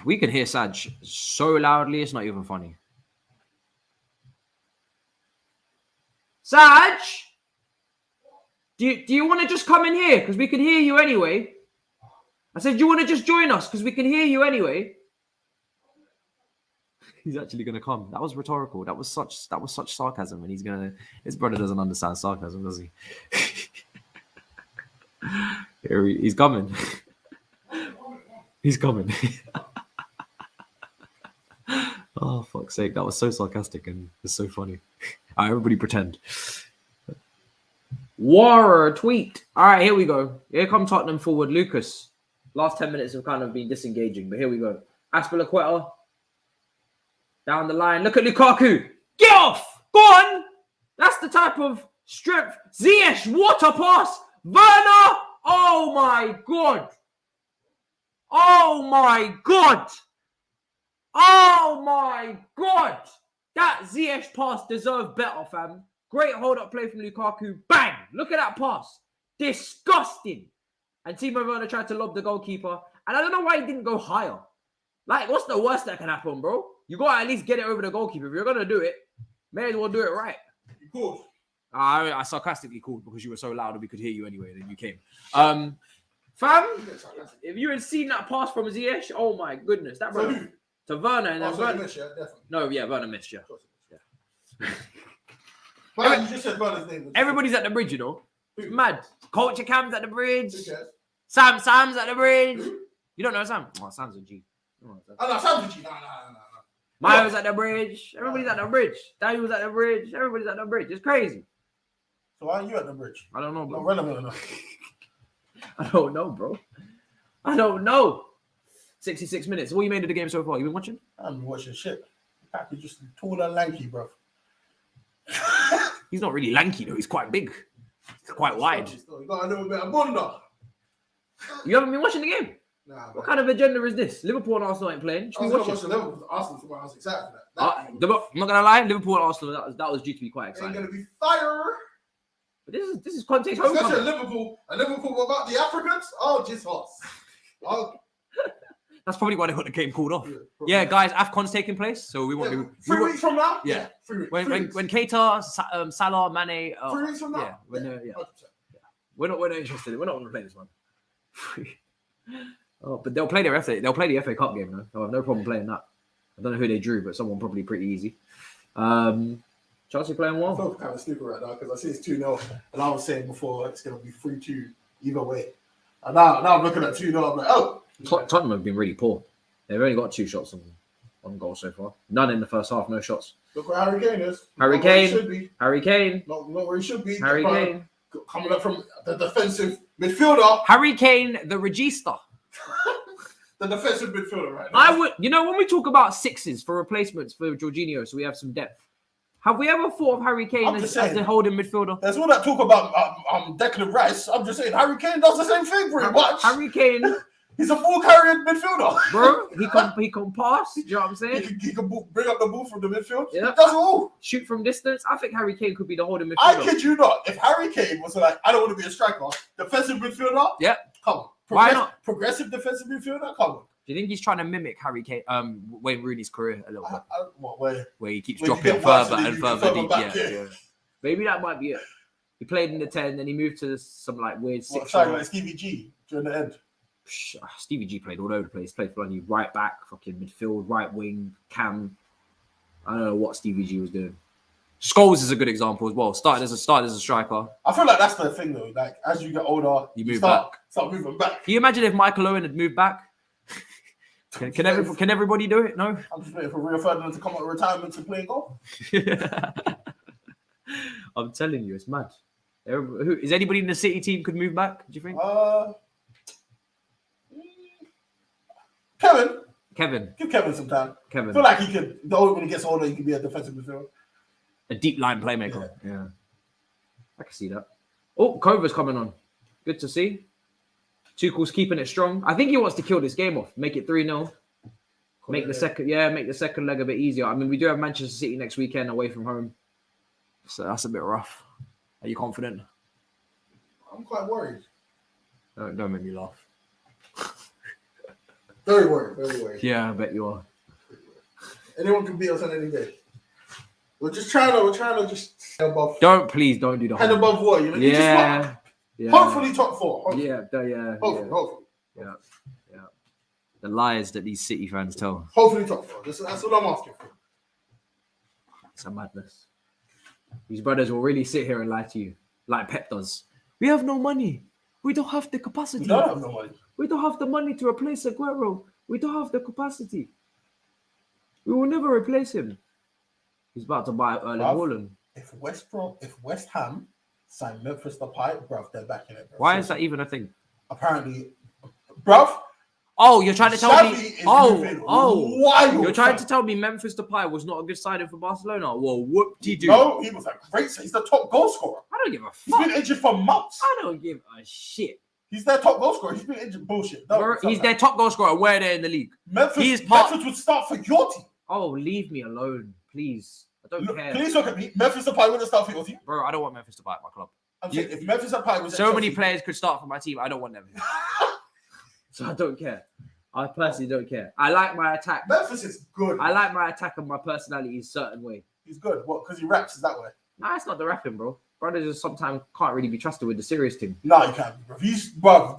We can hear Saj so loudly, it's not even funny. Saj, do you want to just come in here? Because we can hear you anyway. I said, do you want to just join us? Because we can hear you anyway. He's actually going to come. That was rhetorical. That was such sarcasm. And his brother doesn't understand sarcasm, does he? He's coming. He's coming. Oh, fuck's sake. That was so sarcastic and it's so funny. All right, everybody pretend. War tweet. All right, here we go. Here come Tottenham forward. Lucas. Last 10 minutes have kind of been disengaging, but here we go. Aspilicueta. Down the line. Look at Lukaku. Get off. Go on. That's the type of strength. Ziyech, what a pass. Werner. Oh, my God. Oh, my God. Oh, my God. That Ziyech pass deserved better, fam. Great hold-up play from Lukaku. Bang. Look at that pass. Disgusting. And Timo Werner tried to lob the goalkeeper. And I don't know why he didn't go higher. Like, what's the worst that can happen, bro? You got to at least get it over the goalkeeper. If you're going to do it, may as well do it right. You called? I sarcastically called because you were so loud and we could hear you anyway. And then you came. Fam, if you had seen that pass from Ziyech, oh my goodness. That brother. To Werner. And then Werner. Missed, yeah, definitely. No, yeah, Werner missed, yeah. But you just said Werner's name. Everybody's at the bridge, you know. It's mad. Culture Cam's at the bridge. Sam's at the bridge. You don't know Sam? Oh, Sam's a G. Oh, no, Sam's a G. No. Mayo's at the bridge. Everybody's at the bridge. Daniel's at the bridge. Everybody's at the bridge. It's crazy. So why are you at the bridge? I don't know, bro. Not relevant enough. I don't know, bro. I don't know. 66 minutes. What you made of the game so far? You been watching? I haven't been watching shit. Pack is just tall and lanky, bro. He's not really lanky, though. He's quite big. He's quite wide. You got a little bit of bunda. You haven't been watching the game? What kind of agenda is this? Liverpool and Arsenal ain't playing. I was going to watch the Liverpool Arsenal tomorrow. I was excited for that. I'm not gonna lie, Liverpool and Arsenal that was due to be quite exciting. Ain't gonna be fire. But this is context. Especially Liverpool without the Africans. Oh, just us. Oh. That's probably why they got the game called off. Yeah, guys, AFCON's taking place, so we want 3 weeks from now. Yeah, 3 weeks. When Keita, Salah, Mane. 3 weeks from now. We're not interested. We're not going to play this one. But they'll play the FA Cup game though. They'll have no problem playing that. I don't know who they drew, but someone probably pretty easy. Chelsea playing well. I feel kind of stupid right now because I see it's 2-0, and I was saying before it's going to be 3-2 either way. And now I'm looking at 2-0. I'm like, oh. Tottenham have been really poor. They've only got 2 shots on goal so far. None in the first half, no shots. Look where Harry Kane is. Harry Kane. Not where he should be. Harry Kane. Coming up from the defensive midfielder. Harry Kane, the regista. The defensive midfielder, right now. When we talk about sixes for replacements for Jorginho, so we have some depth. Have we ever thought of Harry Kane as the holding midfielder? There's all that talk about Declan Rice. I'm just saying Harry Kane does the same thing pretty much. Harry Kane. He's a ball-carrying midfielder. Bro, he can pass. Do you know what I'm saying? He can bring up the ball from the midfield. Yeah. He does it all. Shoot from distance. I think Harry Kane could be the holding midfielder. I kid you not. If Harry Kane was like, I don't want to be a striker, defensive midfielder, yeah. Come on. Why not? Progressive defensive midfielder, come on. Do you think he's trying to mimic Harry Kane, Wayne Rooney's career a little bit? What way? Where he keeps dropping further and further deep. Yeah. Maybe that might be it. He played in the 10, then he moved to some like weird 6. Like Stevie G during the end. Stevie G played all over the place. Played for right back, fucking midfield, right wing, cam. I don't know what Stevie G was doing. Scholes is a good example as well. Started as a striker. I feel like that's the thing though. Like as you get older, you start moving back. Can you imagine if Michael Owen had moved back? Can everybody do it? No. I'm just waiting for Rio Ferdinand to come out of retirement to play golf. I'm telling you, it's mad. Is anybody in the City team could move back? Do you think? Kevin. Give Kevin some time. I feel like he could. When he gets older, he could be a defensive midfielder. A deep line playmaker. Yeah. I can see that. Oh, Kova's coming on. Good to see. Tuchel's keeping it strong. I think he wants to kill this game off. Make it 3-0. Make the second leg a bit easier. I mean, we do have Manchester City next weekend away from home. So that's a bit rough. Are you confident? I'm quite worried. Don't make me laugh. Very worried. Yeah, I bet you are. Anyone can beat us on any day. We're trying to just above. Please don't do the head above water. You know? Yeah. Hopefully top 4. Hopefully. Hopefully. Yeah. The lies that these City fans tell. Hopefully top 4. That's what I'm asking for. It's a madness. These brothers will really sit here and lie to you, like Pep does. We have no money. We don't have the capacity. We don't have no money. We don't have the money to replace Aguero. We don't have the capacity. We will never replace him. He's about to buy Erling Haaland. If West Ham sign Memphis Depay, bruv, they're back in it. Bro. Why is that even a thing? Apparently, bruv. Oh, you're trying to tell me? You're trying to to tell me Memphis Depay was not a good signing for Barcelona? Well, whoop-de-doo. No, he was a great. He's the top goal scorer. I don't give a fuck. He's been injured for months. I don't give a shit. He's their top goal scorer. He's been injured. Bullshit. No, he's their top goal scorer. Where they're in the league. Memphis would start for your team. Oh, leave me alone, please. I don't care. Please look at me. Memphis Depay wouldn't start for your team. Bro, I don't want Memphis Depay at my club. I'm saying if Memphis Depay was so many players could start for my team. I don't want them. So I don't care. I personally don't care. I like my attack. Memphis is good. I like my attack and my personality a certain way. He's good. What? Because he raps is that way? Nah, it's not the rapping, bro. Brothers just sometimes can't really be trusted with the serious team. No, you can't be, bro.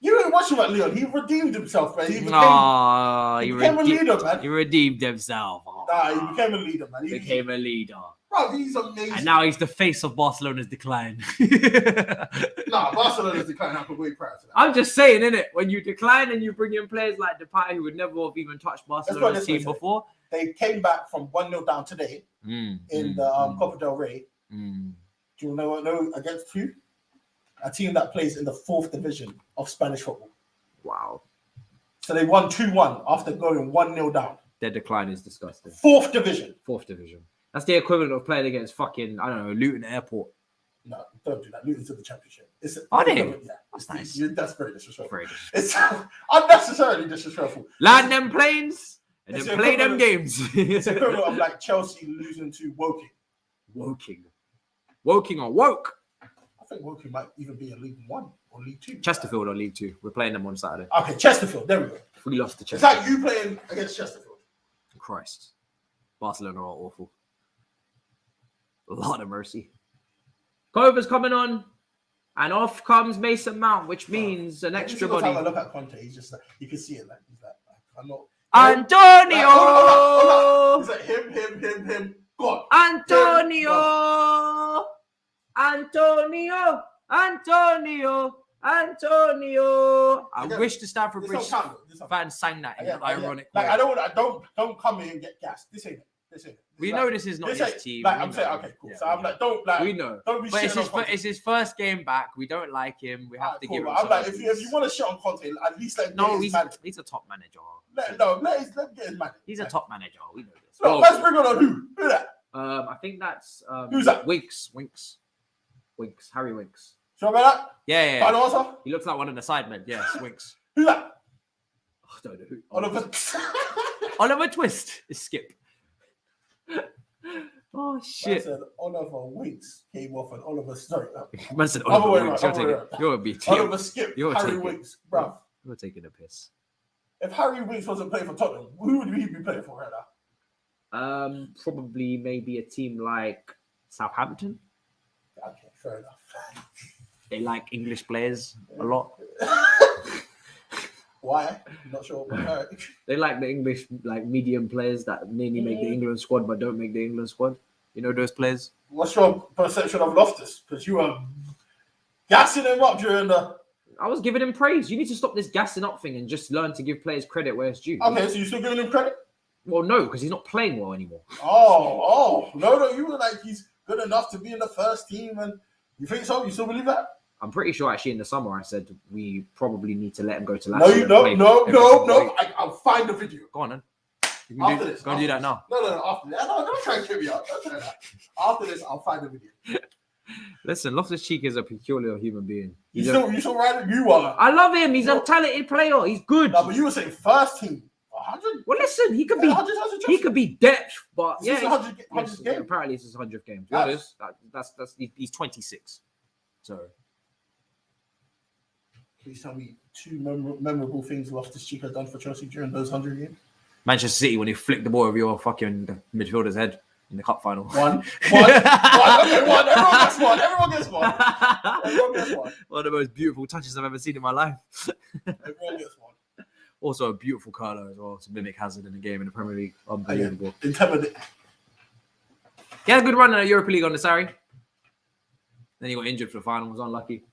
You ain't watching about Leon. He redeemed himself, man. He became a leader, man. He redeemed himself. Nah, he became a leader, man. He became a leader. Bro, he's amazing. And now he's the face of Barcelona's decline. Barcelona's decline happened way prior to that. I'm just saying, innit? When you decline and you bring in players like Depay who would never have even touched Barcelona's team before. They came back from 1-0 down today in the Copa del Rey. Do you know against who? A team that plays in the 4th division of Spanish football. Wow. So they won 2-1 after going 1-0 down. Their decline is disgusting. 4th division. That's the equivalent of playing against fucking, I don't know, Luton Airport. No, don't do that. Luton's in the Championship. Are they? Yeah. That's nice. That's very disrespectful. Very It's unnecessarily disrespectful. Land them planes and then play them games. It's equivalent of like Chelsea losing to Woking. Woking or Woke? I think Woking might even be in League 1 or League 2. Chesterfield or League 2. We're playing them on Saturday. Okay, Chesterfield. There we go. We lost to It's Chesterfield. like you playing against Chesterfield. Christ. Barcelona are awful. Lord of mercy. Cover's coming on. And off comes Mason Mount, which means an extra body. Have a look at Conte. He's just like, you can see it. Like he's like, I'm not. Antonio. He's like him. God. Antonio. I wish the Stamford Bridge fans sang that in an ironic way. Like I don't come here and get gassed. This ain't it. We know this is not his team. Like I'm saying, okay, cool. So I'm like, don't like. We know. Don't be but shitting it's his first game back. We don't like him. We have to give him. I'm like, if you want to shit on Conte, at least let him get his manager. He's a top manager. Let him get his manager. He's a top manager. We know this. So let's bring on who? Who that? I think that's who's that? Winks. Harry Winks. Sure about that? Yeah. Final answer? He looks like one of the sidemen. Yes, Winks. Who's that? I don't know who. Oliver Twist is Skip. Oh shit! I said Oliver Winks came off and Oliver. Sorry, man said Oliver Winks. Oliver Skip. Harry Winks, bruv. You're taking a piss. If Harry Winks wasn't playing for Tottenham, who would he be playing for right now? Probably maybe a team like Southampton. Okay, fair enough. They like English players a lot. Why? I'm not sure. They like the English, like medium players that mainly make the England squad but don't make the England squad. You know those players? What's your perception of Loftus? Because you were gassing him up during the... I was giving him praise. You need to stop this gassing up thing and just learn to give players credit where it's due. Okay, so you're still giving him credit? Well, no, because he's not playing well anymore. Oh, no, you were like, he's good enough to be in the first team, and you think so? You still believe that? I'm pretty sure actually in the summer I said we probably need to let him go to Lazio. No. I'll find the video. Go on then. You can after this, go and do that now. No, after this. No, don't try and trip me out. Don't try that. After this, I'll find the video. Listen, Loftus-Cheek is a peculiar human being. You still right? You are. I love him. He's a talented player. He's good. No, but you were saying first team. 100? Well, listen, he could be depth, but yeah, 100 game. Apparently, it's his 100th game. He's 26. So, please tell me two memorable things Loftus-Cheek has done for Chelsea during those 100 games. Manchester City when he flicked the ball over your fucking midfielder's head in the cup final. One. Okay, one. Everyone gets one. One of the most beautiful touches I've ever seen in my life. Everyone gets one. Also a beautiful curler as well to mimic Hazard in the game in the Premier League. Unbelievable. Intimidating. He had a good run in the Europa League on the Sarri. Then he got injured for the final. Was unlucky.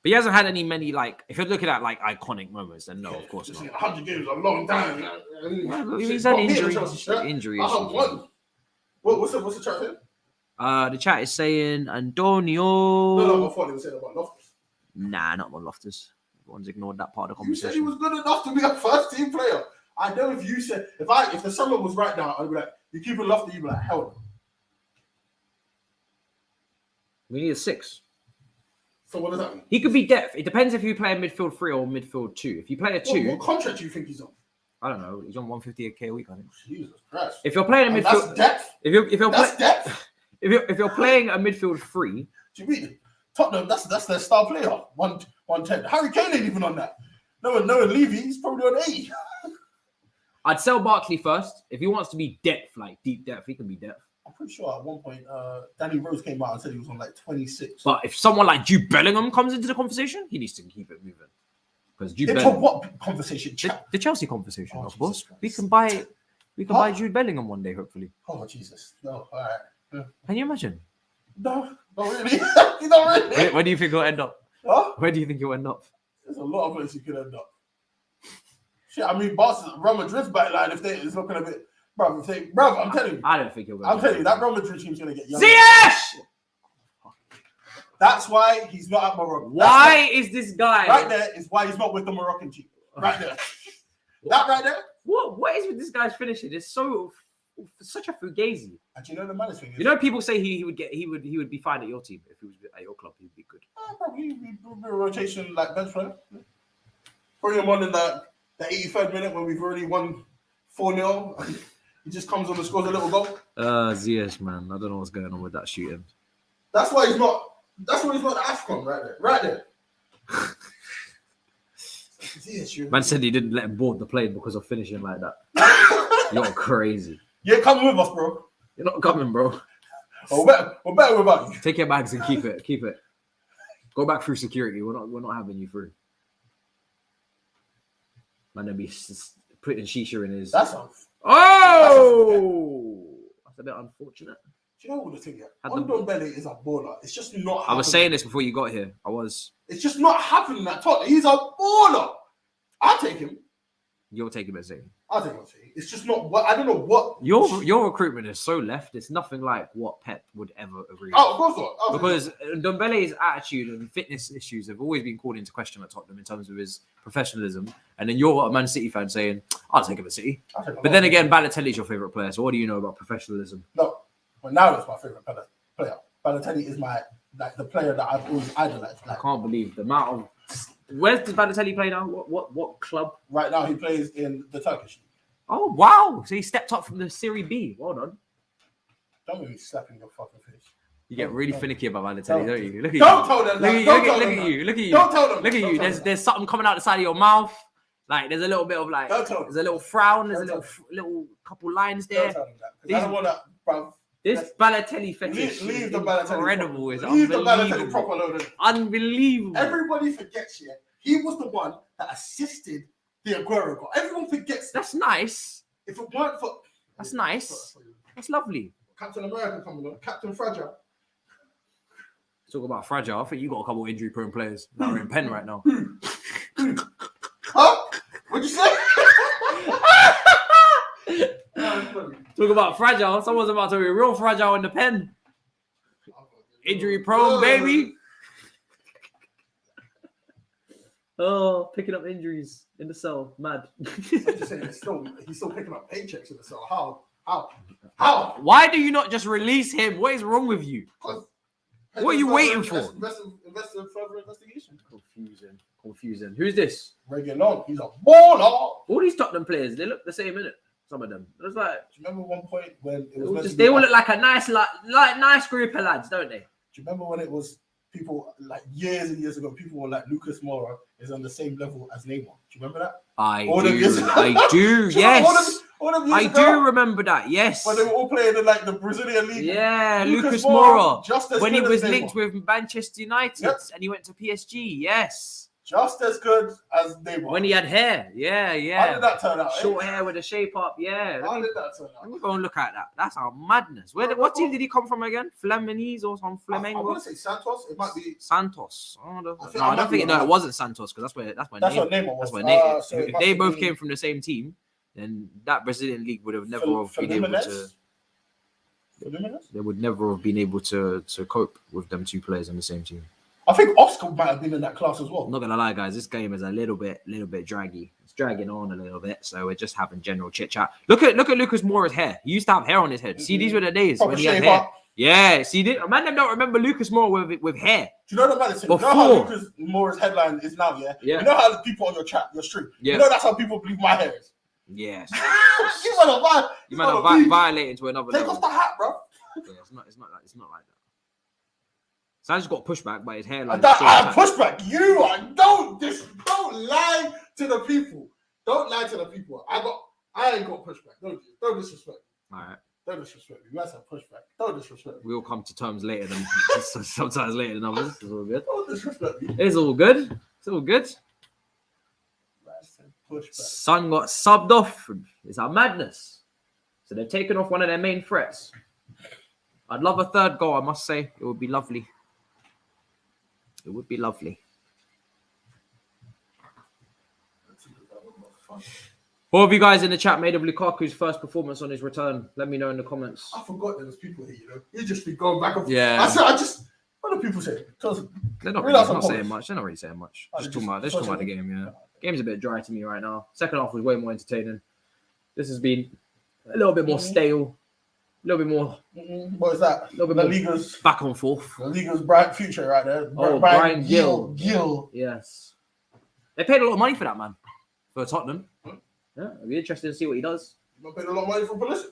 But he hasn't had many like. If you're looking at like iconic moments, then no, of course not. 100 games a long time. He's had injury issues. What's the chat here? The chat is saying Antonio. No, I thought he was saying about Loftus. Nah, not about Loftus. Everyone's ignored that part of the conversation. You said he was good enough to be a first team player. I know if you said if the summer was right now, I'd be like, you keep it Loftus, you'd be like, hell no. We need a 6. So what does that mean? He could be depth. It depends if you play a midfield 3 or midfield 2. If you play a 2... What contract do you think he's on? I don't know. He's on 150k a week, I think. Jesus Christ. If you're playing a midfield... That's depth? That's depth? If you're playing a midfield 3... Do you mean? Tottenham, that's their star player. 110. Harry Kane ain't even on that. No, Levy, he's probably on 80. I'd sell Barkley first. If he wants to be depth, like deep depth, he can be depth. I'm pretty sure at one point, Danny Rose came out and said he was on like 26. But if someone like Jude Bellingham comes into the conversation, he needs to keep it moving. Because Jude Bellingham, what conversation? The Chelsea conversation, of course. Christ. We can buy Jude Bellingham one day, hopefully. Oh Jesus! No, all right. Yeah. Can you imagine? No, not really. Not really. Where do you think he'll end up? Huh? Where do you think he'll end up? There's a lot of places he could end up. Shit, I mean, Real Madrid's backline is looking a bit. Bro, I'm telling you. I don't think he'll go. I'm telling you, that Real Madrid team's going to get young. Ziyech! That's why he's not at Morocco. Why is this guy? Right there is why he's not with the Moroccan team. Right there. That right there. What is with this guy's finishing? It's so Such a fugazi. And you know the maddest thing is, You know, people say he would be fine at your team if he was at your club. He'd be good. Probably he'd be a rotation like bench player. Bring him on in the 83rd minute when we've already won 4-0. He just comes on and scores a little goal. Ziyech, man, I don't know what's going on with that shooting. That's why he's not. That's why he's not the AFCON right there. Right there. Man said he didn't let him board the plane because of finishing like that. You're crazy. Yeah, come with us, bro. You're not coming, bro. We're better without you. Take your bags and keep it. Keep it. Go back through security. We're not having you through. Man, then be putting shisha in his. That's off. Oh, that's a bit unfortunate. Do you know what the thing is? Ndombele is a baller. It's just not happening. I was saying this before you got here. It's just not happening at Tottenham. He's a baller. I'll take him. You'll take him at City. I'll take him at City. It's just not what I don't know what your recruitment is so left. It's nothing like what Pep would ever agree with. Oh, of course not. Because Ndombele's attitude and fitness issues have always been called into question at Tottenham in terms of his professionalism. And then you're a Man City fan saying, I'll take him at City. But then again, Balotelli's your favourite player. So what do you know about professionalism? No. Well, now it's my favourite player. Balotelli is the player that I've always idolised. I can't believe the amount of... Where does Balotelli play now? What club? Right now he plays in the Turkish league. Oh, wow. So he stepped up from the Serie B. Well done. Don't make me slap in your fucking face. You get really finicky about Balotelli, don't you? Look at you. Don't tell them that. Look at you. Don't tell them. Look at you. There's something coming out the side of your mouth. Like, there's a little bit of like... There's a little frown. There's a little couple lines there. Don't tell them that. I don't want that, bruv. This Balotelli fetish leave the Balotelli incredible. It's leave unbelievable. the Balotelli proper load. Unbelievable. Everybody forgets here. He was the one that assisted the Aguero goal. Everyone forgets. That's nice. If it weren't for... That's nice. That's lovely. Captain America coming on. Captain Fragile. Talk about fragile. I think you got a couple injury-prone players that are in pen right now. Huh? What'd you say? Talk about fragile. Someone's about to be real fragile in the pen. Injury-prone, baby. Oh, picking up injuries in the cell. Mad. I'm just saying, he's still picking up paychecks in the cell. How? Why do you not just release him? What is wrong with you? What are you waiting for? Invest in further investigation. Confusing. Who's this? Reguilón. He's a baller. All these Tottenham players, they look the same, innit? Some of them. It was like... Do you remember one point when it was... They all look like a nice group of lads, don't they? Do you remember when it was people, like years and years ago, people were like, Lucas Moura is on the same level as Neymar. Do you remember that? I do, yes. I do remember that, yes. When they were all playing in like the Brazilian league. Yeah, Lucas Moura. Just as when he was linked Neymar. with Manchester United and he went to PSG, yes. Just as good as Neymar. When he had hair, yeah. How did that turn out? Short hair with a shape up, yeah. How did that turn out? Let me go and look at that. That's our madness. What team did he come from again? Flamini's or some Flamengo? I want to say Santos. It might be Santos. I don't think it wasn't Santos because that's what Neymar was. If they both came from the same team, then that Brazilian league would have never been able to. They would never have been able to cope with them two players in the same team. I think Oscar might have been in that class as well. I'm not gonna lie, guys. This game is a little bit draggy. It's dragging on a little bit, so we're just having general chit chat. Look at Lucas Moura's hair. He used to have hair on his head. See, these were the days when he had hair. Yeah, see, man, them don't remember Lucas Moura with hair. Do you know the matter? You know how Lucas Moura's headline is now, yeah? You know how the people on your stream, you know that's how people believe my hair is. Yes. You might have violated to another Take level. off the hat, bro. Yeah, it's not like that. So I just got pushback by his hairline. Pushback. Don't lie to the people. Don't lie to the people. I ain't got pushback. Don't disrespect me. All right. Don't disrespect me. That's a pushback. Don't disrespect me. We'll come to terms later than sometimes later than others. It's all good. Don't disrespect me. It's all good. Son got subbed off. It's our madness. So they've taken off one of their main threats. I'd love a third goal, I must say. It would be lovely. It would be lovely. What have you guys in the chat made of Lukaku's first performance on his return? Let me know in the comments. I forgot there was people here, You just be going back and forth. Yeah. What do people say? They're not saying much. They're not really saying much. Just talking about the game, yeah. Game's a bit dry to me right now. Second half was way more entertaining. This has been A little bit more stale. A little bit more. What is that? Little bit La more Liga's back and forth. La Liga's bright future right there. Oh, Brian Gill. Yes. They paid a lot of money for that man. For Tottenham. Yeah, it'll be interesting to see what he does. You paid a lot of money for Pulisic.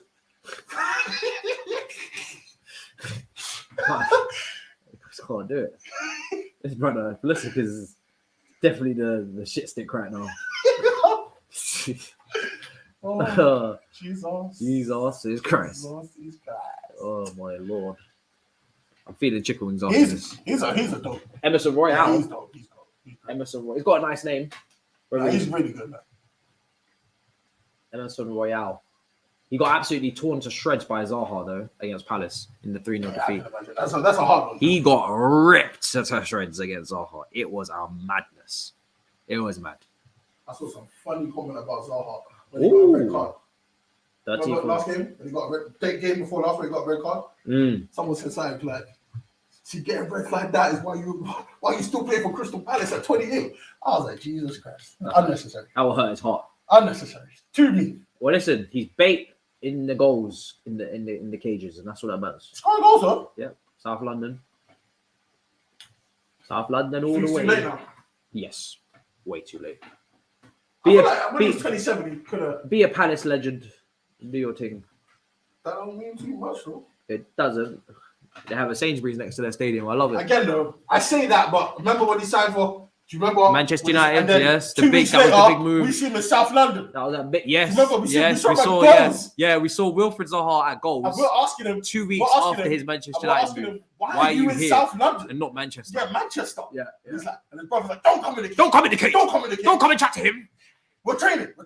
I can't do it. This brother, Pulisic is definitely the shit stick right now. Oh, Jesus Christ. Oh my Lord. I'm feeling chicken wings after this. He's a dope. Emerson Royale. Yeah, he's dope. Emerson Royale. He's got a nice name. He's really good, man. Emerson Royale. He got absolutely torn to shreds by Zaha though against Palace in the 3-0 defeat. That's a hard one. He got ripped to shreds against Zaha. It was a madness. It was mad. I saw some funny comment about Zaha when he got a red card. Last game, when he got a red game before last, when he got a red card. Someone said something like, "To get a red like that is why you still play for Crystal Palace at 28." I was like, Jesus Christ, unnecessary. That will hurt his heart. Unnecessary. Too mean. Well, listen, he's bait in the goals in the cages, and that's what that matters. Scoring goals, though. Yeah, South London all the way. Too late now. Yes, way too late. When he was 27, he could have. Be a Palace legend. Do your thing. That don't mean too much, though. It doesn't. They have a Sainsbury's next to their stadium. I love it. Again, though, I say that, but remember when he signed for? Do you remember Manchester United? Yes, that was the big move. We see him in South London. That was a bit. Yes, remember, we saw. We saw Wilfred Zaha at goals. And we're asking him 2 weeks after his Manchester United move. Why are you in here South London and not Manchester? Yeah, Manchester. Yeah. He's like, and his brother's like, "Don't come in the cage. Don't come in the cage. Don't come in the cage. Don't come and chat to him. We're training. We're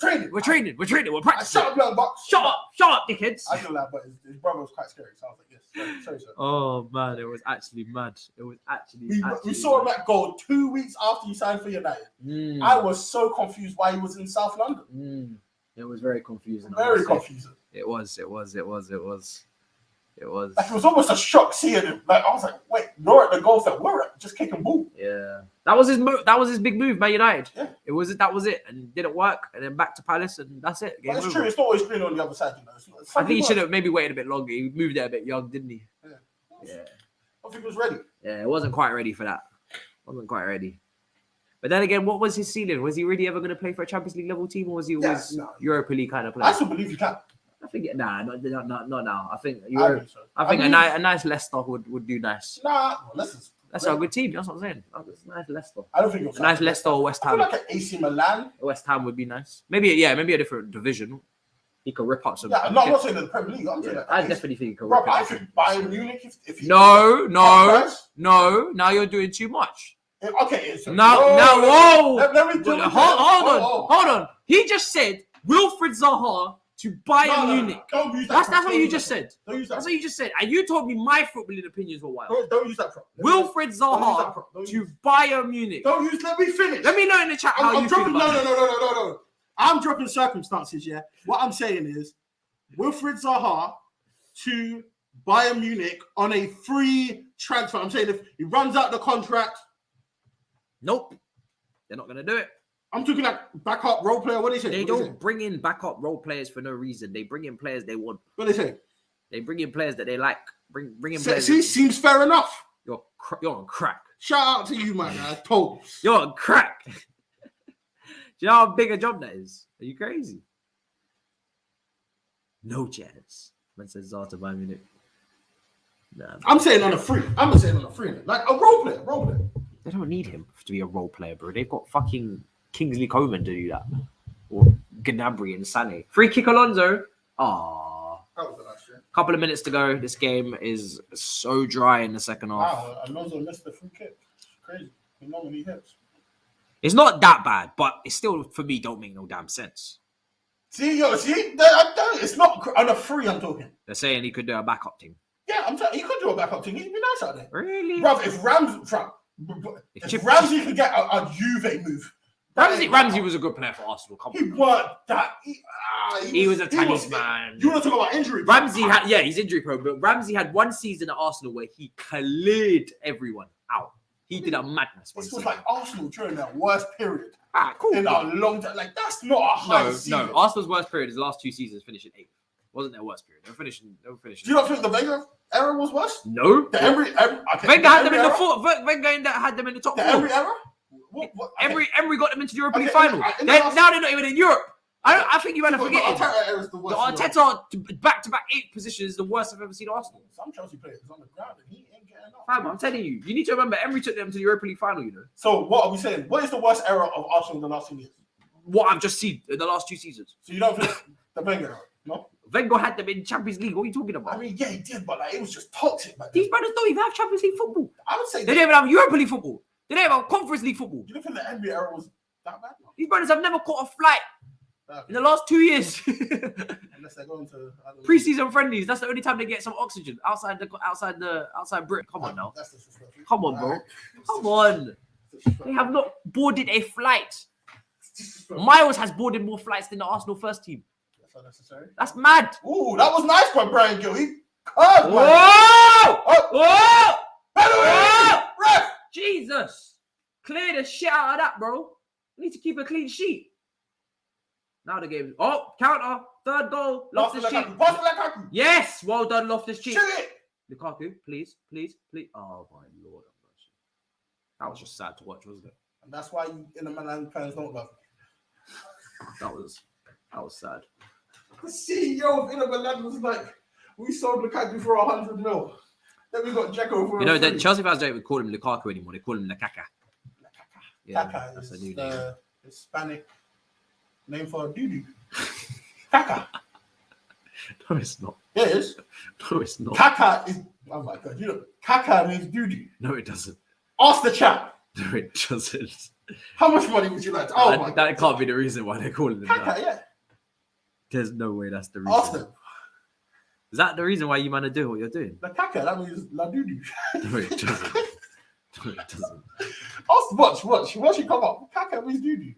practicing." Shut up, young bucks. Shut up, dickheads. I feel that, but his brother was quite scary. So I was like, yes. Sorry, sir. Oh man, it was actually mad. It was actually. We saw him at goal 2 weeks after he signed for United. I was so confused why he was in South London. It was very confusing. Very confusing. It was. Like, it was almost a shock seeing him. Like, I was like, wait, you're at the goals that we're at, just kicking ball. Yeah, that was his move. That was his big move, Man United. Yeah, that was it, and it didn't work, and then back to Palace, and that's it. But it's true. It's not always green on the other side, you know. I think he should have maybe waited a bit longer. He moved there a bit young, didn't he? Yeah. I think he was ready. Yeah, it wasn't quite ready for that. Wasn't quite ready. But then again, what was his ceiling? Was he really ever going to play for a Champions League level team, or was he always Europa League kind of player? I still believe he can. I think not now. I think a nice Leicester would do nice. That's a good team. That's what I'm saying. It's nice Leicester. I don't think a nice Leicester or West Ham. I feel like an AC Milan. West Ham would be nice. Maybe a different division. He could rip up some. Yeah, I'm not saying in the Premier League. I'm saying I definitely think he could. Bro, I think Bayern Munich. If he no. Now you're doing too much. Okay. Whoa. Let me do it. Hold on. He just said Wilfred Zaha to Bayern Munich. Don't use that. That's what you just said. Don't use that. That's what you just said. And you told me my footballing opinions were wild. Don't use that. Wilfred Zaha to Bayern Munich. Let me finish. Let me know in the chat how you feel about it. No. I'm dropping circumstances, yeah. What I'm saying is Wilfred Zaha to Bayern Munich on a free transfer. I'm saying if he runs out the contract. Nope. They're not going to do it. I'm talking like backup role player. What do they say? They don't bring in backup role players for no reason. They bring in players they want. What do they say? They bring in players that they like. Bring in players. Seems fair enough. You're on crack. Shout out to you, man. I told you. You're on crack. Do you know how big a job that is? Are you crazy? No chance. Man says Zata Bayern Munich. Nah, I'm saying on a free. Like a role player. They don't need him to be a role player, bro. They've got fucking Kingsley Coman to do that. Or Gnabry and Sané. Free kick Alonso. That was the last year. Couple of minutes to go. This game is so dry in the second half. Wow, Alonso missed the free kick. It's crazy. You know when he hits. It's not that bad, but it still, for me, don't make no damn sense. It's not on a free, I'm talking. They're saying he could do a backup team. Yeah, I'm telling you, he could do a backup team. He'd be nice out there. Really? Bro, if Ramsey could get a Juve move. Ramsey was a good player for Arsenal. He weren't that. He was a talisman. You want to talk about injury? He's injury prone, but Ramsey had one season at Arsenal where he cleared everyone out. He did a madness. This was like Arsenal during their worst period. Cool. In a long time. Like, that's not a high season. No. Arsenal's worst period is the last 2 seasons, finishing 8th. Wasn't their worst period. They were finishing. Do you not think the Wenger era was worse? No. Okay, Wenger had them in the fourth. Wenger had them in the top four. Emery era? Okay. Emery got them into the Europa League final. Now they're not even in Europe. I think you had to forget it. The Arteta era is the worst. The Arteta back-to-back 8th position is the worst I've ever seen Arsenal. Some Chelsea players on the ground and he ain't getting up. Fam, I'm telling you, you need to remember Emery took them to the Europa League final. You know. So what are we saying? What is the worst era of Arsenal in the last 2 years? What I've just seen in the last 2 seasons. So you don't think the Wenger era? No. Wenger had them in Champions League. What are you talking about? I mean, yeah, he did, but like it was just toxic. These brothers don't even have Champions League football. I would say they don't even have Europa League football. They don't even have Conference League football. You don't think the NBA era was that bad? No? These brothers have never caught a flight in the last 2 years. Unless they're going to pre-season friendlies. That's the only time they get some oxygen outside Britain. Come on now. Come on, bro. Come on. They have not boarded a flight. Miles has boarded more flights than the Arsenal first team. That's unnecessary. That's mad. Ooh, that was nice by Brian Gill. He curved. Whoa! Whoa! Whoa! Ref! Jesus. Clear the shit out of that, bro. We need to keep a clean sheet. Now the game. Oh, counter. Third goal. Loftus-Cheek. Pass to Lukaku. Yes. Well done, Loftus-Cheek. Shoot it. Lukaku, please. Oh, my Lord. That was just sad to watch, wasn't it? And that's why you in the Milan fans don't love me. That was sad. The CEO of Inter Milan was like, we sold Lukaku for 100 mil. Then we got Dzeko for. You know, the Chelsea fans don't even call him Lukaku anymore. They call him Nakaka. Yeah, Kaka that's a new name. Hispanic name for a doo-doo. Kaka. No, it's not. Yeah, it is. No, it's not. Kaka is. Oh my God! You know, Kaka means doo-doo. No, it doesn't. Ask the chap. No, it doesn't. How much money would you like to? Oh my God. That can't be the reason why they're calling him Kaka, that. yeah. There's no way that's the reason. Ask them. Is that the reason why you man are doing what you're doing? The Kaka, that means la doo-doo. No, it doesn't. No, it doesn't. Watch you come up. Kaka means doo-doo.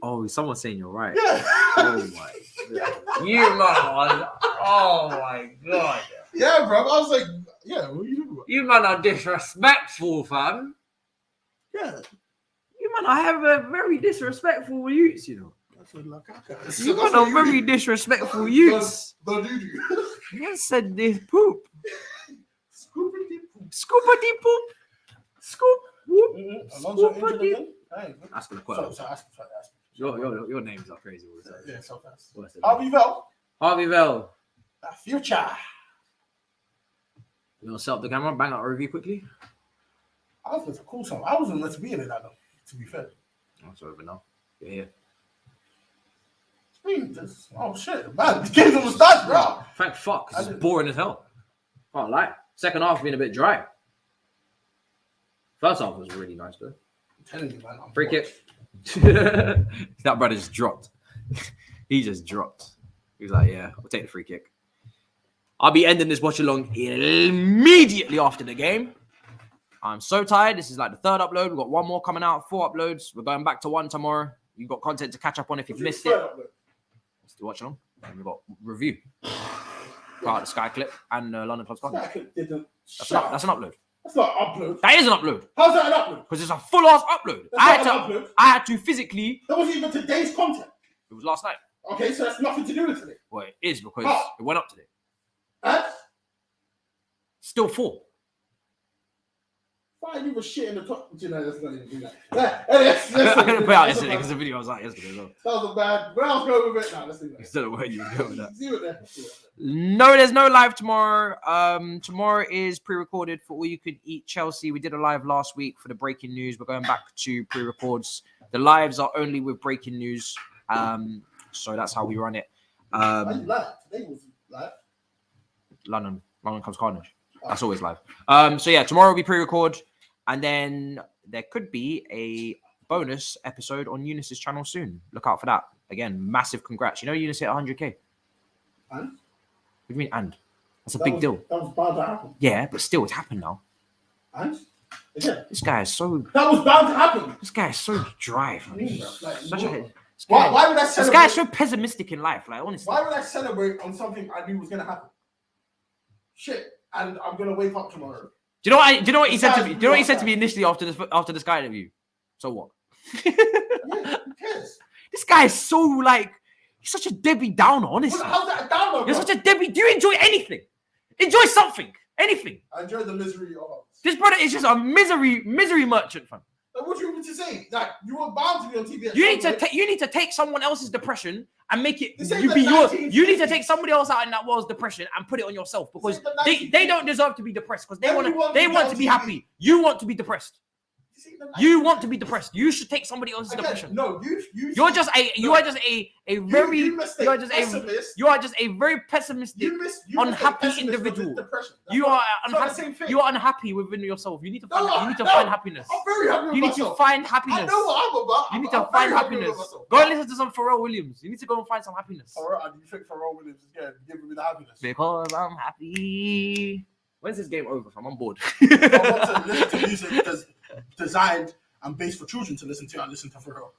Oh, someone's saying you're right. Yeah. Oh my God. You man. Oh my God. Yeah, bro. I was like, yeah, what are you doing? You man are disrespectful, fam. Yeah. You man, I have a very disrespectful youths, you know. That's what like Kaka. You man are very disrespectful youths. The doo-doo. You said this poop. Scoopity poop. Scoopity poop. Scoop. Whoop. Alonso injured again? Hey, that's gonna quote. Sorry. Your names are crazy all the time. Yeah, so fast. Harvey Vell. The future. You want to set up the camera? Bang out a review quickly. I was meant to call something. I wasn't meant to be in it, though, to be fair. That's over now. You're here. Oh shit, man. The game's almost done, bro. Thank fuck, because it's boring as hell. Can't lie. Second half being a bit dry. First half was really nice, though. I'm telling you, man. Free kick. That brother just dropped. He just dropped. He was like, yeah, we'll take the free kick. I'll be ending this watch along immediately after the game. I'm so tired. This is like the third upload. We've got one more coming out, 4 uploads. We're going back to 1 tomorrow. You've got content to catch up on if you've missed it. Let's do watch along. And we've got review. Part of the Sky Clip and London Club's content. That's an upload. That's not an upload. That is an upload. How's that an upload? Because it's a full ass upload. I had to physically. That wasn't even today's content. It was last night. Okay, so that's nothing to do with today. Well, it is because it went up today. And? Still 4. Fine, you were shit in the top. You know, let's not even do that. I'm going to put it out yesterday because the video was out yesterday as well. That was a bad. Where else go with it? No, let's do that. Instead of where you go with that. See what there. No, there's no live tomorrow. Tomorrow is pre-recorded for All You Could Eat Chelsea. We did a live last week for the breaking news. We're going back to pre-records. The lives are only with breaking news. So that's how we run it. Today was live. London comes Carnage. That's always live. So yeah, tomorrow will be pre-record, and then there could be a bonus episode on Eunice's channel soon. Look out for that. Again, massive congrats. You know Eunice hit 100k. And? What do you mean and? That's a big deal. That was bound to happen. Yeah, but still, it's happened now. And? Again. This guy is so. That was bound to happen. This guy is so dry. Why would I celebrate? This guy is so pessimistic in life. Like honestly. Why would I celebrate on something I knew was gonna happen? Shit, and I'm gonna wake up tomorrow. Do you know what he said to me? Do you know what he said to me initially after the Sky interview? So what? Yeah, who cares? This guy is so like such a Debbie Downer, honestly. How's that a downer? You're such a Debbie. Do you enjoy anything? Enjoy something. Anything. I enjoy the misery of us. This brother is just a misery merchant, fam. Like, what do you want me to say? Like, you were bound to be on TV. You need to take someone else's depression and make it This ain't you the be yours. 1950s. You need to take somebody else out in that world's depression and put it on yourself because This ain't the they don't deserve to be depressed because they want to be TV. happy. You want to be depressed. This ain't the You 1950s. want to be depressed. You should take somebody else's Again, depression. no, you You are just a very pessimistic, unhappy individual. You are unhappy within yourself. You need to find happiness. I'm very happy with You need to myself. find I happiness. know what I'm about. You need to I'm find very happy with happiness. myself. Go and listen to some Pharrell Williams. You need to go and find some happiness. Do you think Pharrell Williams is giving me the happiness? Because I'm happy. When's this game over, fam? I'm bored. I want to listen to music that's designed and based for children to listen to. I listen to Pharrell.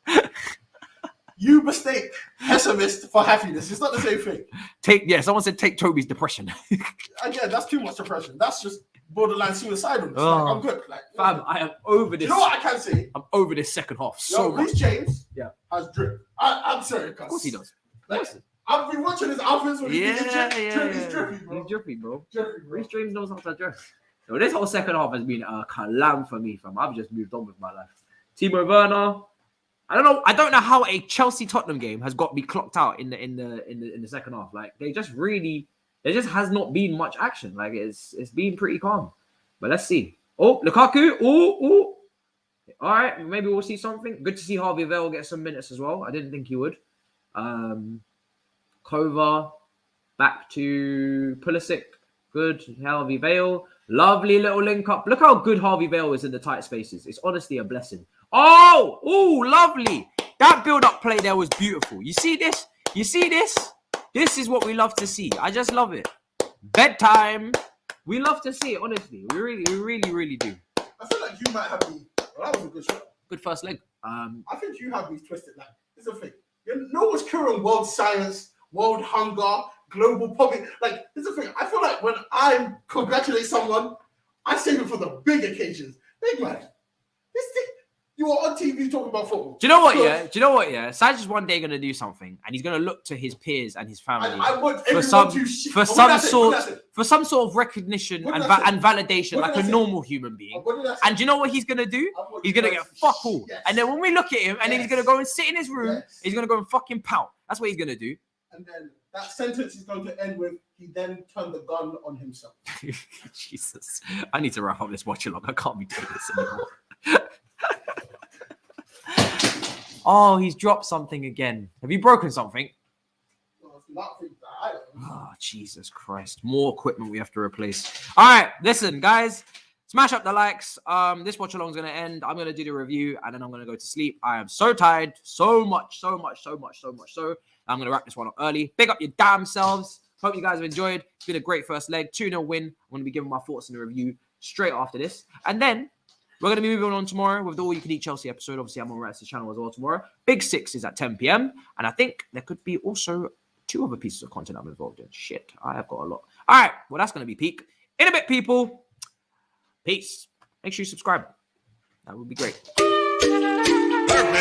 You mistake pessimist for happiness. It's not the same thing. Someone said take Toby's depression. Again, that's too much depression. That's just borderline suicidal. Oh. Like, I'm good. Like, Fam, I am over this. you know what I can say? I'm over this second half so much. Reece James Yeah. has drip. I'm sorry, Of course he does. Like, I've been watching his outfits when Yeah. He's drippy, bro. He's drippy, bro. Drippy, bro. Reece James knows how to dress. So this whole second half has been a calam for me, fam. I've just moved on with my life. Timo Werner. I don't know how a Chelsea Tottenham game has got me clocked out in the second half. Like there just has not been much action. Like it's been pretty calm. But let's see. Oh, Lukaku. Oh. All right, maybe we'll see something. Good to see Harvey Vale get some minutes as well. I didn't think he would. Kova back to Pulisic. Good. Harvey Vale. Lovely little link up. Look how good Harvey Vale is in the tight spaces. It's honestly a blessing. Oh, lovely. That build-up play there was beautiful. You see this? This is what we love to see. I just love it. Bedtime. We love to see it, honestly. We really do. I feel like you might have me. Well, that was a good shot. Good first leg. I think you have me twisted. Like, it's a thing. You know what's current world science, world hunger, global poverty. Like, it's a thing. I feel like when I congratulate someone, I save it for the big occasions. Big man. This thing. You are on TV talking about football. Do you know what? Yeah. Saj's one day gonna do something, and he's gonna look to his peers and his family for some sort of recognition and validation, like a normal human being. And do you know what he's gonna do? He's gonna get fuck all. Yes. And then when we look at him, and then he's gonna go and sit in his room. Yes. He's gonna go and fucking pout. That's what he's gonna do. And then that sentence is going to end with, he then turned the gun on himself. Jesus, I need to wrap up this Watchalong. I can't be doing this anymore. Oh, he's dropped something again. Have you broken something? Oh, Jesus Christ. More equipment we have to replace. All right, listen, guys. Smash up the likes. This watch-along is going to end. I'm going to do the review, and then I'm going to go to sleep. I am so tired. So much. I'm going to wrap this one up early. Big up your damn selves. Hope you guys have enjoyed. It's been a great first leg. 2-0 win. I'm going to be giving my thoughts in the review straight after this. And then we're going to be moving on tomorrow with the All You Can Eat Chelsea episode. Obviously, I'm on Ratz's channel as well tomorrow. Big Six is at 10 p.m. And I think there could be also 2 other pieces of content I'm involved in. Shit, I have got a lot. All right, well, that's going to be peak. In a bit, people. Peace. Make sure you subscribe. That would be great.